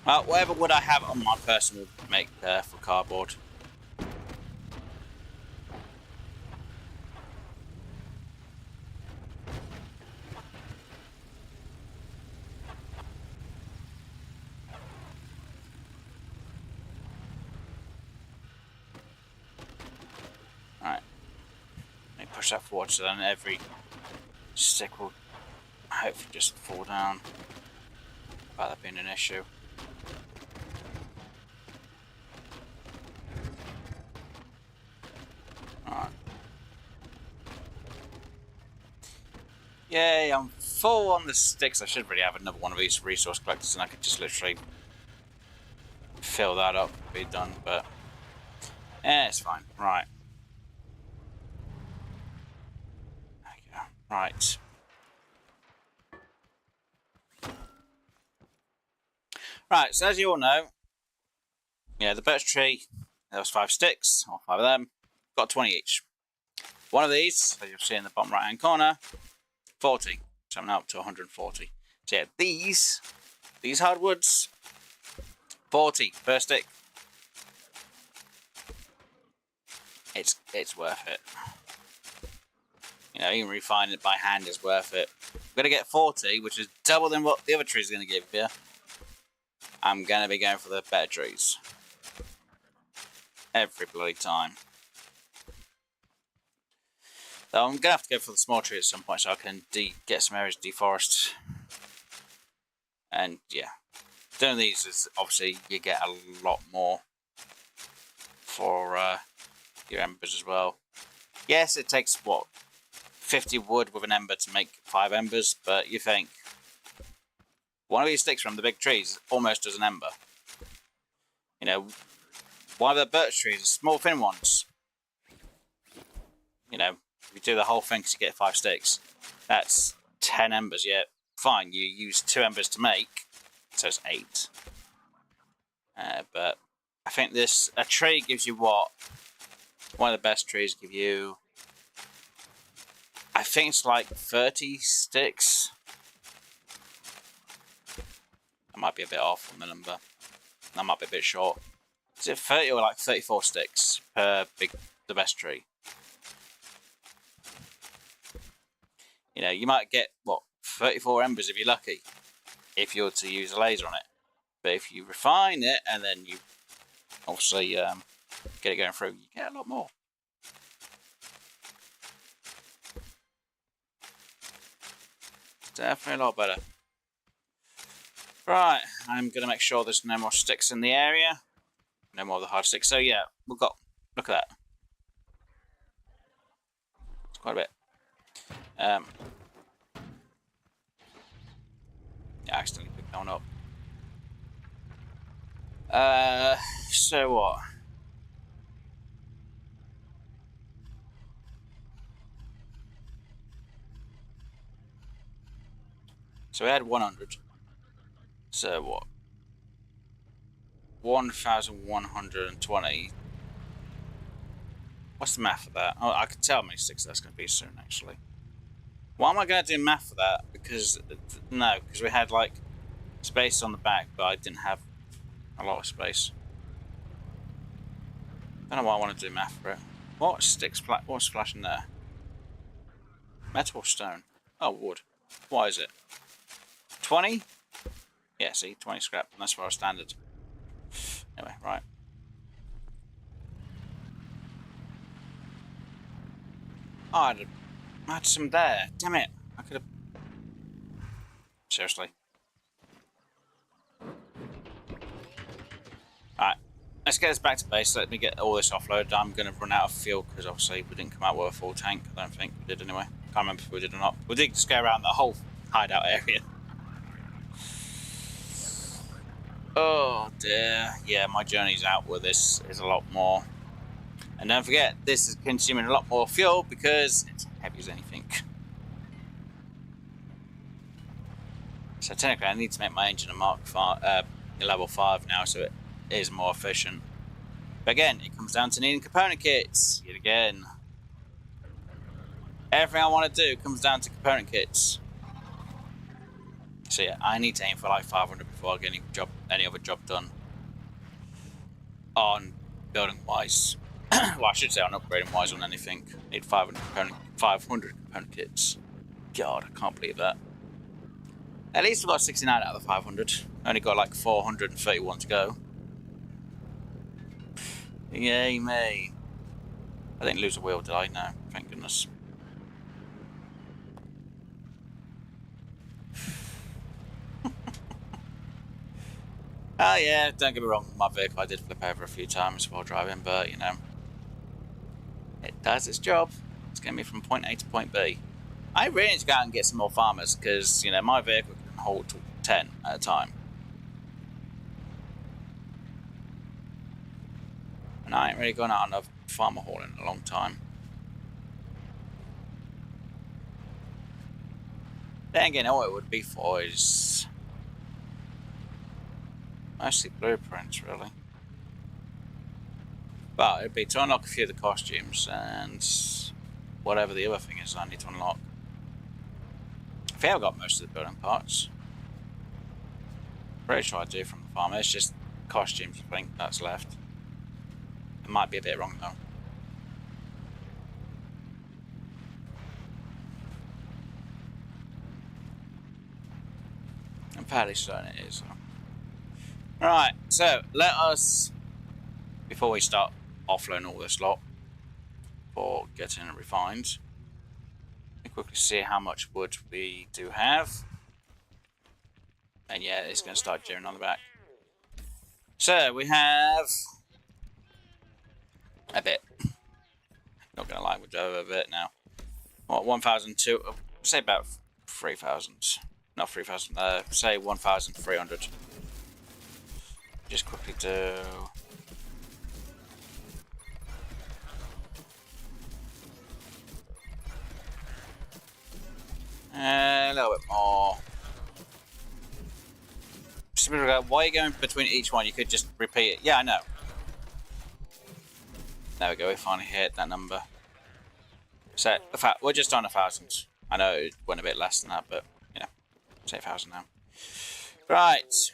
Well, whatever wood I have on my person will make for cardboard. Push that forward so then every stick will hopefully just fall down without that being an issue. Alright. Yay, I'm full on the sticks. I should really have another one of these resource collectors and I could just literally fill that up and be done, but it's fine. Right. Right. Right, so as you all know, yeah, the birch tree, there was 5 sticks, or 5 of them, got 20 each. One of these, as you'll see in the bottom right hand corner, 40. So I'm now up to 140. So yeah, these hardwoods, 40 per stick. It's worth it. You know, even refining it by hand is worth it. I'm going to get 40, which is double than what the other trees are going to give you. I'm going to be going for the better trees. Every bloody time. So I'm going to have to go for the small tree at some point so I can get some areas deforested. And yeah, doing these is obviously you get a lot more for your embers as well. Yes, it takes what? 50 wood with an ember to make 5 embers, but you think one of these sticks from the big trees almost as an ember. You know, one of the birch trees, small thin ones. You know, if you do the whole thing, 'cause you get 5 sticks, that's 10 embers. Yeah, fine. You use 2 embers to make, so it's 8. But I think a tree gives you what? One of the best trees give you, I think it's like 30 sticks. I might be a bit off on the number. That might be a bit short. Is it 30 or like 34 sticks per the best tree? You know, you might get, what, 34 embers if you're lucky, if you were to use a laser on it. But if you refine it and then you obviously get it going through, you get a lot more. Definitely a lot better. Right, I'm going to make sure there's no more sticks in the area. No more of the hard sticks. So yeah, we've got. Look at that. It's quite a bit. Yeah, I accidentally picked that one up. So what? So we had 100. So what? 1,120. What's the math for that? Oh, I can tell how many sticks that's going to be soon, actually. Why am I going to do math for that? Because, no, because we had, like, space on the back, but I didn't have a lot of space. I don't know why I want to do math for it. What sticks? What's flashing there? Metal or stone? Oh, wood. What is it? 20? Yeah, see, 20 scrap. And that's for our standard. Anyway, right. Oh, I had some there. Damn it. I could have... Seriously. Alright. Let's get us back to base. Let me get all this offloaded. I'm going to run out of fuel because obviously we didn't come out with a full tank. I don't think we did anyway. Can't remember if we did or not. We did just go around the whole hideout area. Oh dear. Yeah, my journeys out with this is a lot more. And don't forget, this is consuming a lot more fuel because it's heavy as anything. So technically I need to make my engine a level 5 now so it is more efficient. But again, it comes down to needing component kits. Yet again. Everything I want to do comes down to component kits. So yeah, I need to aim for like 500 before I get any other job done. On building wise. Well, I should say on upgrading wise on anything. Need 500 component kits. God, I can't believe that. At least we got 69 out of the 500. Only got like 431 to go. Yay me. I didn't lose a wheel, did I? No, thank goodness. Oh yeah, don't get me wrong, my vehicle I did flip over a few times while driving, but you know, it does its job. It's getting me from point A to point B. I really need to go out and get some more farmers because, you know, my vehicle can hold 10 at a time. And I ain't really gone out on a farmer haul in a long time. Then again, all it would be for is mostly blueprints, really. But it'd be to unlock a few of the costumes and whatever the other thing is I need to unlock. I think I've got most of the building parts. Pretty sure I do from the farm. It's just costumes, I think, that's left. It might be a bit wrong, though. I'm fairly certain it is, though. Right, so let us, before we start offloading all this lot for getting it refined, let me quickly see how much wood we do have. And yeah, it's going to start jittering on the back. So we have a bit. Not going to lie, we're over a bit now. What, 1,002? Say about 3,000. Not 3,000, say 1,300. Just quickly do. A little bit more. Why are you going between each one? You could just repeat it. Yeah, I know. There we go. We finally hit that number. So, in fact, we're just on 1,000. I know it went a bit less than that, but you know, say 1,000 now. Right.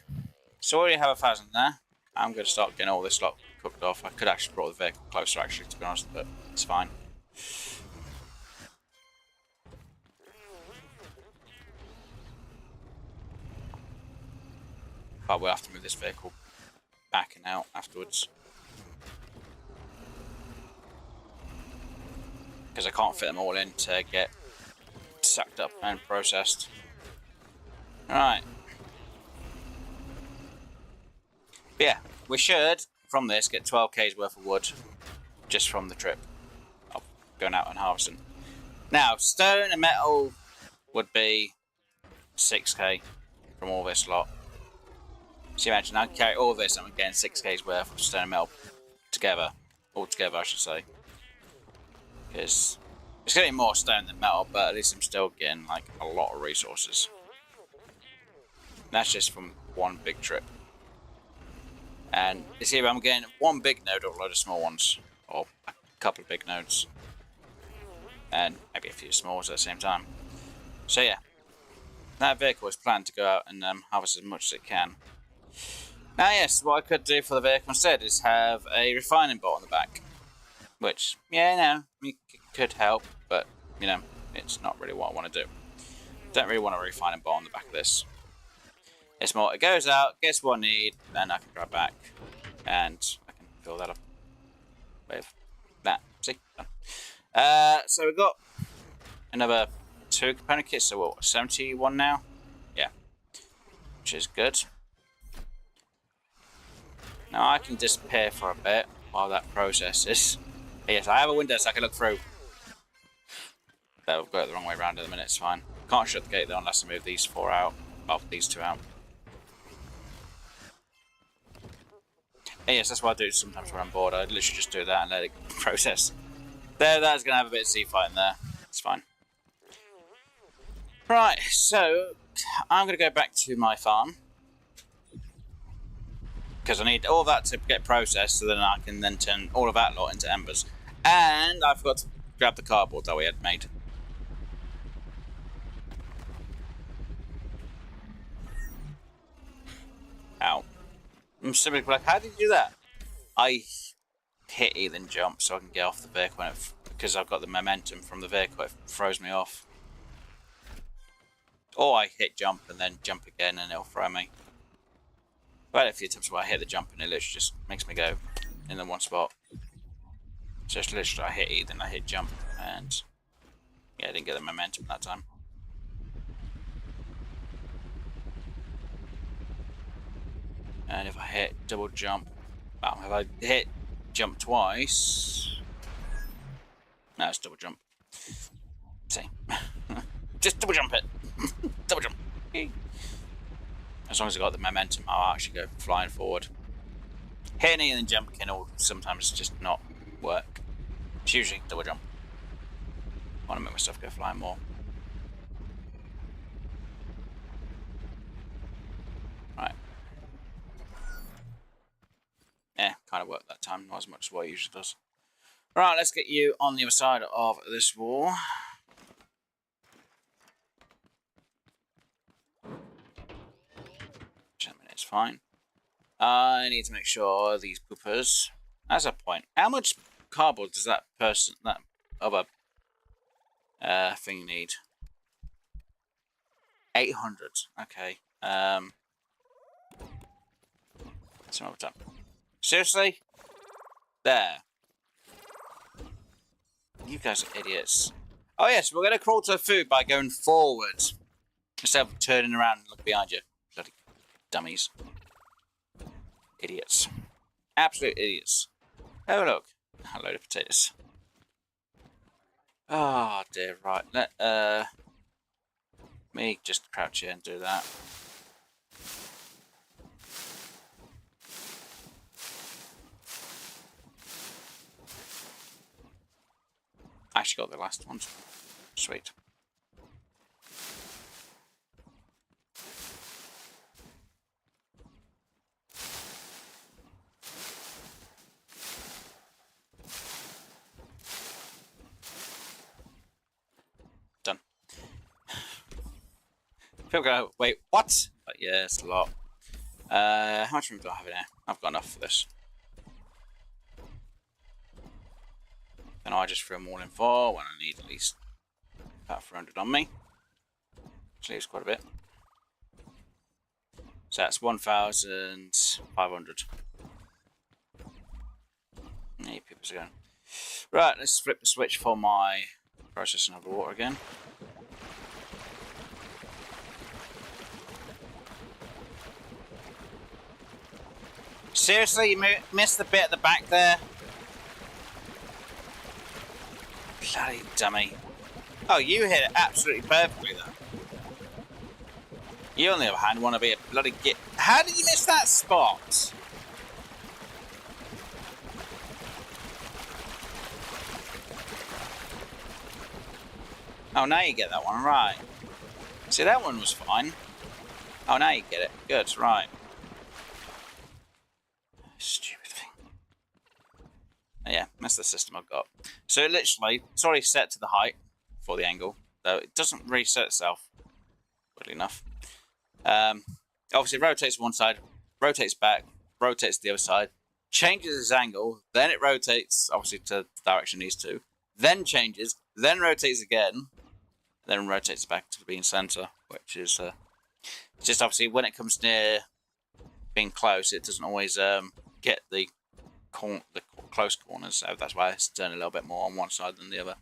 So we already have 1,000 there. I'm going to start getting all this lot cooked off. I could actually brought the vehicle closer, actually, to be honest, but it's fine. But we'll have to move this vehicle back and out afterwards. Because I can't fit them all in to get sucked up and processed. Alright. Yeah, we should, from this, get 12k's worth of wood just from the trip of going out and harvesting. Now, stone and metal would be 6k from all this lot. So imagine I carry all this and I'm getting 6k's worth of stone and metal together. All together, I should say. Because it's getting more stone than metal, but at least I'm still getting like a lot of resources. That's just from one big trip. And you see, I'm getting one big node or a load of small ones, or a couple of big nodes, and maybe a few smalls at the same time. So yeah, that vehicle is planned to go out and harvest as much as it can. Now yes, what I could do for the vehicle instead is have a refining bot on the back. Which, yeah, no, it could help, but, you know, it's not really what I want to do. Don't really want a refining bot on the back of this. It's more, it goes out, gets what I need, then I can grab back, and I can fill that up with that. See? So we've got another 2 component kits, so what, 71 now? Yeah. Which is good. Now I can disappear for a bit while that processes. Yes, I have a window so I can look through. But I've got it the wrong way around in a minute, it's fine. Can't shut the gate though unless I move these 4 out. Oh, these 2 out. And yes, that's what I do sometimes when I'm bored. I literally just do that and let it process. That's going to have a bit of sea fight in there. It's fine. Right, so I'm going to go back to my farm. Because I need all that to get processed, so then I can then turn all of that lot into embers. And I forgot to grab the cardboard that we had made. Ow. I'm simply like, how did you do that? I hit E then jump so I can get off the vehicle because I've got the momentum from the vehicle, it throws me off. Or I hit jump and then jump again and it'll throw me. I've had a few times where I hit the jump and it literally just makes me go in the one spot. So it's literally I hit E, then I hit jump, and yeah, I didn't get the momentum that time. And if I hit double jump, well, if I hit jump twice, no, it's double jump. See, just double jump it, double jump. As long as I got the momentum, I'll actually go flying forward. Hitting and then jumping can all sometimes just not work. It's usually double jump. I want to make myself go flying more. Right. Yeah, kind of worked that time, not as much as what it usually does. Right, let's get you on the other side of this wall. It's fine. I need to make sure these poopers. That's a point. How much cardboard does that other thing need? 800. Okay. Some other time. Seriously? There. You guys are idiots. Oh yes, we're gonna crawl to the food by going forward instead of turning around and look behind you. Bloody dummies. Idiots. Absolute idiots. Oh look. A load of potatoes. Oh dear, right. Let me just crouch here and do that. I actually got the last ones. Sweet. Done. People go, wait, what? But yeah, it's a lot. How much room do I have in here? I've got enough for this. Then I just throw them all in 4 when I need at least about 400 on me. Which leaves quite a bit. So that's 1,500. Hey, people's going. Right, let's flip the switch for my processing of the water again. Seriously, you missed the bit at the back there? Bloody dummy. Oh, you hit it absolutely perfectly, though. You, on the other hand, want to be a bloody git. How did you miss that spot? Oh, now you get that one, right. See, that one was fine. Oh, now you get it. Good, right. Stupid thing. Oh, yeah, that's the system I've got. So it literally, it's already set to the height for the angle, though it doesn't reset itself, weirdly enough. Obviously, it rotates one side, rotates back, rotates the other side, changes its angle, then it rotates, obviously, to the direction it needs to, then changes, then rotates again, then rotates back to being center, which is just obviously when it comes near being close, it doesn't always get the close corners, so that's why it's turning a little bit more on one side than the other,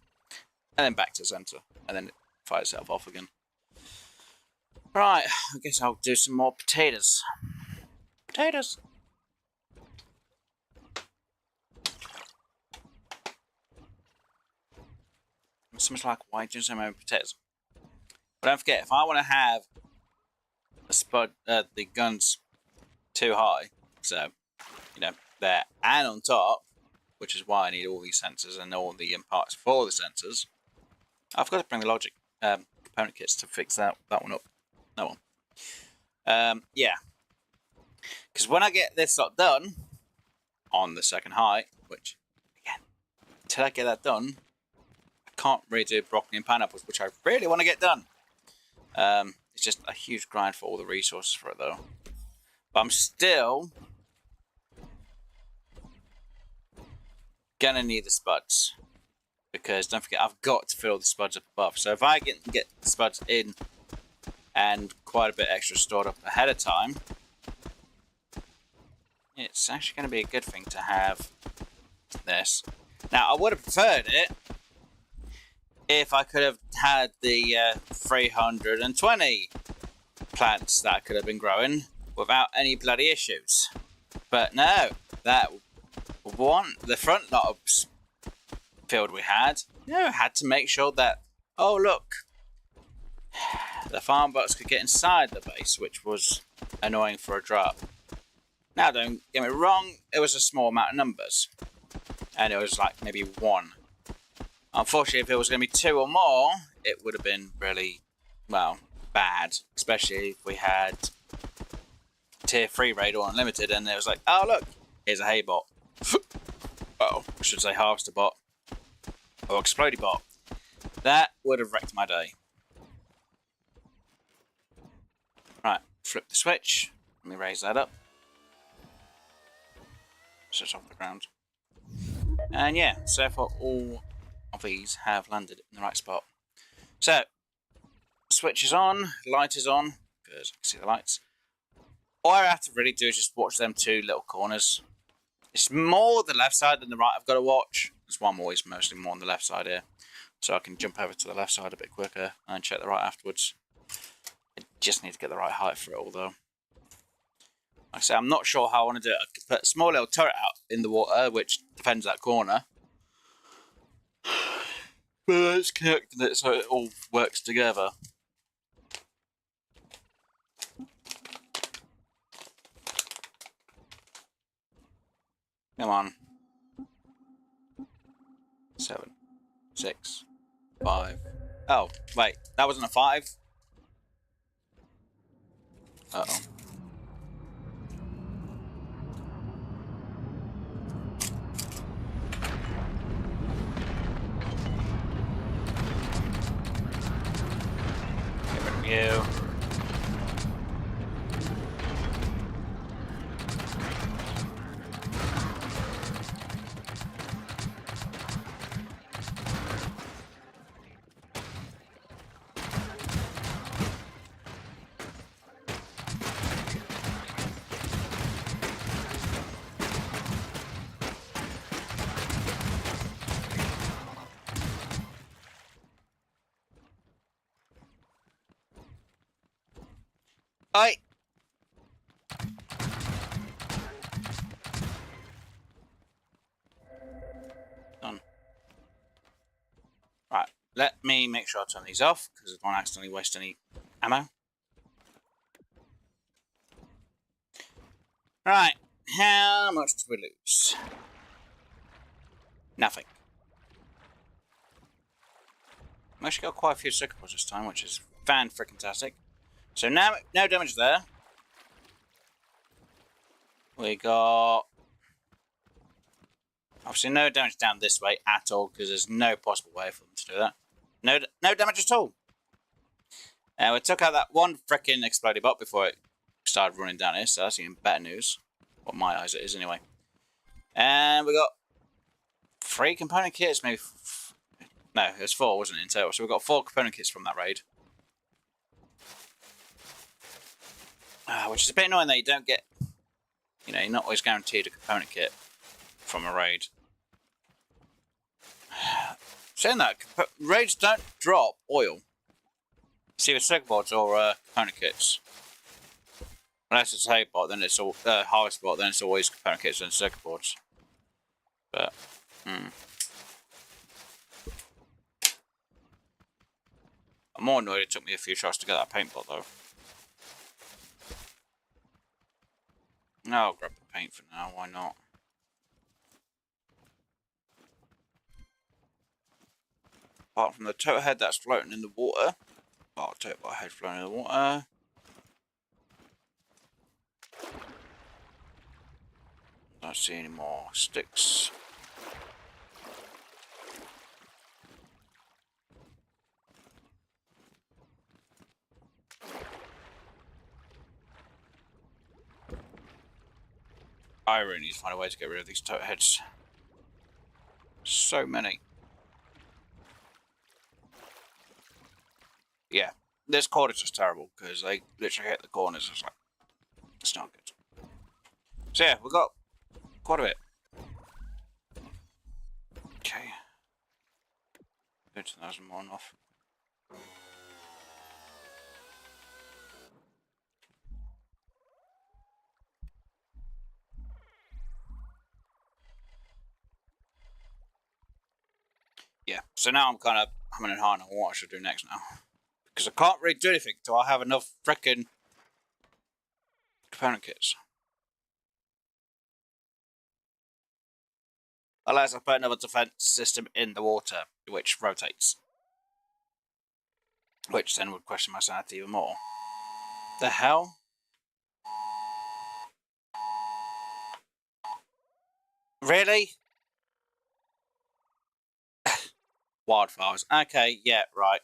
and then back to center, and then it fires itself off again. Right, I guess I'll do some more potatoes. Potatoes. Something like, why do so many potatoes? But don't forget, if I want to have the guns too high, so, you know, there and on top, which is why I need all these sensors and all the parts for the sensors, I've got to bring the logic component kits to fix that one up. That one. Yeah. Because when I get this lot done on the second height, which, again, until I get that done, I can't really do broccoli and pineapples, which I really want to get done. It's just a huge grind for all the resources for it, though. But I'm still gonna need the spuds, because don't forget, I've got to fill the spuds up above. So if I get the spuds in and quite a bit extra stored up ahead of time, it's actually going to be a good thing to have this. Now, I would have preferred it if I could have had the 320 plants that I could have been growing without any bloody issues. But no, that one, the front lot of field we had, had to make sure that, oh look, the Farmbots could get inside the base, which was annoying for a drop. Now, don't get me wrong, it was a small amount of numbers. And it was like maybe one. Unfortunately, if it was going to be two or more, it would have been really, well, bad. Especially if we had tier 3 raid or unlimited and it was like, oh look, here's a hay bot. Oh, I should say harvester bot. Or explodey bot. That would have wrecked my day. Right, flip the switch. Let me raise that up. So it's off the ground. And yeah, so far all of these have landed in the right spot. So, switch is on, light is on, because I can see the lights. All I have to really do is just watch them two little corners. It's more the left side than the right I've got to watch. That's why I'm always mostly more on the left side here. So I can jump over to the left side a bit quicker and check the right afterwards. I just need to get the right height for it all though. Like I say, I'm not sure how I want to do it. I could put a small little turret out in the water, which defends that corner. But it's connecting it so it all works together. Come on. 7, 6, 5. Oh, wait, that wasn't a 5? Uh-oh. Get rid of you. Oi! let me make sure I turn these off, because I don't want to accidentally waste any ammo. Right, how much did we lose? Nothing. We actually got quite a few sycamores this time, which is fan-freaking-tastic. So now, no damage there. We got... obviously no damage down this way at all, because there's no possible way for them to do that. No damage at all. We took out that one frickin' exploded bot before it started running down here, so that's even better news. What my eyes it is, anyway. And we got 3 component kits, maybe... no, it was 4, wasn't it, in total? So we got 4 component kits from that raid. Which is a bit annoying that you don't get... you know, you're not always guaranteed a component kit from a raid. Saying that, raids don't drop oil. See, with circuit boards or component kits. Unless it's a hay bot, then it's all harvest bot, then it's always component kits and circuit boards. But, I'm more annoyed it took me a few shots to get that paint bot though. No, I'll grab the paint for now, why not? Apart from the tote head that's floating in the water. Oh, tote head floating in the water. Don't see any more sticks. I really need to find a way to get rid of these tote heads. So many. Yeah, this corner is just terrible because they literally hit the corners. It's like, it's not good. So yeah, we got quite a bit. Okay. 2,000 more off. Yeah, so now I'm kind of humming and hawing on what I should do next now. Because I can't really do anything until I have enough frickin' component kits. Unless I put another defense system in the water, which rotates. Which then would question my sanity even more. The hell? Really? Wildfires. Okay, yeah, right.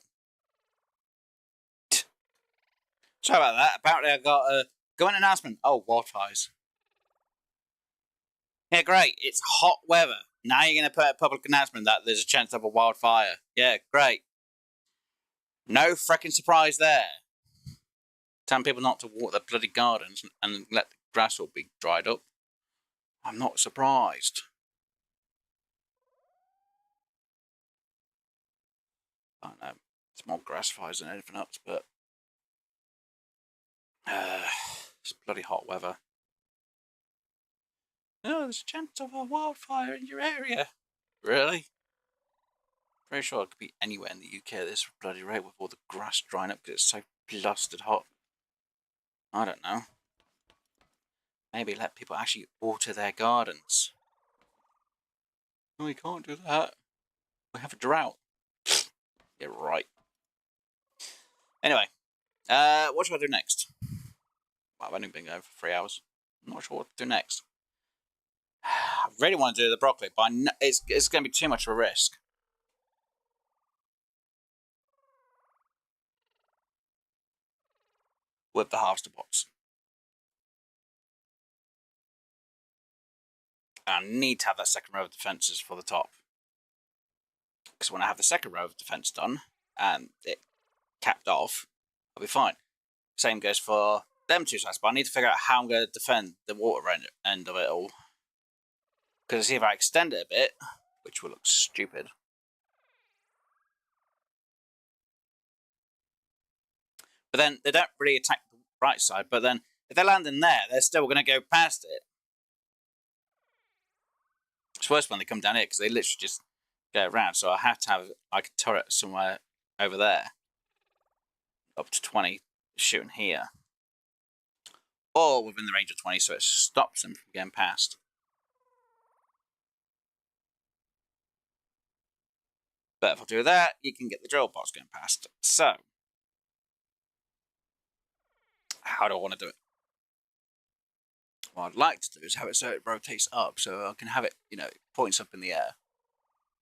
Sorry about that. Apparently I got a going announcement. Oh, wildfires. Yeah, great. It's hot weather. Now you're going to put a public announcement that there's a chance of a wildfire. Yeah, great. No frickin' surprise there. Telling people not to water their bloody gardens and let the grass all be dried up. I'm not surprised. I don't know. It's more grass fires than anything else, but... it's bloody hot weather. Oh, there's a chance of a wildfire in your area. Really? Pretty sure it could be anywhere in the UK at this bloody rate with all the grass drying up because it's so blasted hot. I don't know. Maybe let people actually water their gardens. No, we can't do that. We have a drought. Yeah, right. Anyway, what should I do next? Well, I've only been going for 3 hours. I'm not sure what to do next. I really want to do the broccoli, but it's going to be too much of a risk. With the harvester bots. I need to have that second row of defences for the top. Because when I have the second row of defence done, and it capped off, I'll be fine. Same goes for them two sides, but I need to figure out how I'm going to defend the water end of it all. Because I see if I extend it a bit, which will look stupid. But then they don't really attack the right side, but then if they land in there, they're still going to go past it. It's worse when they come down here, because they literally just go around. So I have to have like a turret somewhere over there, up to 20, shooting here, or within the range of 20, so it stops them from getting past. But if I do that, you can get the drill bots going past. So, how do I want to do it? What I'd like to do is have it so it rotates up, so I can have it, points up in the air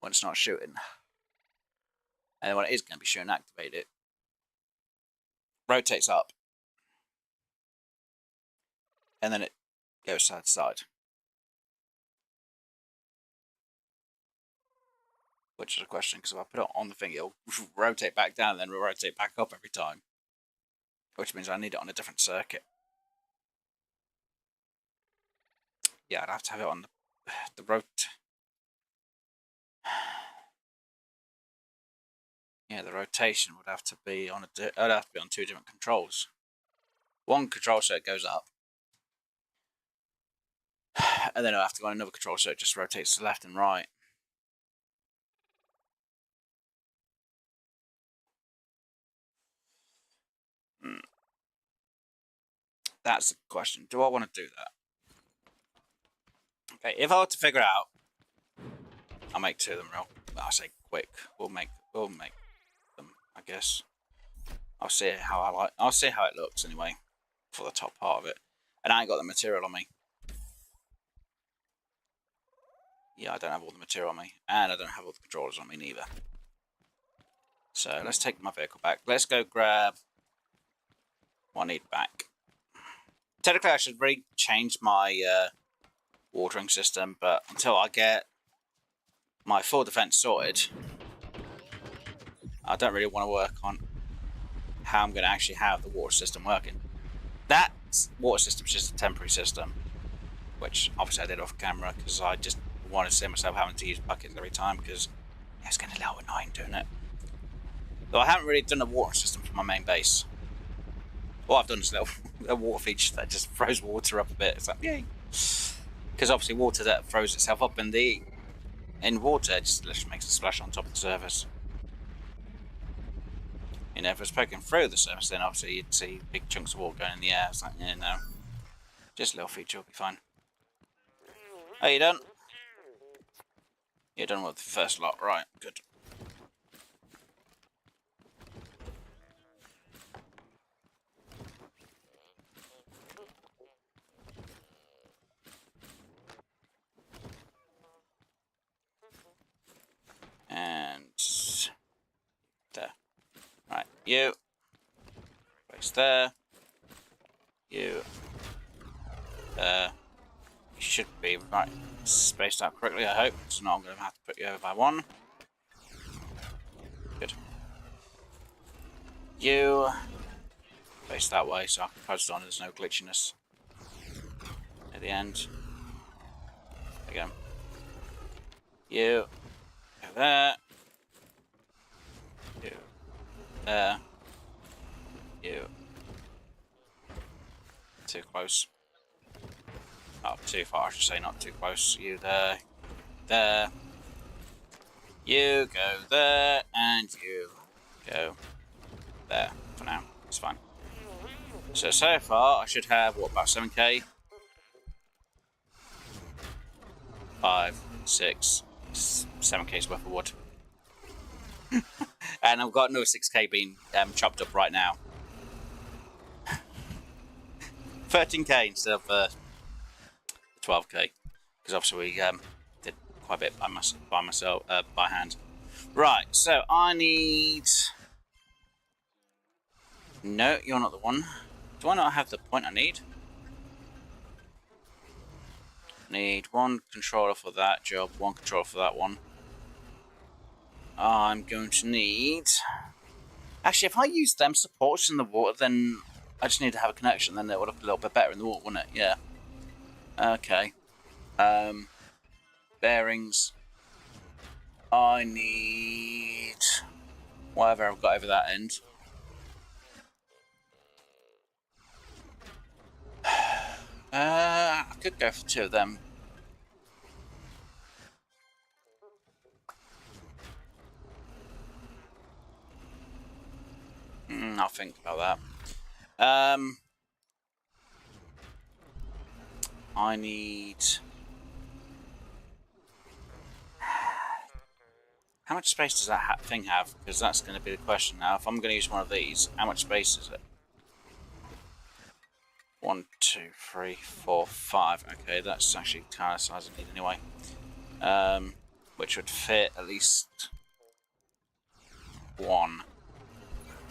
when it's not shooting. And then when it is going to be shooting, activate it. Rotates up. And then it goes side to side. Which is a question, because if I put it on the thing, it'll rotate back down and then rotate back up every time. Which means I need it on a different circuit. Yeah, I'd have to have it on the Yeah, the rotation would have to be on it'd have to be on 2 different controls. One control so it goes up. And then I'll have to go on another control so it just rotates to left and right. That's the question. Do I want to do that? Okay, if I were to figure it out, I'll make 2 of them real. I'll say quick. We'll make them, I guess. I'll see how it looks anyway for the top part of it. And I ain't got the material on me. Yeah, I don't have all the material on me, and I don't have all the controllers on me neither. So let's take my vehicle back. Let's go grab what I need back. Technically, I should really change my watering system, but until I get my full defense sorted, I don't really want to work on how I'm going to actually have the water system working. That water system is just a temporary system, which obviously I did off camera because I just wanted to see myself having to use buckets every time because it's getting a little annoying doing it. So I haven't really done a water system for my main base. All I've done is a water feature that just throws water up a bit. It's like, yay! Because obviously water that throws itself up in water just literally makes a splash on top of the surface. If it's poking through the surface, then obviously you'd see big chunks of water going in the air. It's like, yeah, no. Just a little feature will be fine. Are you done? You're done with the first lot, right, good. And there. Right, you. Place there. You. There. You should be right spaced out correctly, I hope. So now I'm going to have to put you over by 1. Good. You. Face that way so I can post on there's no glitchiness at the end. There you go. You. Go there. You. There. You. Too close. Not too far, I should say, not too close. You there. There. You go there. And you go there for now. It's fine. So far, I should have, what, about 7k? 5, 6, 7k's worth of wood. And I've got another 6k being chopped up right now. 13k instead of 12k. Because obviously we did quite a bit by hand. Right, so I need... No, you're not the one. Do I not have the point I need? Need 1 controller for that job, 1 controller for that one. I'm going to need... Actually, if I use them supports in the water, then I just need to have a connection, then it would look a little bit better in the water, wouldn't it? Yeah. Okay. Bearings. I need... whatever I've got over that end. I could go for 2 of them. I'll think about that. I need... How much space does that thing have? Because that's going to be the question now. If I'm going to use one of these, how much space is it? 1, 2, 3, 4, 5. Okay, that's actually the kind of size I need anyway. Which would fit at least one.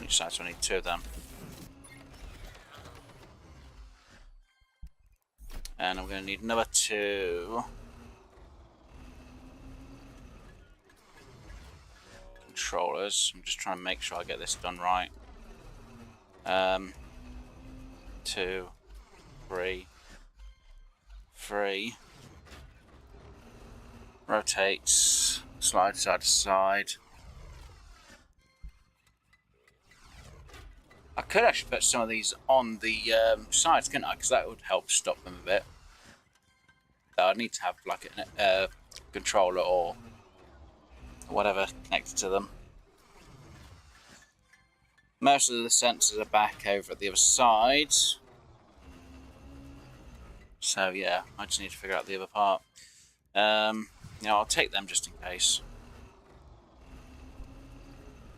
Each side, so I need 2 of them. And I'm going to need another 2 controllers. I'm just trying to make sure I get this done right. 2, 3. Rotates, slide side to side. I could actually put some of these on the sides, couldn't I? Because that would help stop them a bit. I'd need to have like a controller or whatever connected to them. Most of the sensors are back over at the other side. So yeah, I just need to figure out the other part. You know, I'll take them just in case.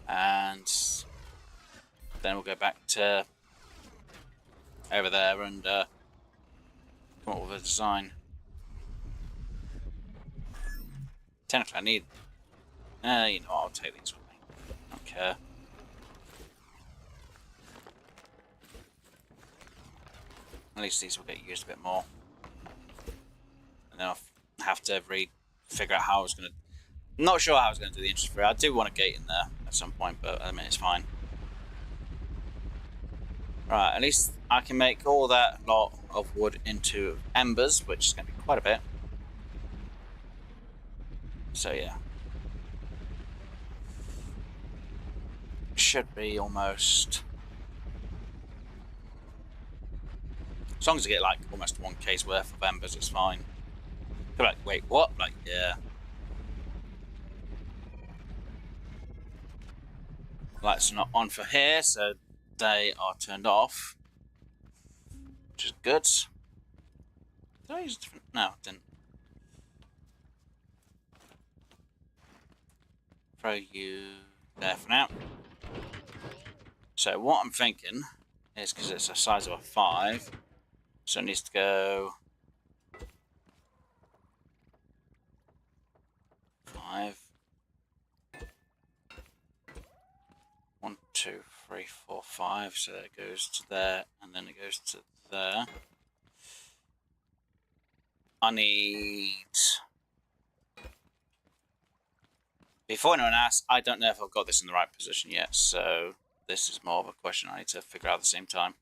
And then we'll go back to over there and come up with a design. Technically I need... you know what, I'll take these with me. I don't care. At least these will get used a bit more. And then I'll have to figure out how I was going to... I'm not sure how I was going to do the interest free. I do want a gate in there at some point, but I mean, it's fine. Right, at least I can make all that lot of wood into embers, which is going to be quite a bit. So yeah. Should be almost... As long as I get like almost 1k's worth of embers, it's fine. They're like, wait, what? Like, yeah. Lights are not on for here, so they are turned off, which is good. Did I use a different? No, I didn't. Throw you there for now. So what I'm thinking is, because it's a size of a 5, so it needs to go 5. 1, 2, 3, 4, 5. So that goes to there, and then it goes to there. I need... Before anyone asks, I don't know if I've got this in the right position yet, so this is more of a question I need to figure out at the same time.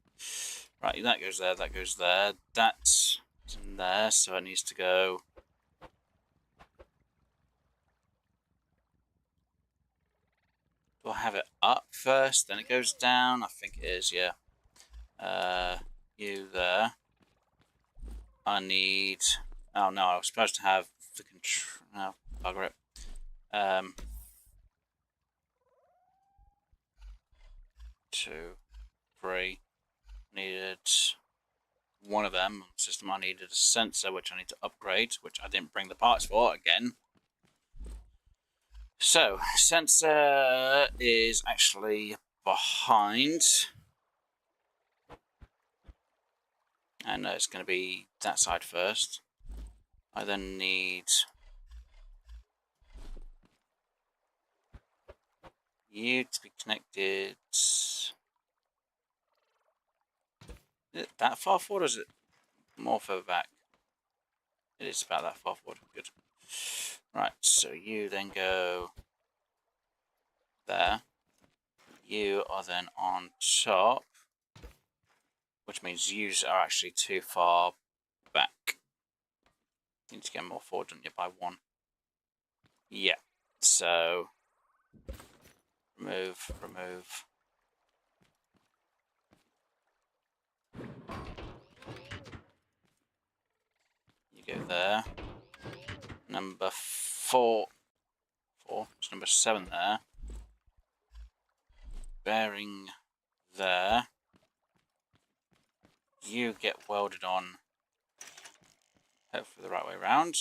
Right, that goes there, that goes there. That's in there, so it needs to go... Do I have it up first, then it goes down? I think it is, yeah. You there. I need... Oh no, I was supposed to have the control... No, bugger it. 2, 3. Needed one of them. System, I needed a sensor, which I need to upgrade, which I didn't bring the parts for again. So, sensor is actually behind. And it's going to be that side first. I then need you to be connected. Is it that far forward, or is it more further back? It is about that far forward. Good. Right, so you then go there. You are then on top, which means yous are actually too far back. You need to get more forward, don't you, by 1. Yeah, so remove. You go there. Number 4. It's number 7 there. Bearing there. You get welded on, hopefully the right way around.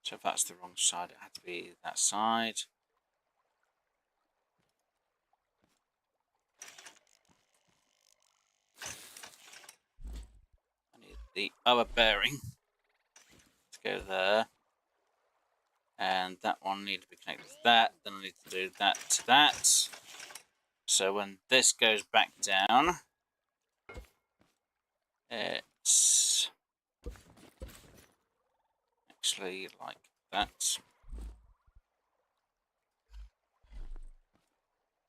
So if that's the wrong side, it had to be that side. I need the other bearing to go there. And that one needs to be connected to that. Then I need to do that to that. So when this goes back down, it's actually like that.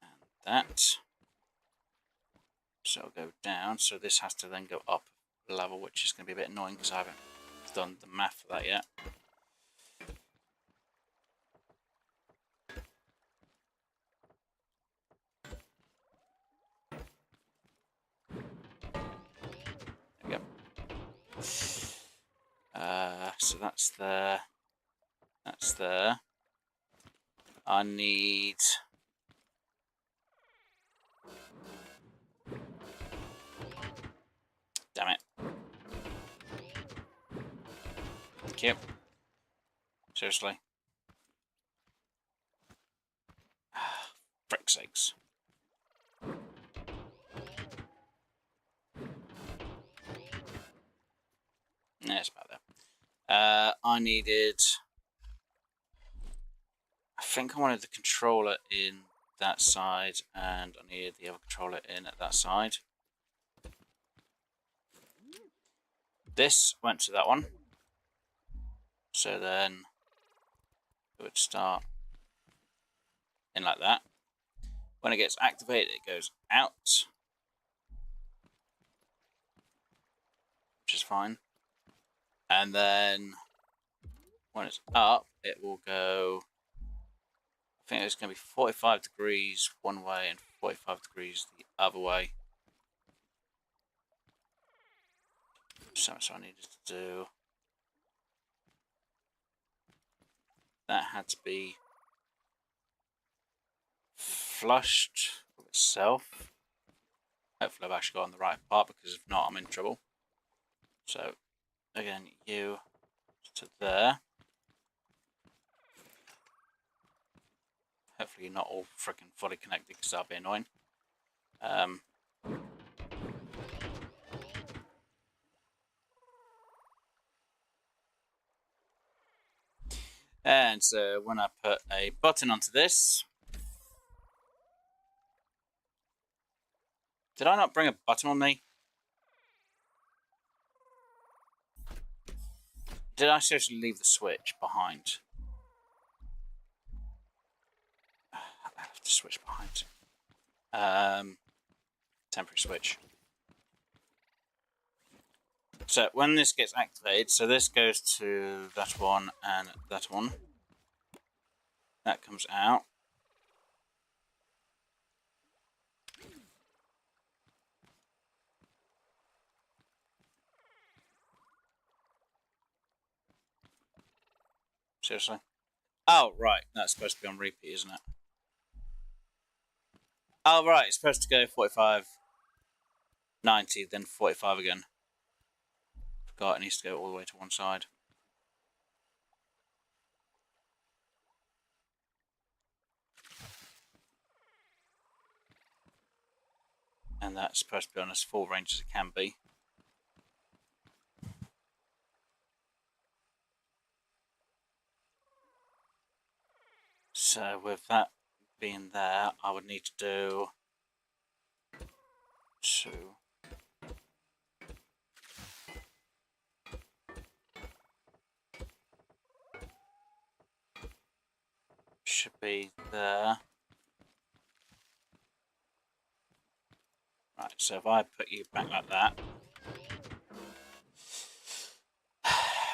And that. So it'll go down. So this has to then go up a level, which is going to be a bit annoying because I haven't done the math for that yet. There we go. So that's there. That's there. I need... Damn it. Thank you. Seriously. Frick's sakes. Yeah, it's about there. I needed... I think I wanted the controller in that side, and I needed the other controller in at that side. This went to that one. So then it would start in like that. When it gets activated, it goes out, which is fine. And then when it's up, it will go... I think it's going to be 45 degrees one way and 45 degrees the other way. So much I needed to do. That had to be flushed with itself. Hopefully I've actually got on the right part, because if not, I'm in trouble. So again, you to there. Hopefully not all freaking fully connected, because that'll be annoying. And so when I put a button onto this... Did I not bring a button on me? Did I seriously leave the switch behind? I have to switch behind. Temporary switch. So when this gets activated, so this goes to that one and that one. That comes out. Seriously? Oh, right. That's supposed to be on repeat, isn't it? Oh, right. It's supposed to go 45, 90, then 45 again. Forgot it needs to go all the way to one side. And that's supposed to be on as full range as it can be. So with that being there, I would need to do 2. Should be there. Right, so if I put you back like that.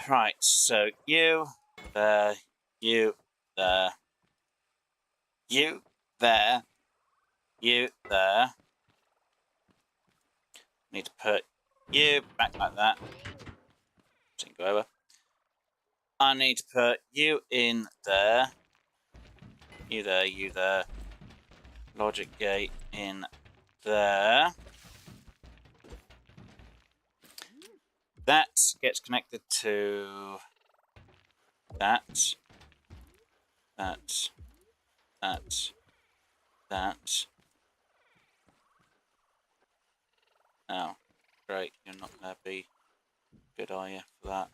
Right, so you there, you there, you there, you there. Need to put you back like that. So you can go over. I need to put you in there. You there, you there, logic gate in there. That gets connected to that. Oh, great. You're not going to be good, are you, for that?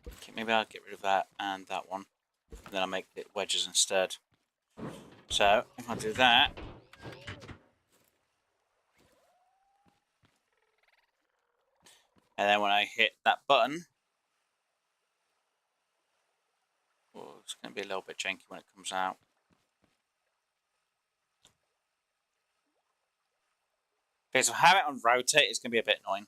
Okay, maybe I'll get rid of that and that one. And then I'll make it wedges instead. So, if I do that... And then when I hit that button... Oh, it's going to be a little bit janky when it comes out. Okay, so have it on rotate is going to be a bit annoying.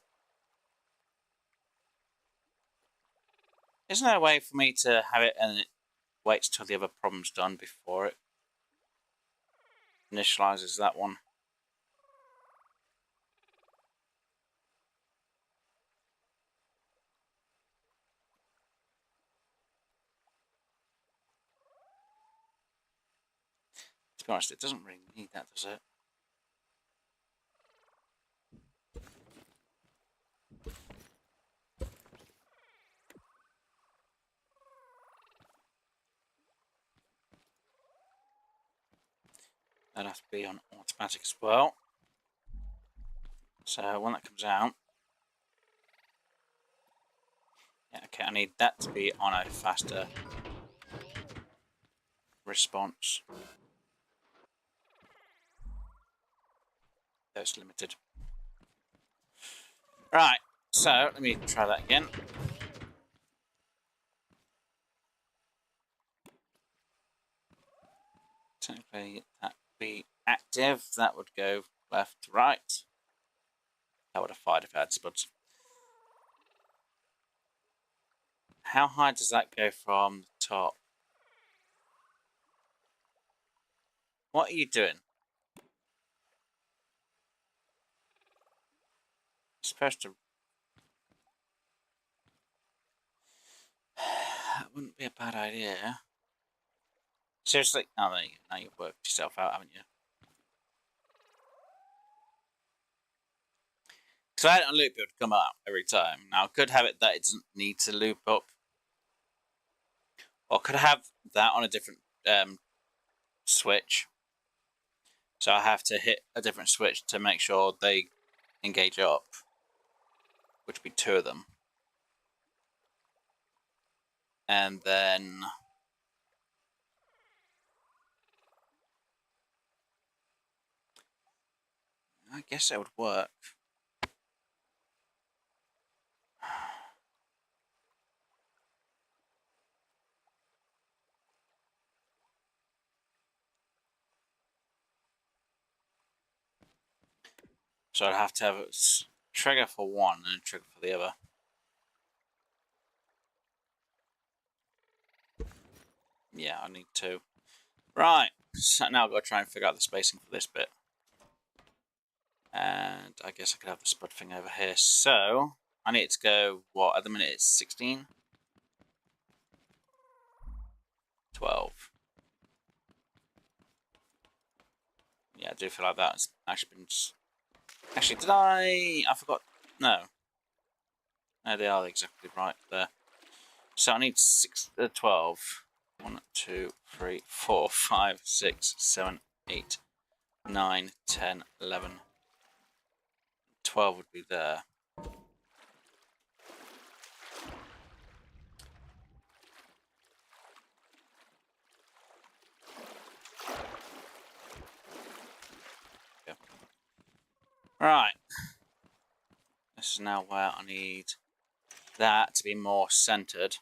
Isn't there a way for me to have it and it waits till the other problem's done before it initializes that one? To be honest, it doesn't really need that, does it? That'd have to be on automatic as well. So when that comes out... Yeah, okay, I need that to be on a faster response. Though it's limited. Right, so let me try that again. Technically, that would be active. That would go left to right. That would have fired if I had spuds. How high does that go from the top? What are you doing? You're supposed to... That wouldn't be a bad idea. Seriously? Oh, there you go. Now you've worked yourself out, haven't you? Because if I had it on loop, it would come up every time. Now, I could have it that it doesn't need to loop up. Or I could have that on a different switch. So I have to hit a different switch to make sure they engage up. Which would be 2 of them. And then... I guess that would work. So I'd have to have a trigger for one and a trigger for the other. Yeah, I need 2. Right, so now I've got to try and figure out the spacing for this bit. And I guess I could have the spud thing over here. So, I need to go, what, at the minute it's 16? 12. Yeah, I do feel like that's actually been... Actually, did I forgot. No. No, they are exactly right there. So I need 12. 1, 2, 3, 4, 5, 6, 7, 8, 9, 10, 11. 12 would be there. Yeah. Right. This is now where I need that to be more centered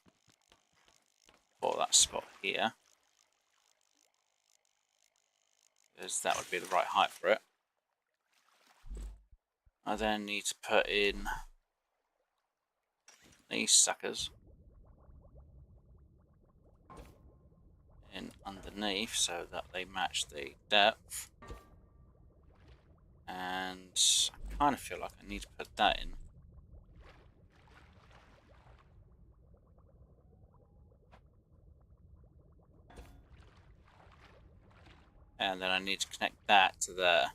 for that spot here. Because that would be the right height for it. I then need to put in these suckers in underneath so that they match the depth. And I kind of feel like I need to put that in. And then I need to connect that to there.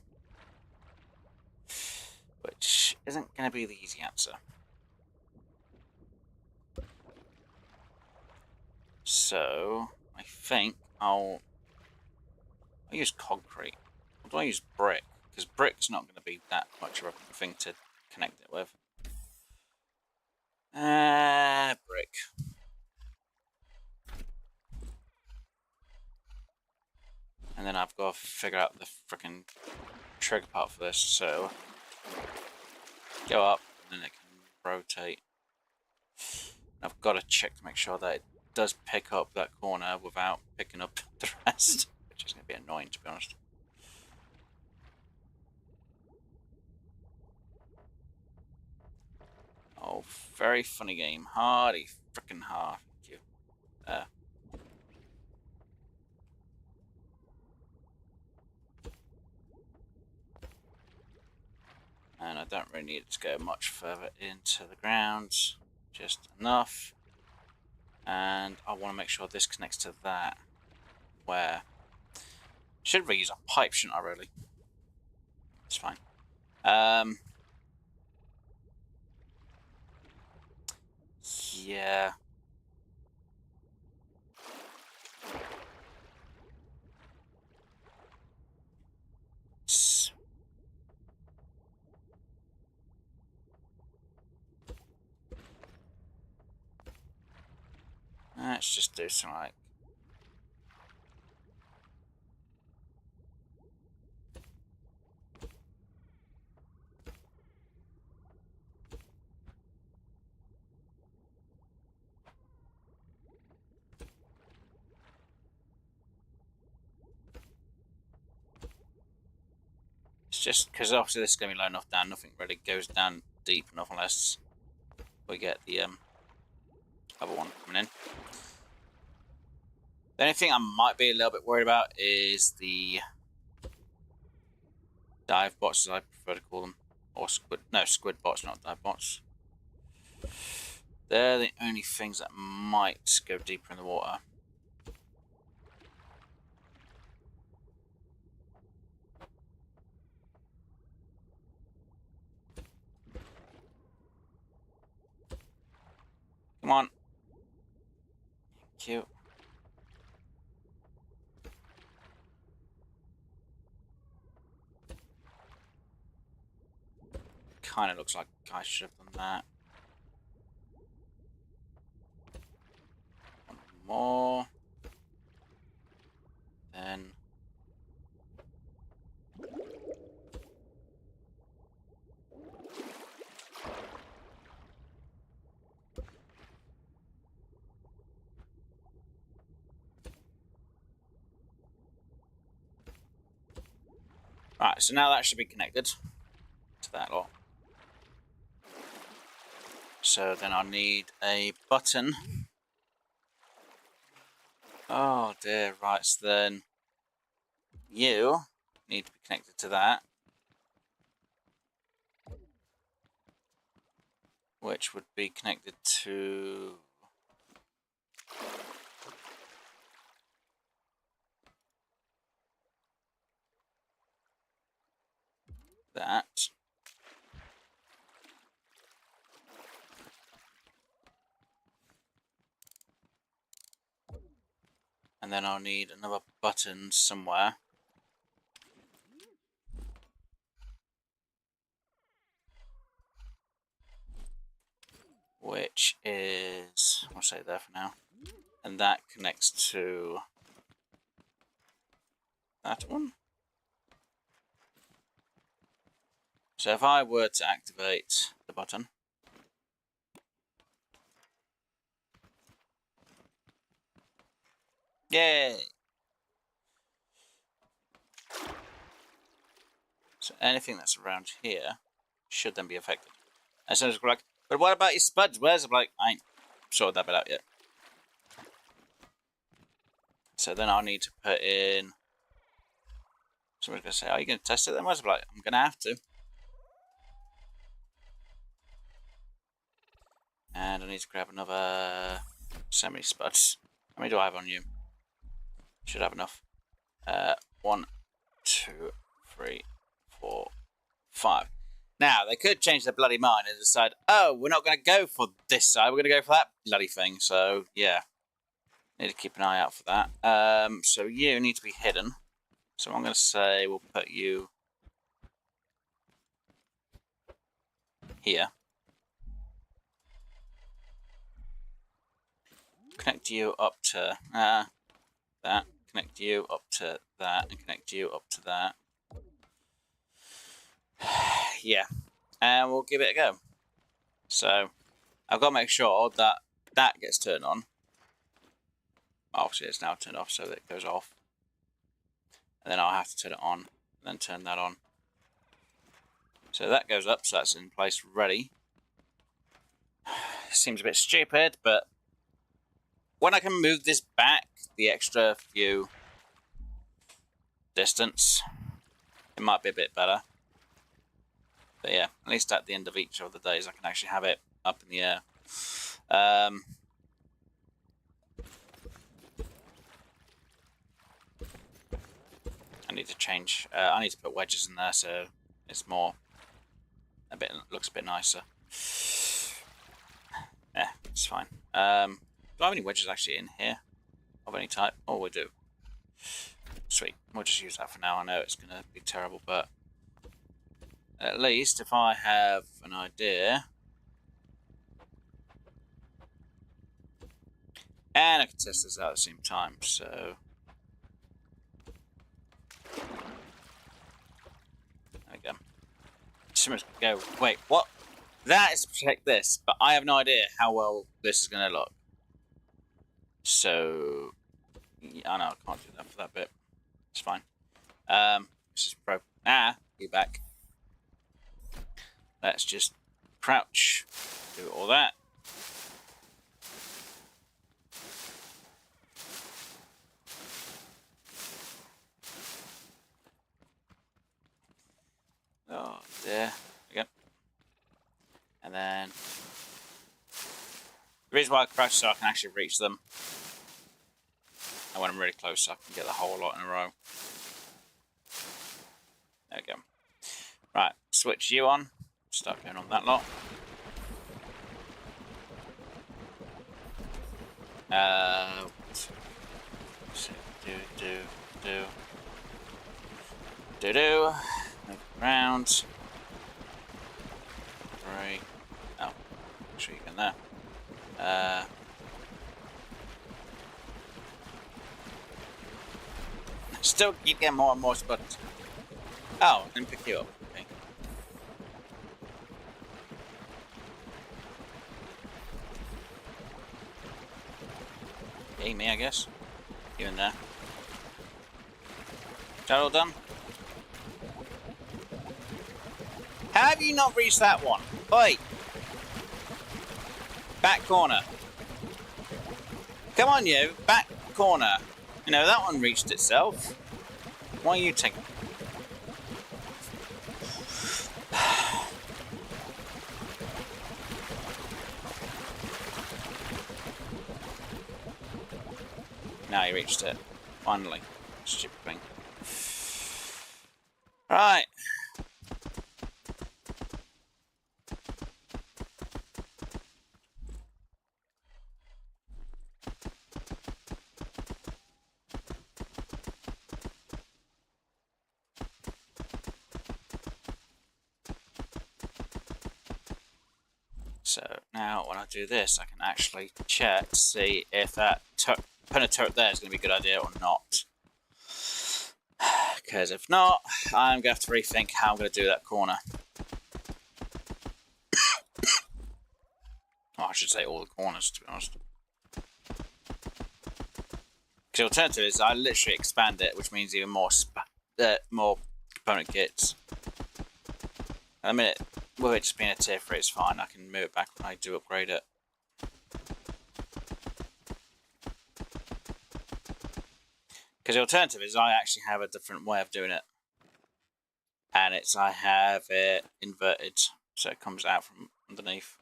Which isn't going to be the easy answer. So, I think I'll use concrete. Or do I use brick? Because brick's not going to be that much of a thing to connect it with. Brick. And then I've got to figure out the freaking trigger part for this. So, go up, and then it can rotate. I've got to check to make sure that it does pick up that corner without picking up the rest, which is going to be annoying, to be honest. Oh, very funny game. Hardy freaking hard. Thank you. And I don't really need it to go much further into the ground, just enough. And I want to make sure this connects to that. Where? Should really use a pipe, shouldn't I, really? It's fine. Yeah. Let's just do something like. It's just because obviously this is going to be low enough down, nothing really goes down deep enough unless we get the other one coming in. The only thing I might be a little bit worried about is the dive bots, as I prefer to call them. Or squid bots, not dive bots. They're the only things that might go deeper in the water. Come on. Cute. Kind of looks like I should have done that. One more. Then. Right, so now that should be connected to that lot. So then I'll need a button. Oh dear, right, so then you need to be connected to that. Which would be connected to that. And then I'll need another button somewhere. Which is, I'll say there for now. And that connects to that one. So if I were to activate the button, yay! So anything that's around here should then be affected. As soon as we're like, but what about your spuds? Where's it? Like, I ain't sorted that bit out yet. So then I'll need to put in. Someone's gonna say, "Are you gonna test it?" Then where's it? Like, I'm gonna have to. And I need to grab another semi spuds. How many do I have on you? Should have enough. 1, 2, 3, 4, 5. Now, they could change their bloody mind and decide, oh, we're not going to go for this side, we're going to go for that bloody thing. So, yeah. Need to keep an eye out for that. So you need to be hidden. So I'm going to say we'll put you here. Connect you up to that. Connect you up to that. And connect you up to that. Yeah. And we'll give it a go. So I've got to make sure that that gets turned on. Obviously it's now turned off, so that it goes off. And then I'll have to turn it on, and then turn that on. So that goes up, so that's in place, ready. Seems a bit stupid, but when I can move this back the extra few distance, it might be a bit better. But yeah, at least at the end of each of the days, I can actually have it up in the air. I need to change. I need to put wedges in there so it's more looks a bit nicer. Yeah, it's fine. Do I have any wedges actually in here of any type? Oh, we do. Sweet. We'll just use that for now. I know it's gonna be terrible, but at least if I have an idea, and I can test this out at the same time. So. Go. Wait, what? That is to protect this, but I have no idea how well this is going to look. So, yeah, I know I can't do that for that bit. It's fine. This is pro. Be back. Let's just crouch. Do all that. Oh, there we go. And then the reason why I crouch so I can actually reach them. And when I'm really close, I can get the whole lot in a row. There we go. Right, switch you on. Start going on that lot. So do. Move around. Right. Oh, make sure you get there. Still keep getting more and more buttons. Oh, then pick you up. Okay. Okay, me, I guess. You in there. Is that all done? How have you not reached that one? Oi! Back corner. Come on, you. Back corner. You know, that one reached itself. Why are you taking... Now you reached it. Finally. Stupid thing. Right. So now when I do this, I can actually check to see if that putting a turret there is going to be a good idea or not. Because if not, I'm going to have to rethink how I'm going to do that corner. Oh, I should say all the corners, to be honest. Because the alternative is I literally expand it, which means even more more component kits. And a minute, with it just being a tier 3, it's fine. I can move it back when I do upgrade it. Because the alternative is I actually have a different way of doing it. And it's I have it inverted, so it comes out from underneath.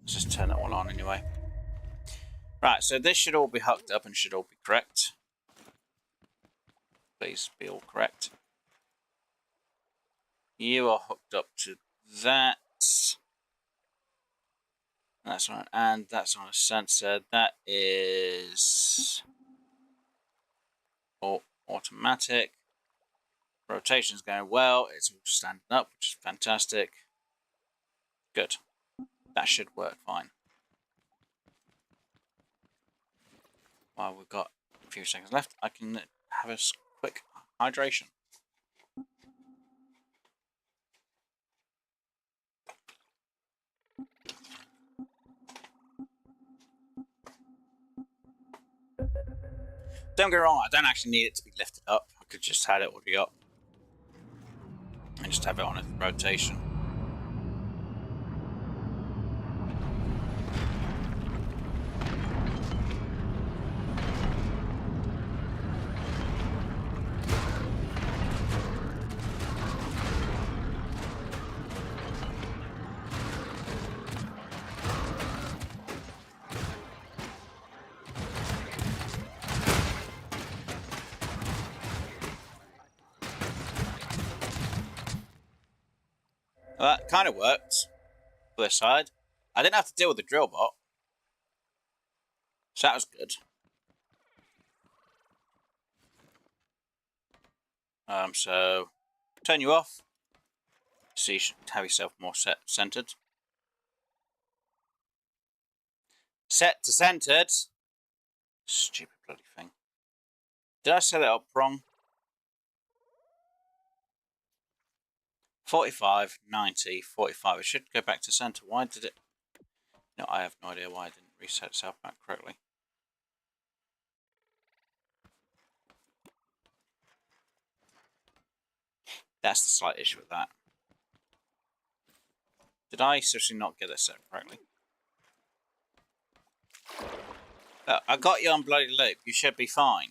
Let's just turn that one on anyway. Right, so this should all be hooked up and should all be correct. Please be all correct. You are hooked up to that. That's right, and that's on a sensor. That is all automatic. Rotation's going well. It's all standing up, which is fantastic. Good. That should work fine. While we've got a few seconds left, I can have a quick hydration. Don't get me wrong, I don't actually need it to be lifted up. I could just have it already up and just have it on a rotation. Well, that kind of worked for this side. I didn't have to deal with the drill bot, so that was good. So turn you off, so you should have yourself more centered. Set to centered. Stupid bloody thing. Did I set it up wrong? 45, 90, 45. It should go back to center. Why did it? No, I have no idea why it didn't reset itself back correctly. That's the slight issue with that. Did I seriously not get it set correctly? Look, I got you on bloody loop. You should be fine.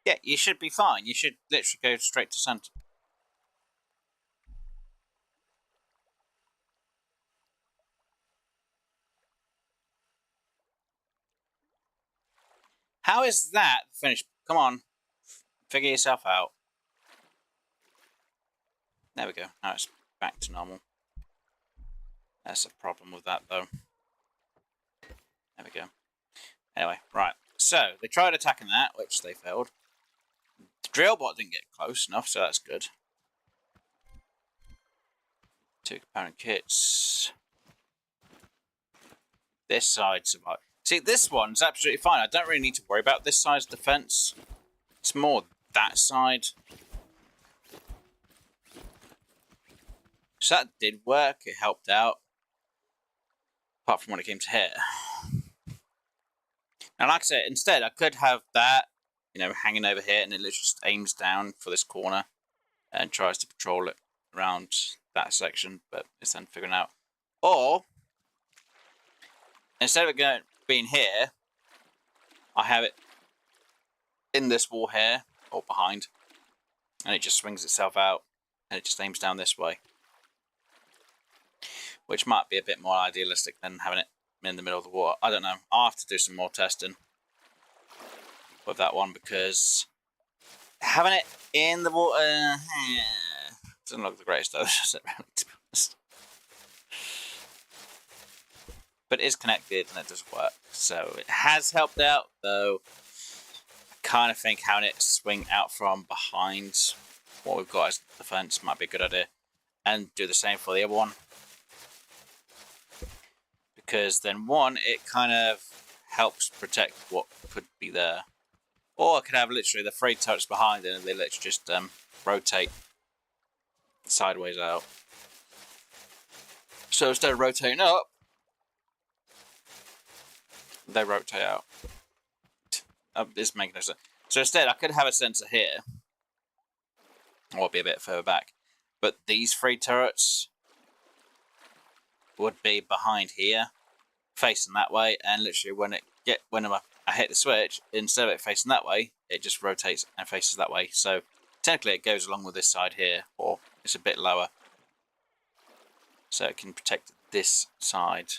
Yeah, you should be fine. You should literally go straight to center. How is that finished? Come on. Figure yourself out. There we go. Now it's back to normal. That's a problem with that, though. There we go. Anyway, right. So, they tried attacking that, which they failed. The drill bot didn't get close enough, so that's good. 2 component kits. This side survived. See, this one's absolutely fine. I don't really need to worry about this side's defense. It's more that side. So that did work. It helped out. Apart from when it came to here. Now, like I said, instead, I could have that, hanging over here, and it literally just aims down for this corner and tries to patrol it around that section, but it's then figuring out. Or, instead of it being here, I have it in this wall here, or behind, and it just swings itself out, and it just aims down this way. Which might be a bit more idealistic than having it in the middle of the water. I don't know. I'll have to do some more testing with that one, because having it in the water doesn't look the greatest, though, does it, really, to be honest? But it is connected and it does work. So it has helped out, though. I kind of think having it swing out from behind what we've got as defense might be a good idea. And do the same for the other one. Because then, one, it kind of helps protect what could be there. Or I could have literally the 3 turrets behind it and they literally just rotate sideways out. So instead of rotating up, they rotate out. This making no sense. So instead, I could have a sensor here. Or be a bit further back. But these 3 turrets would be behind here, facing that way, and literally when I hit the switch, instead of it facing that way, it just rotates and faces that way. So technically it goes along with this side here, or it's a bit lower, so it can protect this side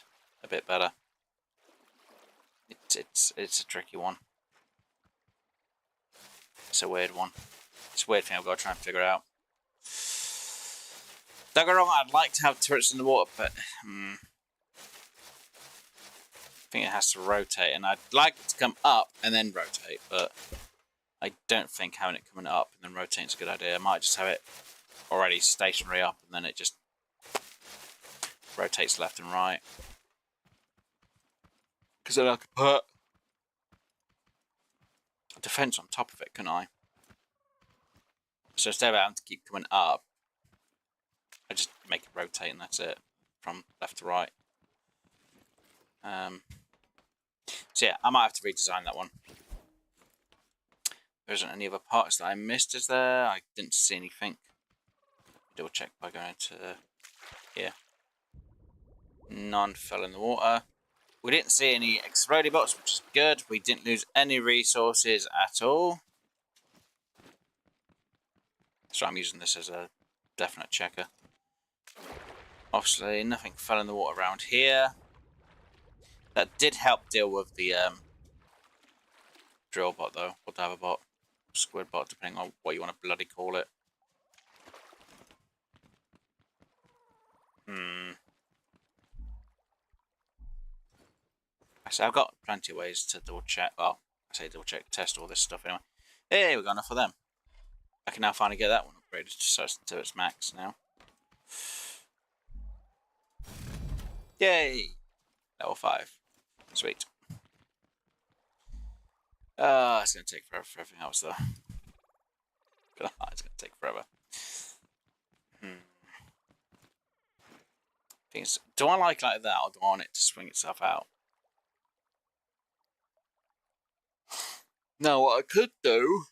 a bit better. It's a tricky one. It's a weird one. It's a weird thing I've got to try and figure out. Don't get me wrong, I'd like to have turrets in the water, but I think it has to rotate, and I'd like it to come up and then rotate, but I don't think having it coming up and then rotating is a good idea. I might just have it already stationary up, and then it just rotates left and right. Because then I could put a defense on top of it, couldn't I? So instead of having to keep coming up, I just make it rotate, and that's it, from left to right. So yeah, I might have to redesign that one. There isn't any other parts that I missed, is there? I didn't see anything. Double check by going to here. None fell in the water. We didn't see any exploding bots, which is good. We didn't lose any resources at all. So I'm using this as a definite checker. Obviously, nothing fell in the water around here. That did help deal with the drill bot, though, or diver bot, squid bot, depending on what you want to bloody call it. So I've got plenty of ways to double check. Well, I say double check, test all this stuff anyway. Hey, we got enough of them. I can now finally get that one upgraded to its max now. Yay! Level 5. Sweet. It's going to take forever for everything else, though. It's going to take forever. Things. Do I like that, or do I want it to swing itself out? Now, what I could do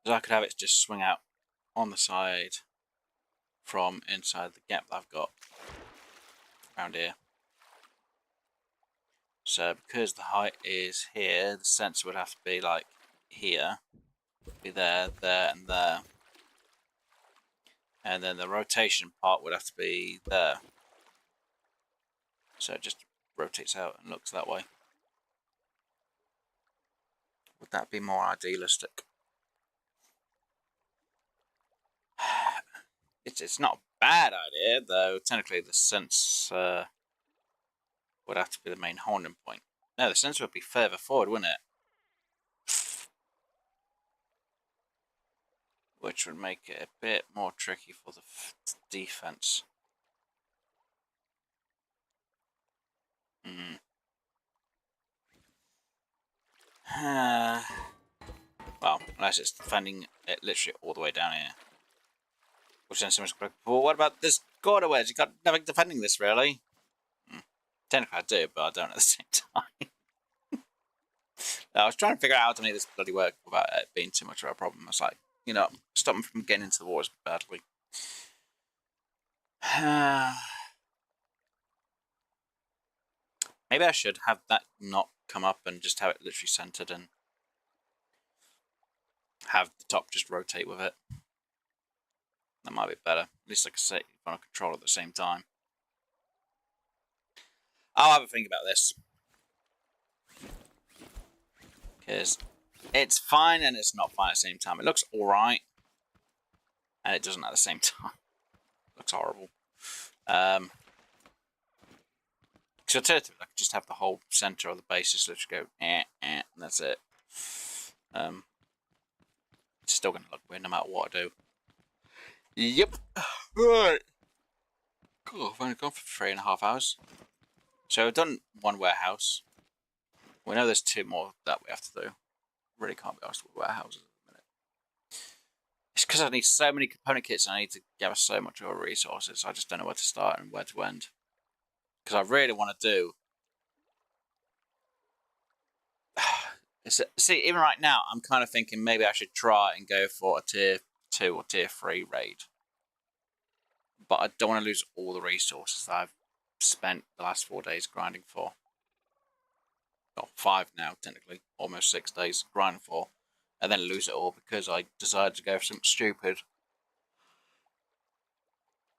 is I could have it just swing out on the side from inside the gap that I've got around here. So because the height is here, the sensor would have to be like here, be there, there, and there. And then the rotation part would have to be there. So it just rotates out and looks that way. Would that be more idealistic? It's not a bad idea, though. Technically, the sensor would have to be the main honing point. No, the sensor would be further forward, wouldn't it? Which would make it a bit more tricky for the defense. Well, unless it's defending it literally all the way down here. Which then someone's like, well, what about this cornerways? You got nothing defending this, really? Technically I do, but I don't at the same time. I was trying to figure out how to make this bloody work without it being too much of a problem. It's like, you know, stop them from getting into the wars badly. Maybe I should have that not come up and just have it literally centered and have the top just rotate with it. That might be better. At least I can set it on a control at the same time. I'll have a think about this. Because it's fine and it's not fine at the same time. It looks alright. And it doesn't at the same time. It looks horrible. Because alternatively, I could just have the whole center of the base just literally go, and that's it. It's still going to look weird no matter what I do. Yep. Right. Cool, I've only gone for 3.5 hours. So I've done one warehouse. We know there's 2 more that we have to do. Really can't be asked with warehouses at the minute. It's because I need so many component kits and I need to gather so much other resources. I just don't know where to start and where to end. Because I really want to do... See, even right now, I'm kind of thinking maybe I should try and go for a tier 2 or tier 3 raid. But I don't want to lose all the resources that I've spent the last 4 days grinding for. Well, 5 now, technically. Almost 6 days grinding for. and then lose it all because I decided to go for something stupid.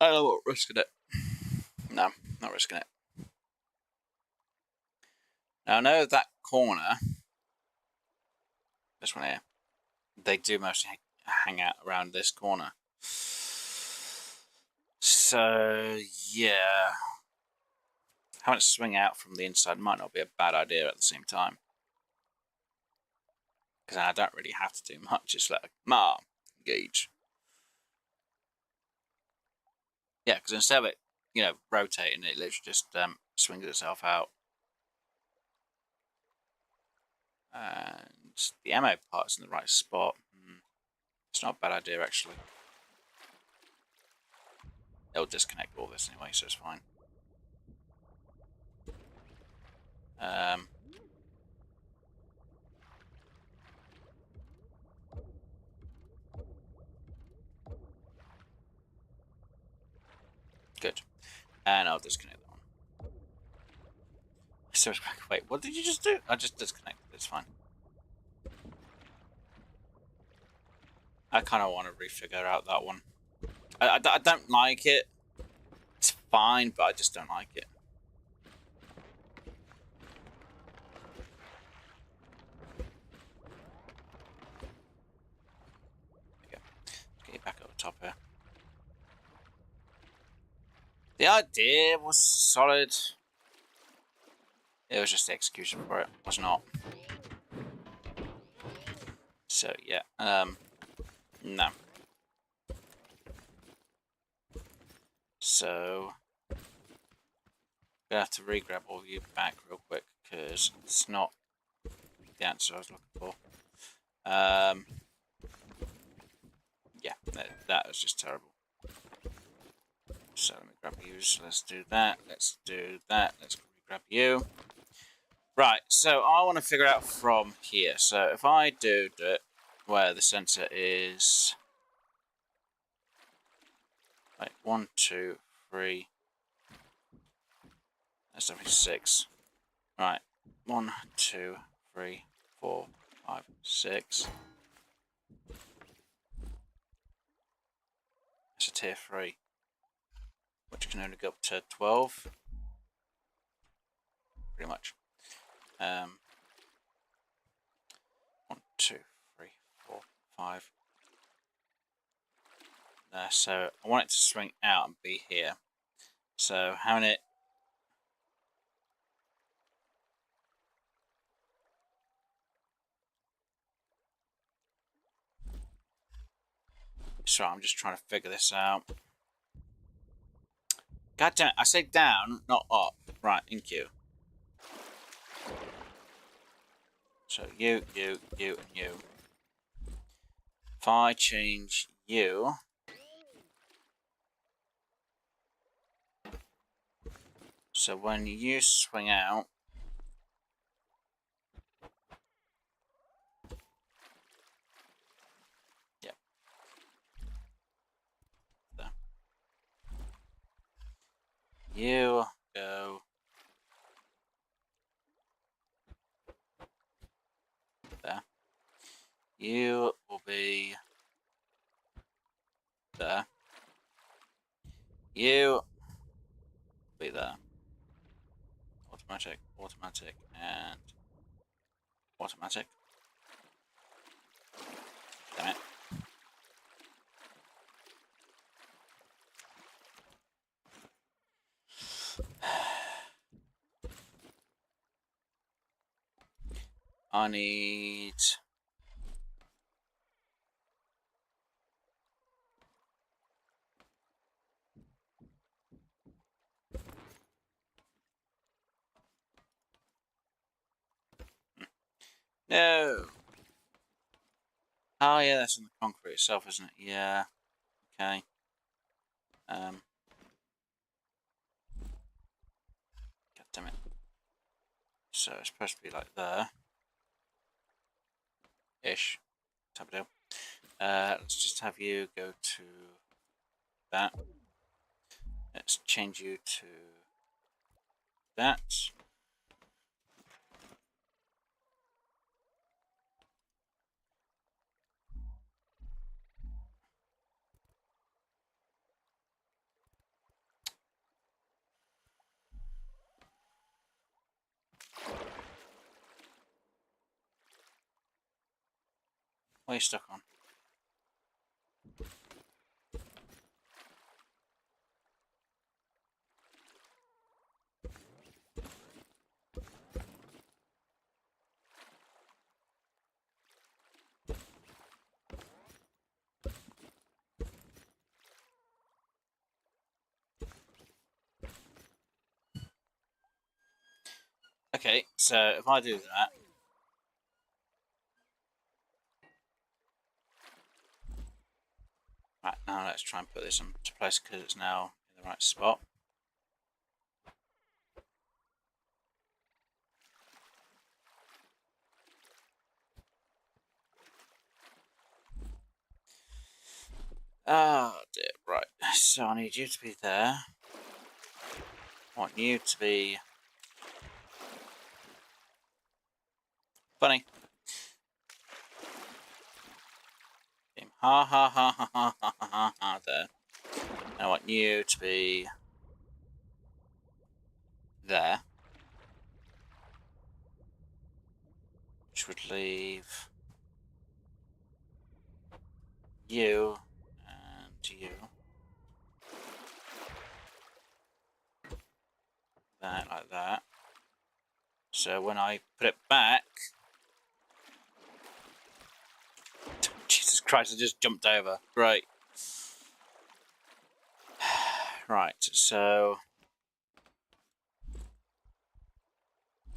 I don't want risking it. No, not risking it. Now I know that corner, this one here, they do mostly hang out around this corner. So yeah, having to swing out from the inside might not be a bad idea at the same time. Because I don't really have to do much, just let engage. Yeah, because instead of it, rotating, it literally just swings itself out. And the ammo part's in the right spot. It's not a bad idea, actually. It'll disconnect all this anyway, so it's fine. Good. And I'll disconnect that one. So, wait, what did you just do? I just disconnected. It's fine. I kind of want to refigure out that one. I don't like it. It's fine, but I just don't like it. Okay. Let's get you back over top here. The idea was solid. It was just the execution for it was not. So yeah, no. So I'm gonna have to re-grab all of you back real quick because it's not the answer I was looking for. Yeah, that was just terrible. So let me grab you. So let's do that. Let's do that. Let's grab you. Right. So I want to figure out from here. So if I do it where the center is, like 1, 2, 3. That's definitely 6. Right. 1, 2, 3, 4, 5, 6. It's a tier 3, which can only go up to 12. Pretty much. 1, 2, 3, 4, 5. There. So I want it to swing out and be here. So having it. Sorry, I'm just trying to figure this out. God damn it, I say down, not up. Right, in queue. So you, and you. If I change you. So when you swing out. Yeah. There. You go. There. You will be there. You will be there. Automatic, automatic, and automatic. Damn it. I need. No. Oh yeah, that's in the concrete itself, isn't it? Yeah. Okay. God damn it. So it's supposed to be like there. Ish. Type of deal. Let's just have you go to that. Let's change you to that. What are you stuck on? Okay, so if I do that, right, now let's try and put this into place because it's now in the right spot. Oh dear, right, so I need you to be there. I want you to be funny. Ha ha ha ha ha ha ha ha there. And I want you to be there. Which would leave you and you. That, like that. So when I put it back... Jesus Christ, I just jumped over. Right. Right, so...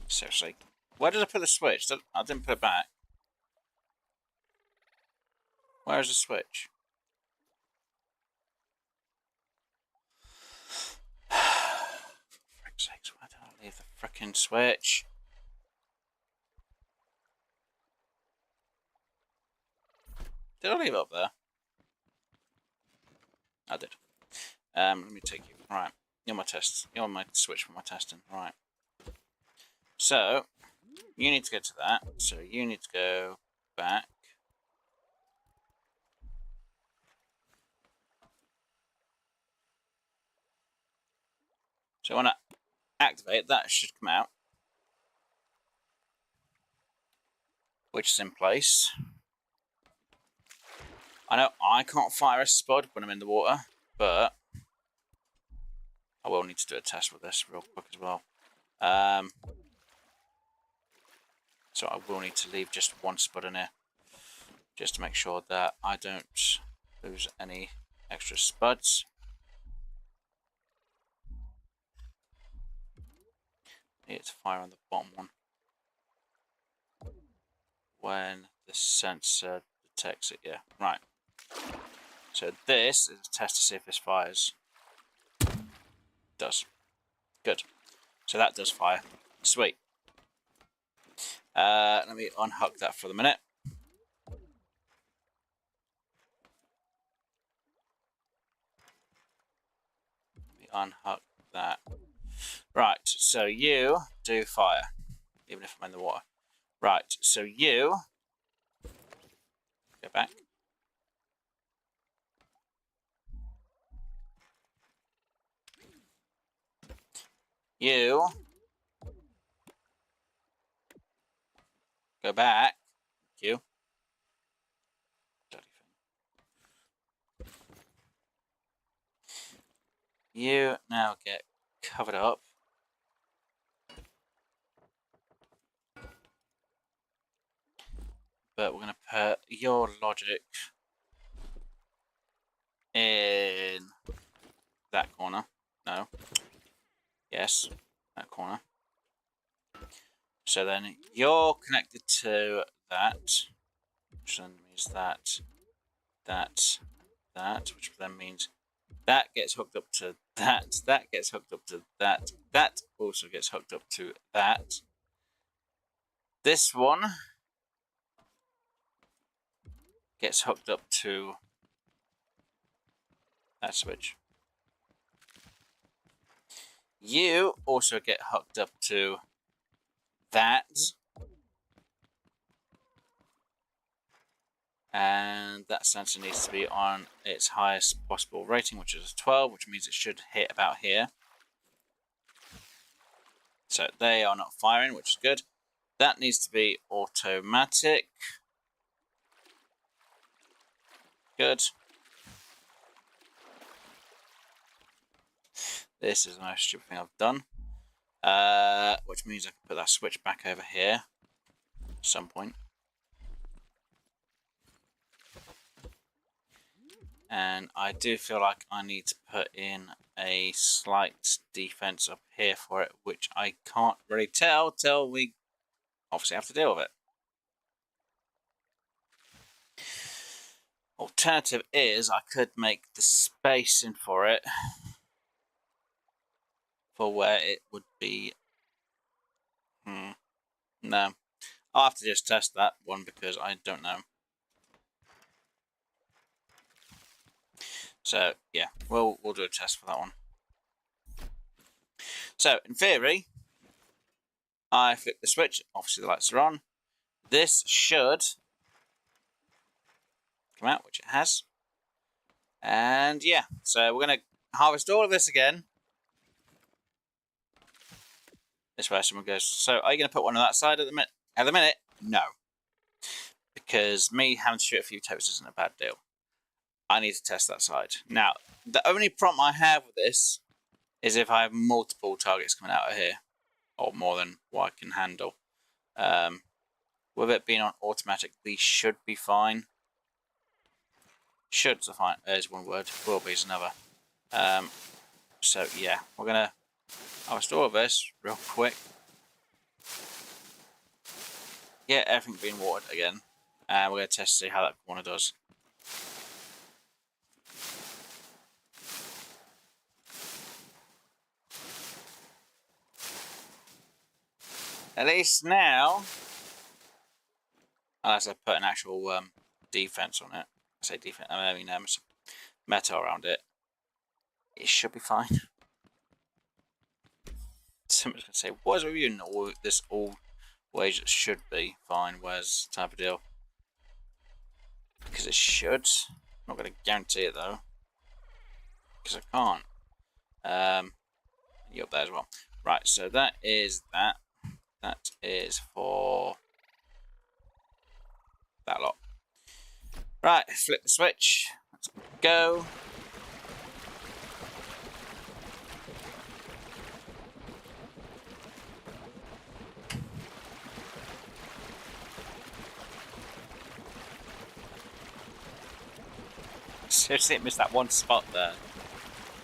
Seriously. Where did I put the switch? I didn't put it back. Where is the switch? For frick's sakes, why did I leave the frickin' switch? Did I leave it up there? I did. Let me take you. Right. You're my test. You're my switch for my testing. Right. So, you need to go to that. So, you need to go back. So, when I activate, that should come out. Which is in place. I know I can't fire a spud when I'm in the water, but I will need to do a test with this real quick as well. So I will need to leave just one spud in here, just to make sure that I don't lose any extra spuds. Need to fire on the bottom one when the sensor detects it. Yeah, right. So this is a test to see if this fires. It does. Good. So that does fire. Sweet. Let me unhook that for the minute. Let me unhook that. Right, so you do fire, even if I'm in the water. Right, so you go back. You go back. Thank you. You now get covered up. But we're going to put your logic in that corner. No. Yes, that corner. So then you're connected to that, which then means that, which then means that gets hooked up to that gets hooked up to that also gets hooked up to that. This one gets hooked up to that switch. You also get hooked up to that. And that sensor needs to be on its highest possible rating, which is 12, which means it should hit about here. So they are not firing, which is good. That needs to be automatic. good. This is the most stupid thing I've done. Which means I can put that switch back over here at some point. And I do feel like I need to put in a slight defense up here for it, which I can't really tell till we obviously have to deal with it. Alternative is I could make the spacing for it for where it would be. No, I'll have to just test that one because I don't know. So yeah, we'll do a test for that one. So in theory, I flick the switch. Obviously the lights are on. This should come out, which it has. And yeah, so we're going to harvest all of this again. This way someone goes, so are you going to put one on that side at the minute? At the minute, no. Because me having to shoot a few toasts isn't a bad deal. I need to test that side. Now, the only problem I have with this is if I have multiple targets coming out of here. Or more than what I can handle. With it being on automatic, these should be fine. Should be fine. There's one word. Will be is another. So yeah, we're gonna harvest all of this real quick. Get everything being watered again, and we're gonna test to see how that corner does. At least now, unless I put an actual defense on it. I say defense. I mean metal around it. It should be fine. Someone's gonna say, "What is with you?" No, this always should be fine. Where's type of deal? Because it should. I'm not gonna guarantee it though, because I can't. You're up there as well. Right. So that is that. That is for that lot. Right, flip the switch. Let's go. Seriously, it missed that one spot there.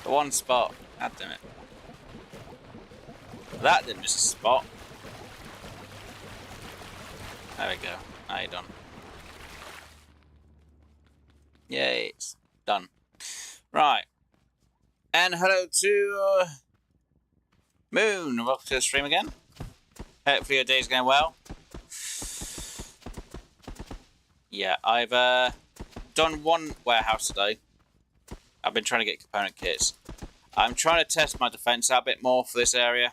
The one spot. God damn it. That didn't miss a spot. There we go. Now you're done. Yay, it's done. Right. And hello to Moon. Welcome to the stream again. Hopefully your day's going well. Yeah, I've done one warehouse today. I've been trying to get component kits. I'm trying to test my defense out a bit more for this area.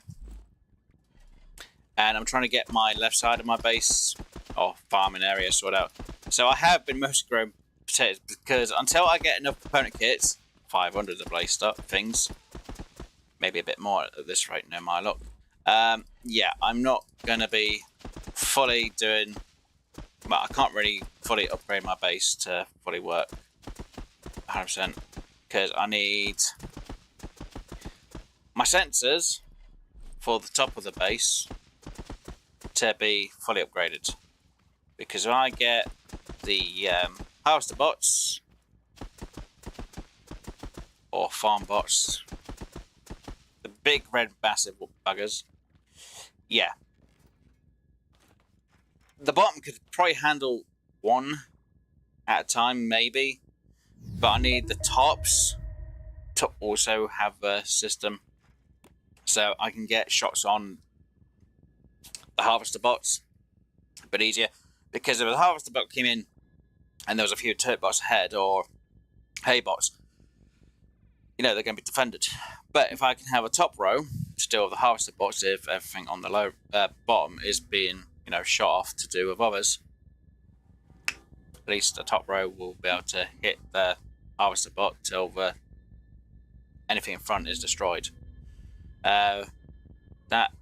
And I'm trying to get my left side of my base or farming area sorted out. So I have been mostly growing potatoes because until I get enough component kits, 500 of place stuff, things, maybe a bit more at this rate, no my luck. Yeah, I'm not going to be fully doing, well, I can't really fully upgrade my base to fully work 100% because I need my sensors for the top of the base to be fully upgraded. Because when I get the harvester bots or Farmbots, the big red massive buggers, yeah, the bottom could probably handle one at a time maybe, but I need the tops to also have a system so I can get shots on the harvester bots a bit easier. Because if the harvester bot came in and there was a few turret bots ahead or hay bots, you know, they're going to be defended. But if I can have a top row still of the harvester bots, if everything on the low bottom is being, you know, shot off to do with others, at least the top row will be able to hit the harvester bot till anything in front is destroyed. That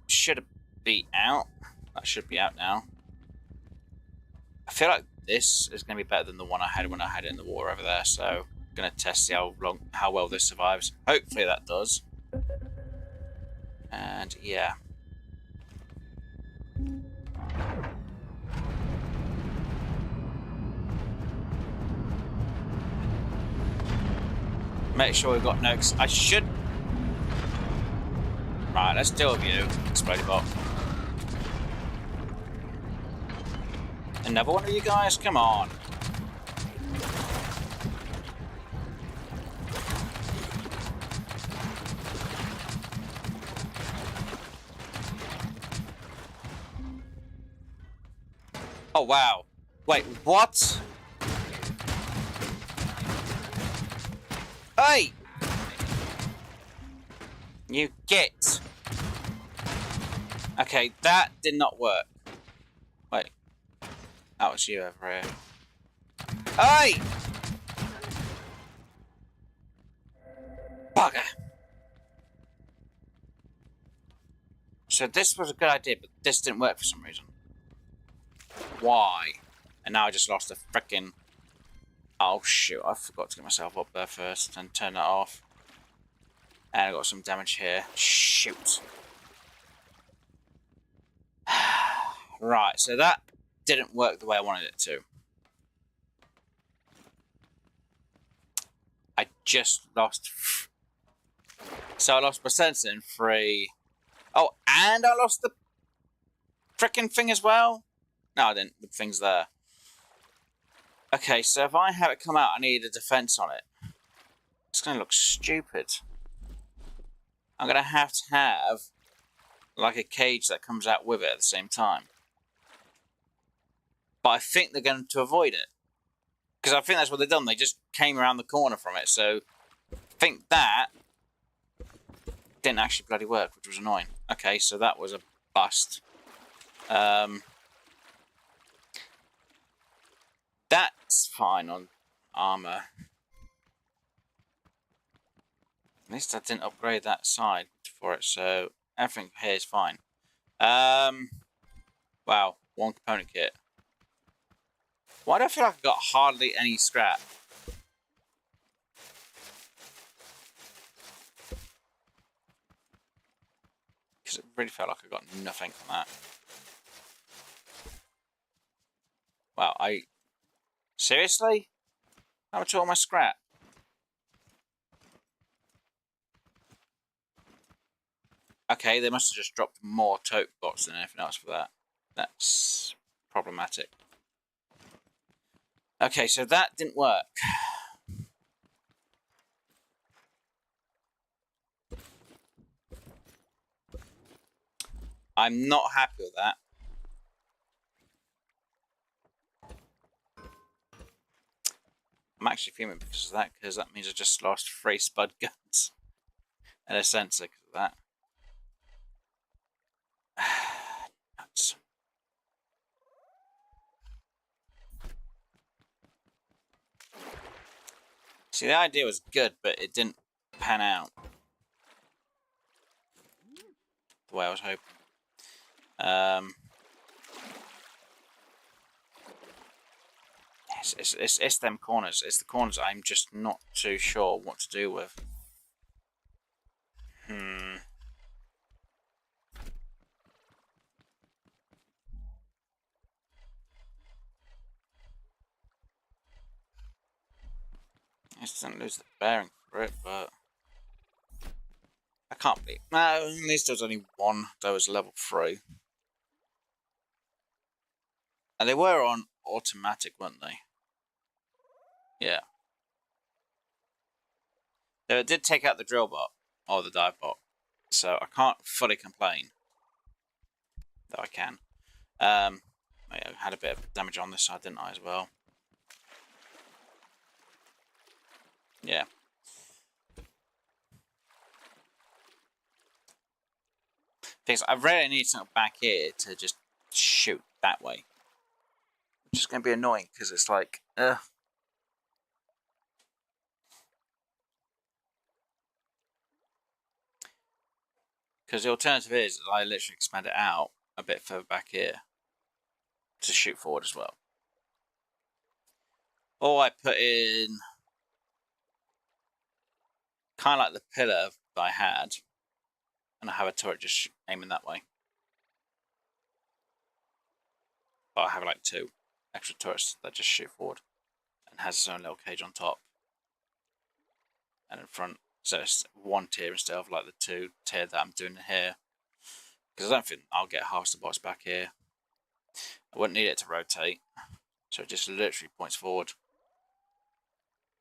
should be out. That should be out now. I feel like this is going to be better than the one I had when I had it in the water over there. So I'm going to test see how well this survives. Hopefully that does. And yeah. Make sure we've got no... I should... Right, let's deal with you, Explodey Bot. Another one of you guys? Come on. Oh, wow. Wait, what? Hey! You get. Okay, that did not work. Wait. That was you over here. Hey! Bugger. So this was a good idea, but this didn't work for some reason. Why? And now I just lost a frickin'... Oh shoot, I forgot to get myself up there first and turn that off. And I got some damage here. Shoot. Right, so that didn't work the way I wanted it to. I just lost... So I lost my sensor in 3. Oh, and I lost the frickin' thing as well? No, I didn't. The thing's there. Okay, so if I have it come out, I need a defense on it. It's going to look stupid. I'm going to have like a cage that comes out with it at the same time. But I think they're going to avoid it. Because I think that's what they've done. They just came around the corner from it. So I think that didn't actually bloody work, which was annoying. Okay, so that was a bust. That's fine on armor. At least I didn't upgrade that side for it, so everything here is fine. Wow, one component kit. Why do I feel like I got hardly any scrap? Because it really felt like I got nothing from that. Wow, seriously? How much all my scrap? Okay, they must have just dropped more tote bots than anything else for that. That's problematic. Okay, so that didn't work. I'm not happy with that. I'm actually fuming because of that, because that means I just lost 3 spud guns and a sensor because of that. Nuts. See, the idea was good, but it didn't pan out the way I was hoping. It's them corners. It's the corners I'm just not too sure what to do with. I just didn't lose the bearing for it, but I can't believe. No, at least there was only one that was level 3. And they were on automatic, weren't they? Yeah. They did take out the drill bot, or the dive bot, so I can't fully complain. Though I can. I had a bit of damage on this side, didn't I, as well? Yeah. Things I really need something back here to just shoot that way. Which is going to be annoying because it's like, Because the alternative is that I literally expand it out a bit further back here to shoot forward as well. Or I put in kind of like the pillar that I had, and I have a turret just aiming that way. But I have like 2 extra turrets that just shoot forward and has its own little cage on top and in front. So it's 1 tier instead of like the 2 tier that I'm doing here. Because I don't think I'll get half the box back here. I wouldn't need it to rotate. So it just literally points forward.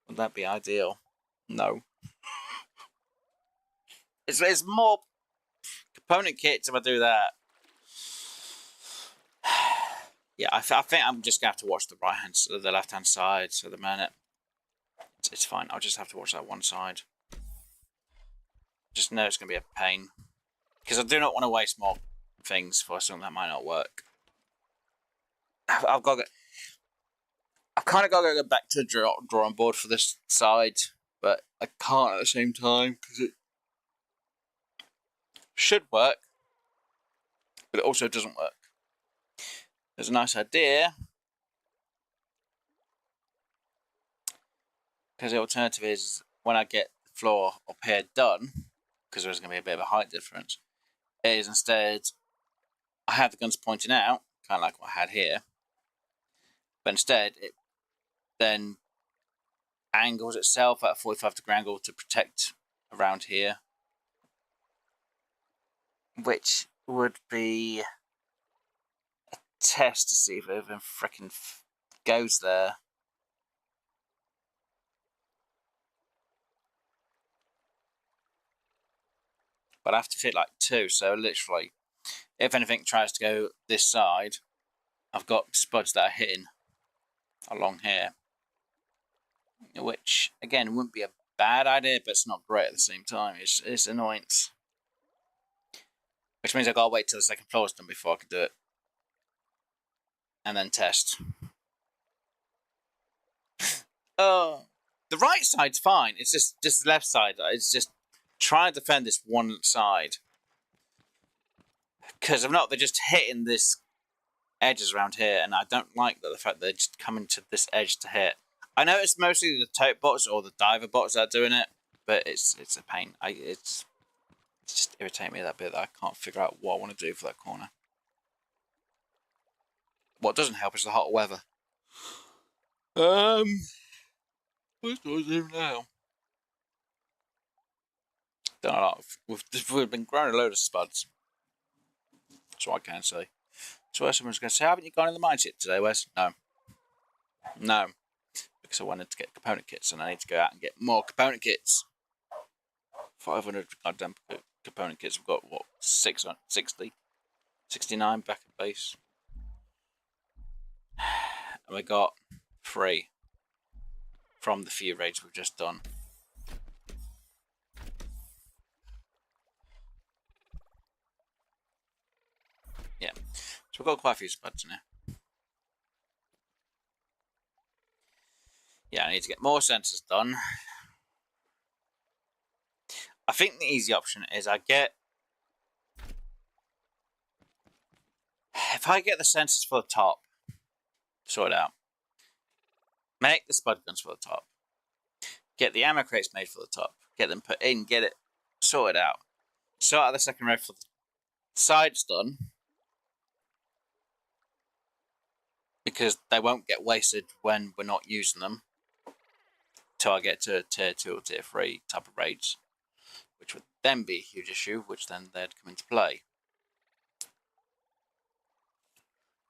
Would that be ideal? No. It's more component kits if I do that. Yeah, I think I'm just gonna have to watch the the left hand side for the minute. It's fine. I'll just have to watch that one side. Just know it's gonna be a pain because I do not want to waste more things for something that might not work. I've kind of got to go back to the drawing board for this side, but I can't at the same time because it should work, but it also doesn't work. There's a nice idea, because the alternative is when I get the floor up here done, because there's going to be a bit of a height difference, is instead I have the guns pointing out, kind of like what I had here, but instead it then angles itself at a 45-degree angle to protect around here, which would be a test to see if it even freaking goes there. But I have to fit like 2, so literally, if anything tries to go this side, I've got spuds that are hitting along here, which again wouldn't be a bad idea, but it's not great at the same time. It's annoyance, which means I gotta wait till the second floor is done before I can do it, and then test. Oh, the right side's fine. It's just the left side. It's just trying to defend this one side, because if not, they're just hitting this edges around here, and I don't like the fact they're just coming to this edge to hit. I know it's mostly the tote bots or the diver bots that are doing it, but it's a pain. It's just irritating me that bit that I can't figure out what I want to do for that corner. What doesn't help is the hot weather. What do I do now? Done a lot. We've been growing a load of spuds. That's what I can say. So someone's going to say, haven't you gone in the mines yet today, Wes? No. No. Because I wanted to get component kits, and I need to go out and get more component kits. 500 goddamn component kits. We've got, what, 660? 69 back at base. And we got 3 from the few raids we've just done. Yeah. So we've got quite a few spuds in here. Yeah, I need to get more sensors done. I think the easy option is if I get the sensors for the top sorted out, make the spud guns for the top, get the ammo crates made for the top, get them put in, get it sorted out, sort out the second raid for the sides done, because they won't get wasted when we're not using them, till I get to tier 2 or tier 3 type of raids, which would then be a huge issue, which then they'd come into play.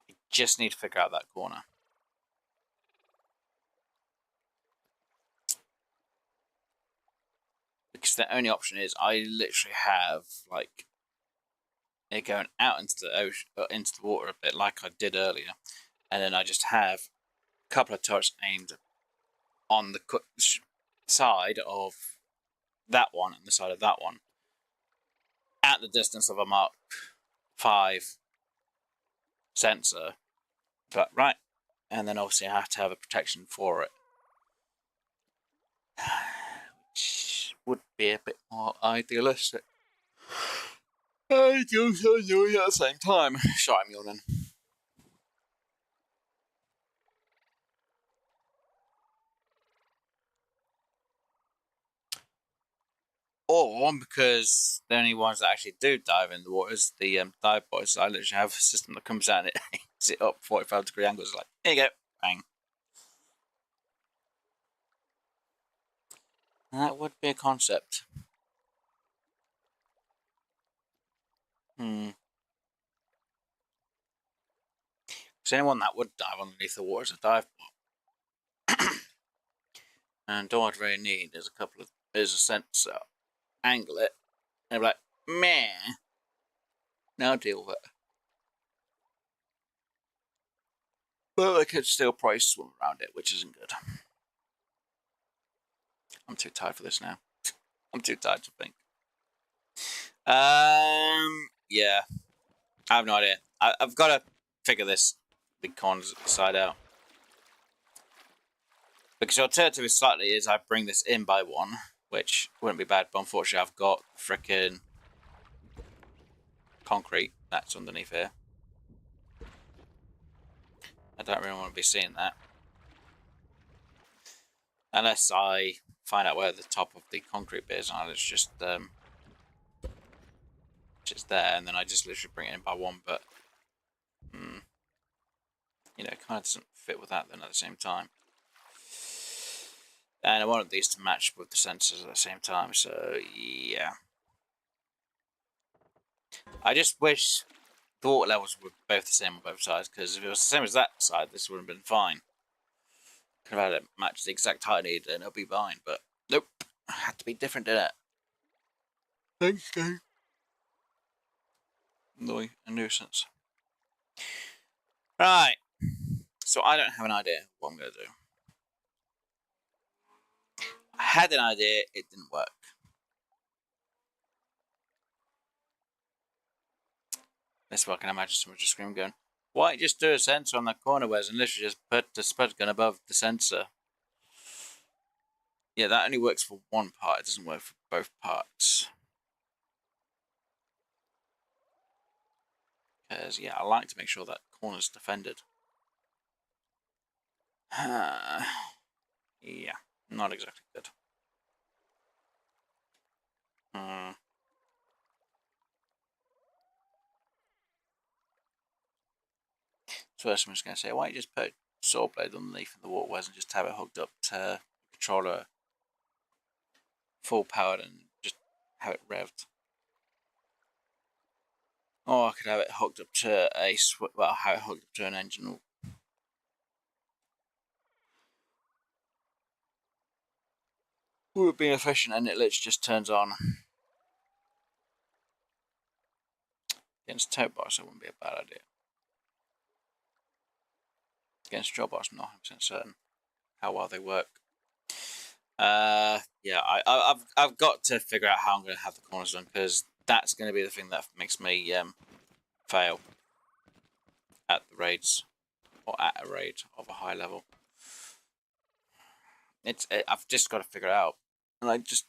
I just need to figure out that corner. Because the only option is I literally have like it going out into the ocean, into the water a bit, like I did earlier, and then I just have a couple of turrets aimed on the side of that one and the side of that one, at the distance of a Mark 5 sensor, but right, and then obviously I have to have a protection for it, which would be a bit more idealistic. I do so annoying at the same time. Sorry, I'm yawning. Or because the only ones that actually do dive in the water is the dive boys. I literally have a system that comes out and it aims it up 45-degree angles. Like, here you go, bang. That would be a concept. Because anyone that would dive underneath the water is a dive bot. And all I'd really need is a sensor. Angle it, and be like, meh. Now deal with it. But I could still probably swim around it, which isn't good. I'm too tired for this now. I'm too tired to think. Yeah. I have no idea. I've got to figure this big corner side out. Because the alternative is slightly is I bring this in by one, which wouldn't be bad, but unfortunately I've got frickin' concrete that's underneath here. I don't really want to be seeing that. Unless I find out where the top of the concrete bit is, and it's just there, and then I just literally bring it in by one, but you know, it kind of doesn't fit with that then at the same time. And I wanted these to match with the sensors at the same time, so yeah. I just wish the water levels were both the same on both sides, because if it was the same as that side, this would have been fine. Could have had it match the exact height I needed and it'll be fine, but nope. It had to be different, didn't it? Thanks, Dave. Annoying, a nuisance. Right. So I don't have an idea what I'm going to do. I had an idea, it didn't work. That's why I can imagine someone just screaming going, why don't you just do a sensor on that corner, Wes, and literally just put the spud gun above the sensor? Yeah, that only works for one part, it doesn't work for both parts. Because, yeah, I like to make sure that corner's defended. Yeah, not exactly good. So first I'm just going to say, why don't you just put a saw blade underneath the waterways and just have it hooked up to a controller full powered and just have it revved. Or I could have it hooked up to have it hooked up to an engine. Would be efficient and it literally just turns on. Against tote bars, that wouldn't be a bad idea. Against job bars, I'm not 100% certain how well they work. Yeah, I've got to figure out how I'm going to have the corners done, because that's going to be the thing that makes me fail at the raids, or at a raid of a high level. I've just got to figure it out, and I just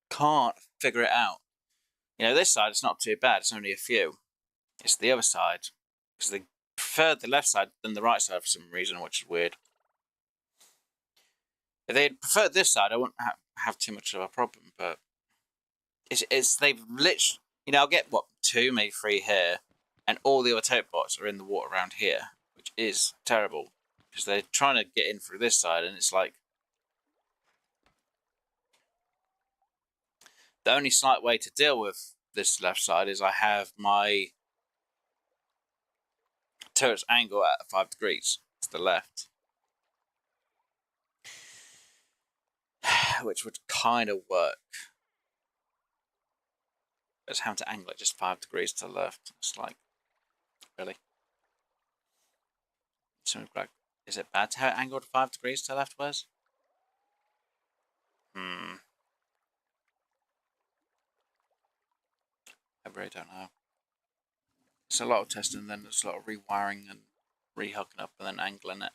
can't figure it out. You know, this side it's not too bad; it's only a few. It's the other side, because they prefer the left side than the right side for some reason, which is weird. If they'd preferred this side, I wouldn't have too much of a problem. But they've literally, you know, I'll get what 2, maybe 3 here, and all the other tote bots are in the water around here, which is terrible because they're trying to get in through this side, and it's like the only slight way to deal with this left side is I have my turret's angle at 5 degrees to the left, which would kind of work. It's having to angle it just 5 degrees to the left. It's like, really? Is it bad to have it angled 5 degrees to the left, Wes? I really don't know. It's a lot of testing, and then there's a lot of rewiring and rehooking up and then angling it.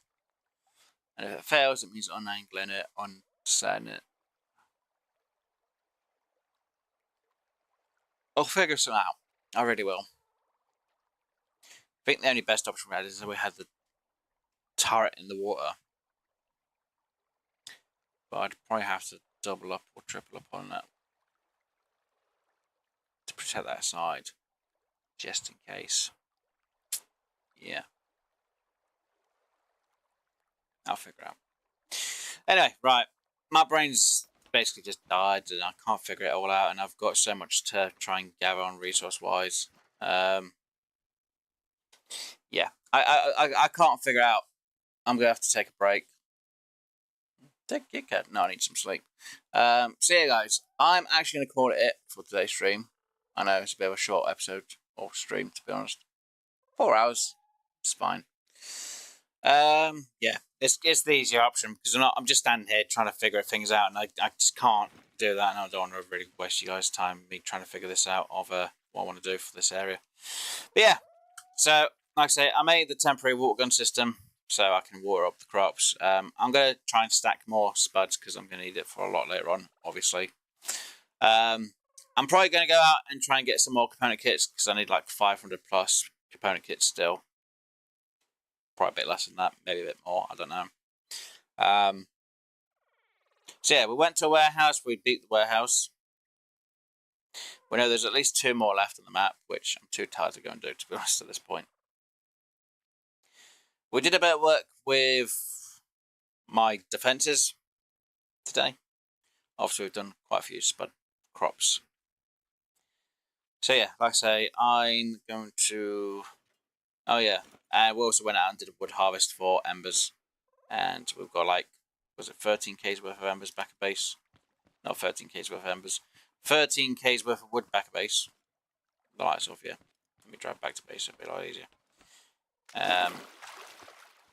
And if it fails, it means unangling it, unsetting it. I'll figure some out. I really will. I think the only best option we had is that we had the turret in the water. But I'd probably have to double up or triple up on that. protect that side, just in case. Yeah. I'll figure it out. Anyway, right. My brain's basically just died and I can't figure it all out, and I've got so much to try and gather on resource-wise. Yeah. I can't figure out. I'm going to have to take a break. Take your cat. No, I need some sleep. So yeah, guys. I'm actually going to call it for today's stream. I know it's a bit of a short episode or stream, to be honest. 4 hours. It's fine. Yeah, it's the easier option because I'm just standing here trying to figure things out, and I just can't do that, and I don't want to really waste you guys' time me trying to figure this out of what I want to do for this area. But yeah, so like I say, I made the temporary water gun system so I can water up the crops. I'm going to try and stack more spuds because I'm going to need it for a lot later on, obviously. I'm probably going to go out and try and get some more component kits because I need like 500 plus component kits still. Probably a bit less than that, maybe a bit more, I don't know. So yeah, we went to a warehouse, we beat the warehouse. We know there's at least 2 more left on the map, which I'm too tired to go and do, to be honest, at this point. We did a bit of work with my defences today. Obviously, we've done quite a few spud crops. So yeah, like I say, I'm going to... Oh yeah, and we also went out and did a wood harvest for embers. And we've got like, was it 13k's worth of embers back at base? Not 13k's worth of embers. 13k's worth of wood back at base. The lights off, yeah. Let me drive back to base, it'll be a lot easier.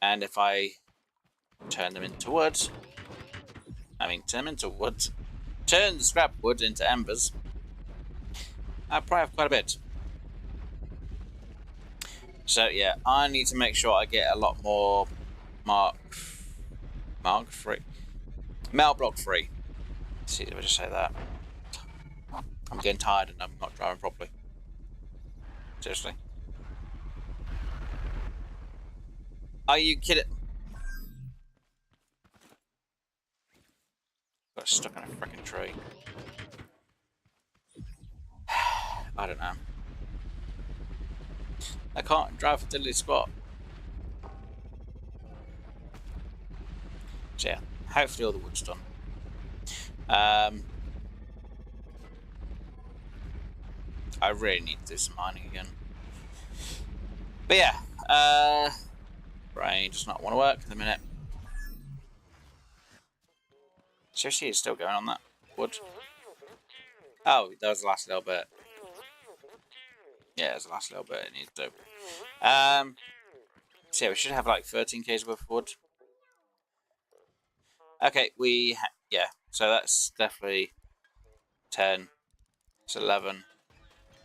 And if I turn them into wood, turn the scrap wood into embers, I'll probably have quite a bit. So yeah, I need to make sure I get a lot more melt block free. See if I just say that. I'm getting tired and I'm not driving properly. Seriously. Are you kidding? Got stuck in a freaking tree. I don't know. I can't drive a diddly spot. So yeah, hopefully all the wood's done. I really need to do some mining again. But yeah, brain does not want to work at the minute. Seriously, it's still going on that wood. Oh, that was the last little bit. Yeah, it was the last little bit it needs to do. So yeah, we should have like 13k's worth of wood. Okay, yeah, so that's definitely 10, it's 11,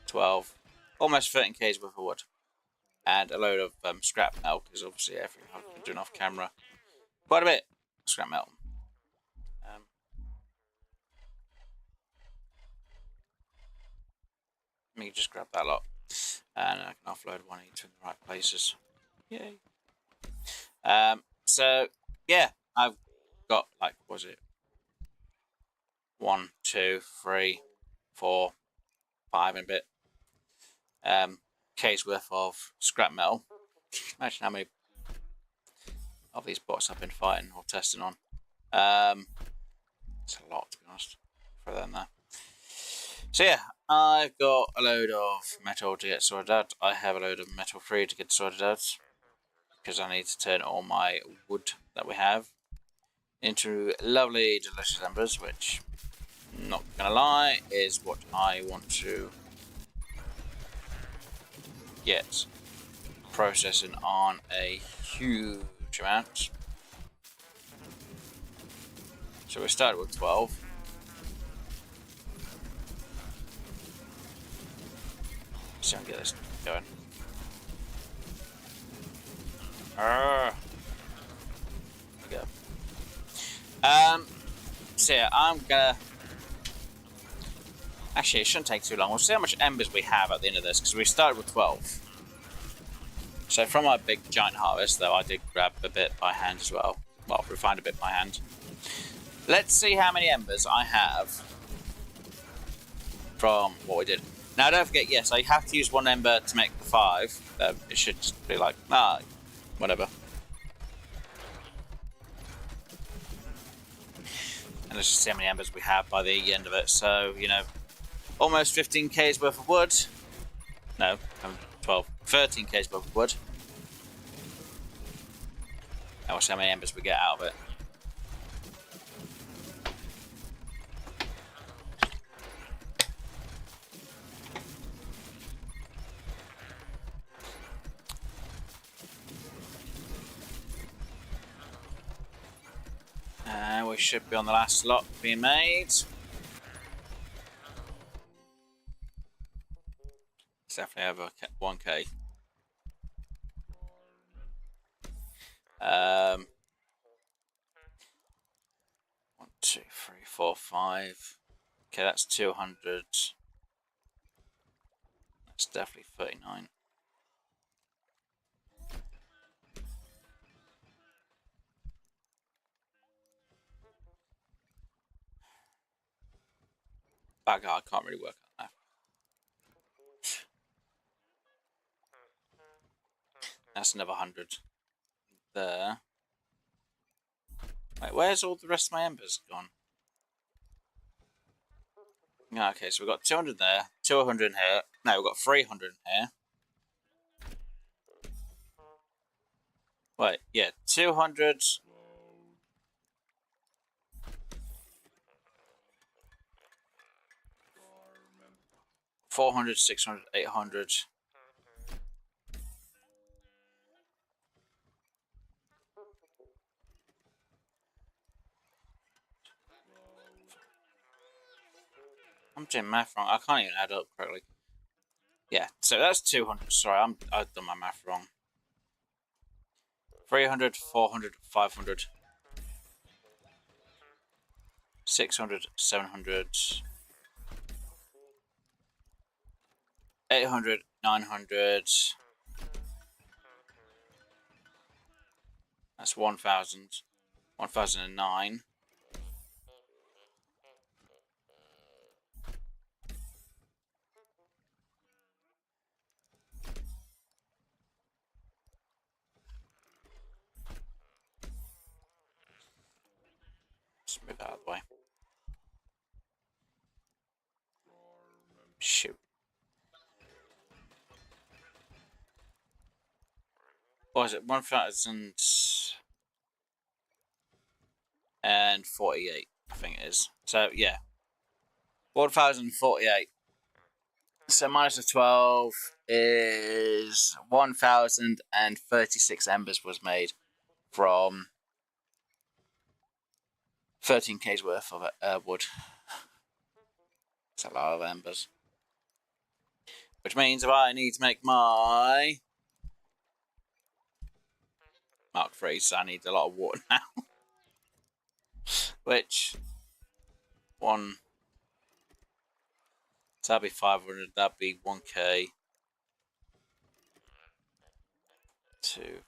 12, almost 13k's worth of wood. And a load of scrap metal, because obviously everything I've been doing off camera. Quite a bit of scrap metal. Let me just grab that lot. And I can offload one each in the right places. Yay. So, yeah, I've got, like, what was it? 1, 2, 3, 4, 5 and a bit. K's worth of scrap metal. Imagine how many of these bots I've been fighting or testing on. It's a lot, to be honest. Throw that in there. So yeah, I've got a load of metal to get sorted out. I have a load of metal free to get sorted out. Because I need to turn all my wood that we have into lovely, delicious embers, which, not gonna lie, is what I want to get processing on a huge amount. So we started with 12. So I'll get this going. There we go. So yeah, I'm gonna... Actually, it shouldn't take too long. We'll see how much embers we have at the end of this, because we started with 12. So from our big giant harvest, though, I did grab a bit by hand as well. Well, refined a bit by hand. Let's see how many embers I have from what we did. Now, don't forget, yes, I have to use 1 ember to make the 5. It should just be like, whatever. And let's just see how many embers we have by the end of it. So, you know, almost 15k's worth of wood. No, 12, 13k's worth of wood. And we'll see how many embers we get out of it. We should be on the last lot being made. It's definitely over 1k. 1, 2, 3, 4, 5. Okay, that's 200. That's definitely 39. Back, I can't really work on that. That's another 100 there. Wait, where's all the rest of my embers gone? Yeah, okay, so we've got 200 there, 200 in here. No, we've got 300 in here. Wait, yeah, 200. 400, 600, 800. I'm doing math wrong. I can't even add up correctly. Yeah, so that's 200. Sorry, I've done my math wrong. 300, 400, 500, 600, 700, 800, 900. That's 1,000. 1,009. Let's move out of the way. Shoot. What was it? 1,048, I think it is. So, yeah. 1,048. So, minus the 12 is 1,036 embers was made from 13k's worth of wood. It's a lot of embers. Which means if I need to make my Mark 3, so I need a lot of water now. Which, so that'd be 500, that'd be 1k. 2,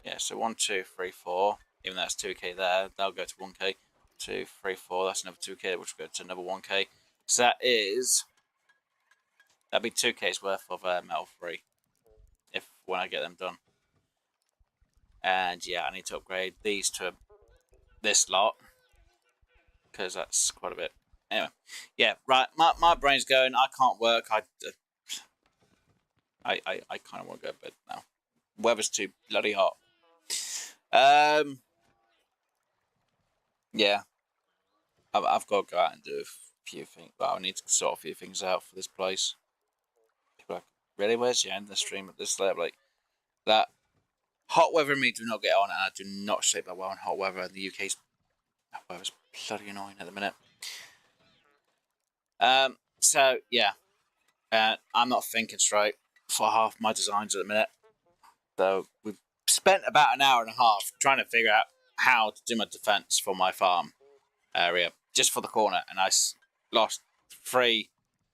yeah, so 1, 2, 3, 4. Even though that's 2k there, that'll go to 1k. 2, 3, 4, that's another 2k, which will go to another 1k. So that'd be 2k's worth of metal free when I get them done. And yeah, I need to upgrade these to this lot because that's quite a bit. Anyway, yeah, right. My brain's going. I can't work. I kind of want to go to bed now. Weather's too bloody hot. Yeah, I've got to go out and do a few things. Well, I need to sort a few things out for this place. People are like, really? Where's the end of the stream at this level? Like that. Hot weather and me do not get on, and I do not sleep that well in hot weather. The UK's weather's bloody annoying at the minute. So yeah, I'm not thinking straight for half my designs at the minute. So we've spent about an hour and a half trying to figure out how to do my defense for my farm area, just for the corner, and I lost 3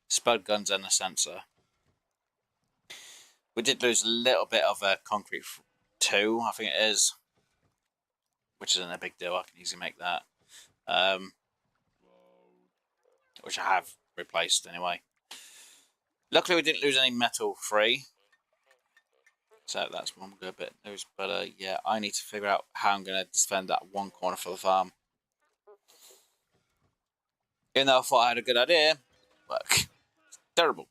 spud guns and a sensor. We did lose a little bit of concrete 2, I think it is, which isn't a big deal. I can easily make that, which I have replaced anyway. Luckily, we didn't lose any metal free. So that's one good bit news. But yeah, I need to figure out how I'm going to defend that one corner for the farm. Even though I thought I had a good idea, work. Terrible.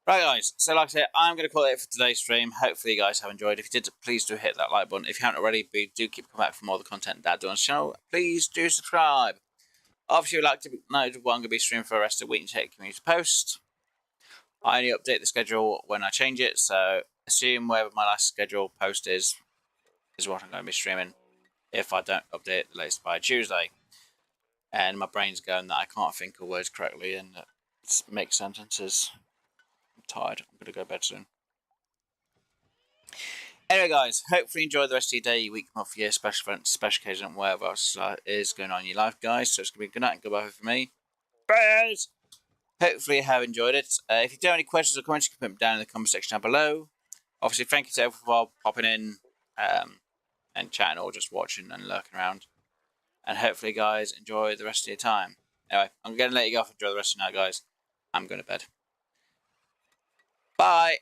Right, guys. So, like I said, I'm going to call it for today's stream. Hopefully, you guys have enjoyed. If you did, please do hit that like button. If you haven't already, do keep coming back for more of the content that I do on the channel. Please do subscribe. Obviously, if you'd like to know what I'm going to be streaming for the rest of the week and check community post. I only update the schedule when I change it, so assume wherever my last schedule post is what I'm going to be streaming if I don't update it the latest by Tuesday. And my brain's going that I can't think of words correctly and make sentences. I'm tired. I'm going to go to bed soon. Anyway, guys, hopefully you enjoy the rest of your day, your week, month, year, special events, special occasion, whatever else is going on in your life, guys. So it's going to be good night and goodbye for me. Bye! Hopefully you have enjoyed it. If you do have any questions or comments, you can put them down in the comment section down below. Obviously, thank you to everyone for popping in and chatting or just watching and lurking around. And hopefully, guys, enjoy the rest of your time. Anyway, I'm going to let you go off and enjoy the rest of your night, guys. I'm going to bed. Bye!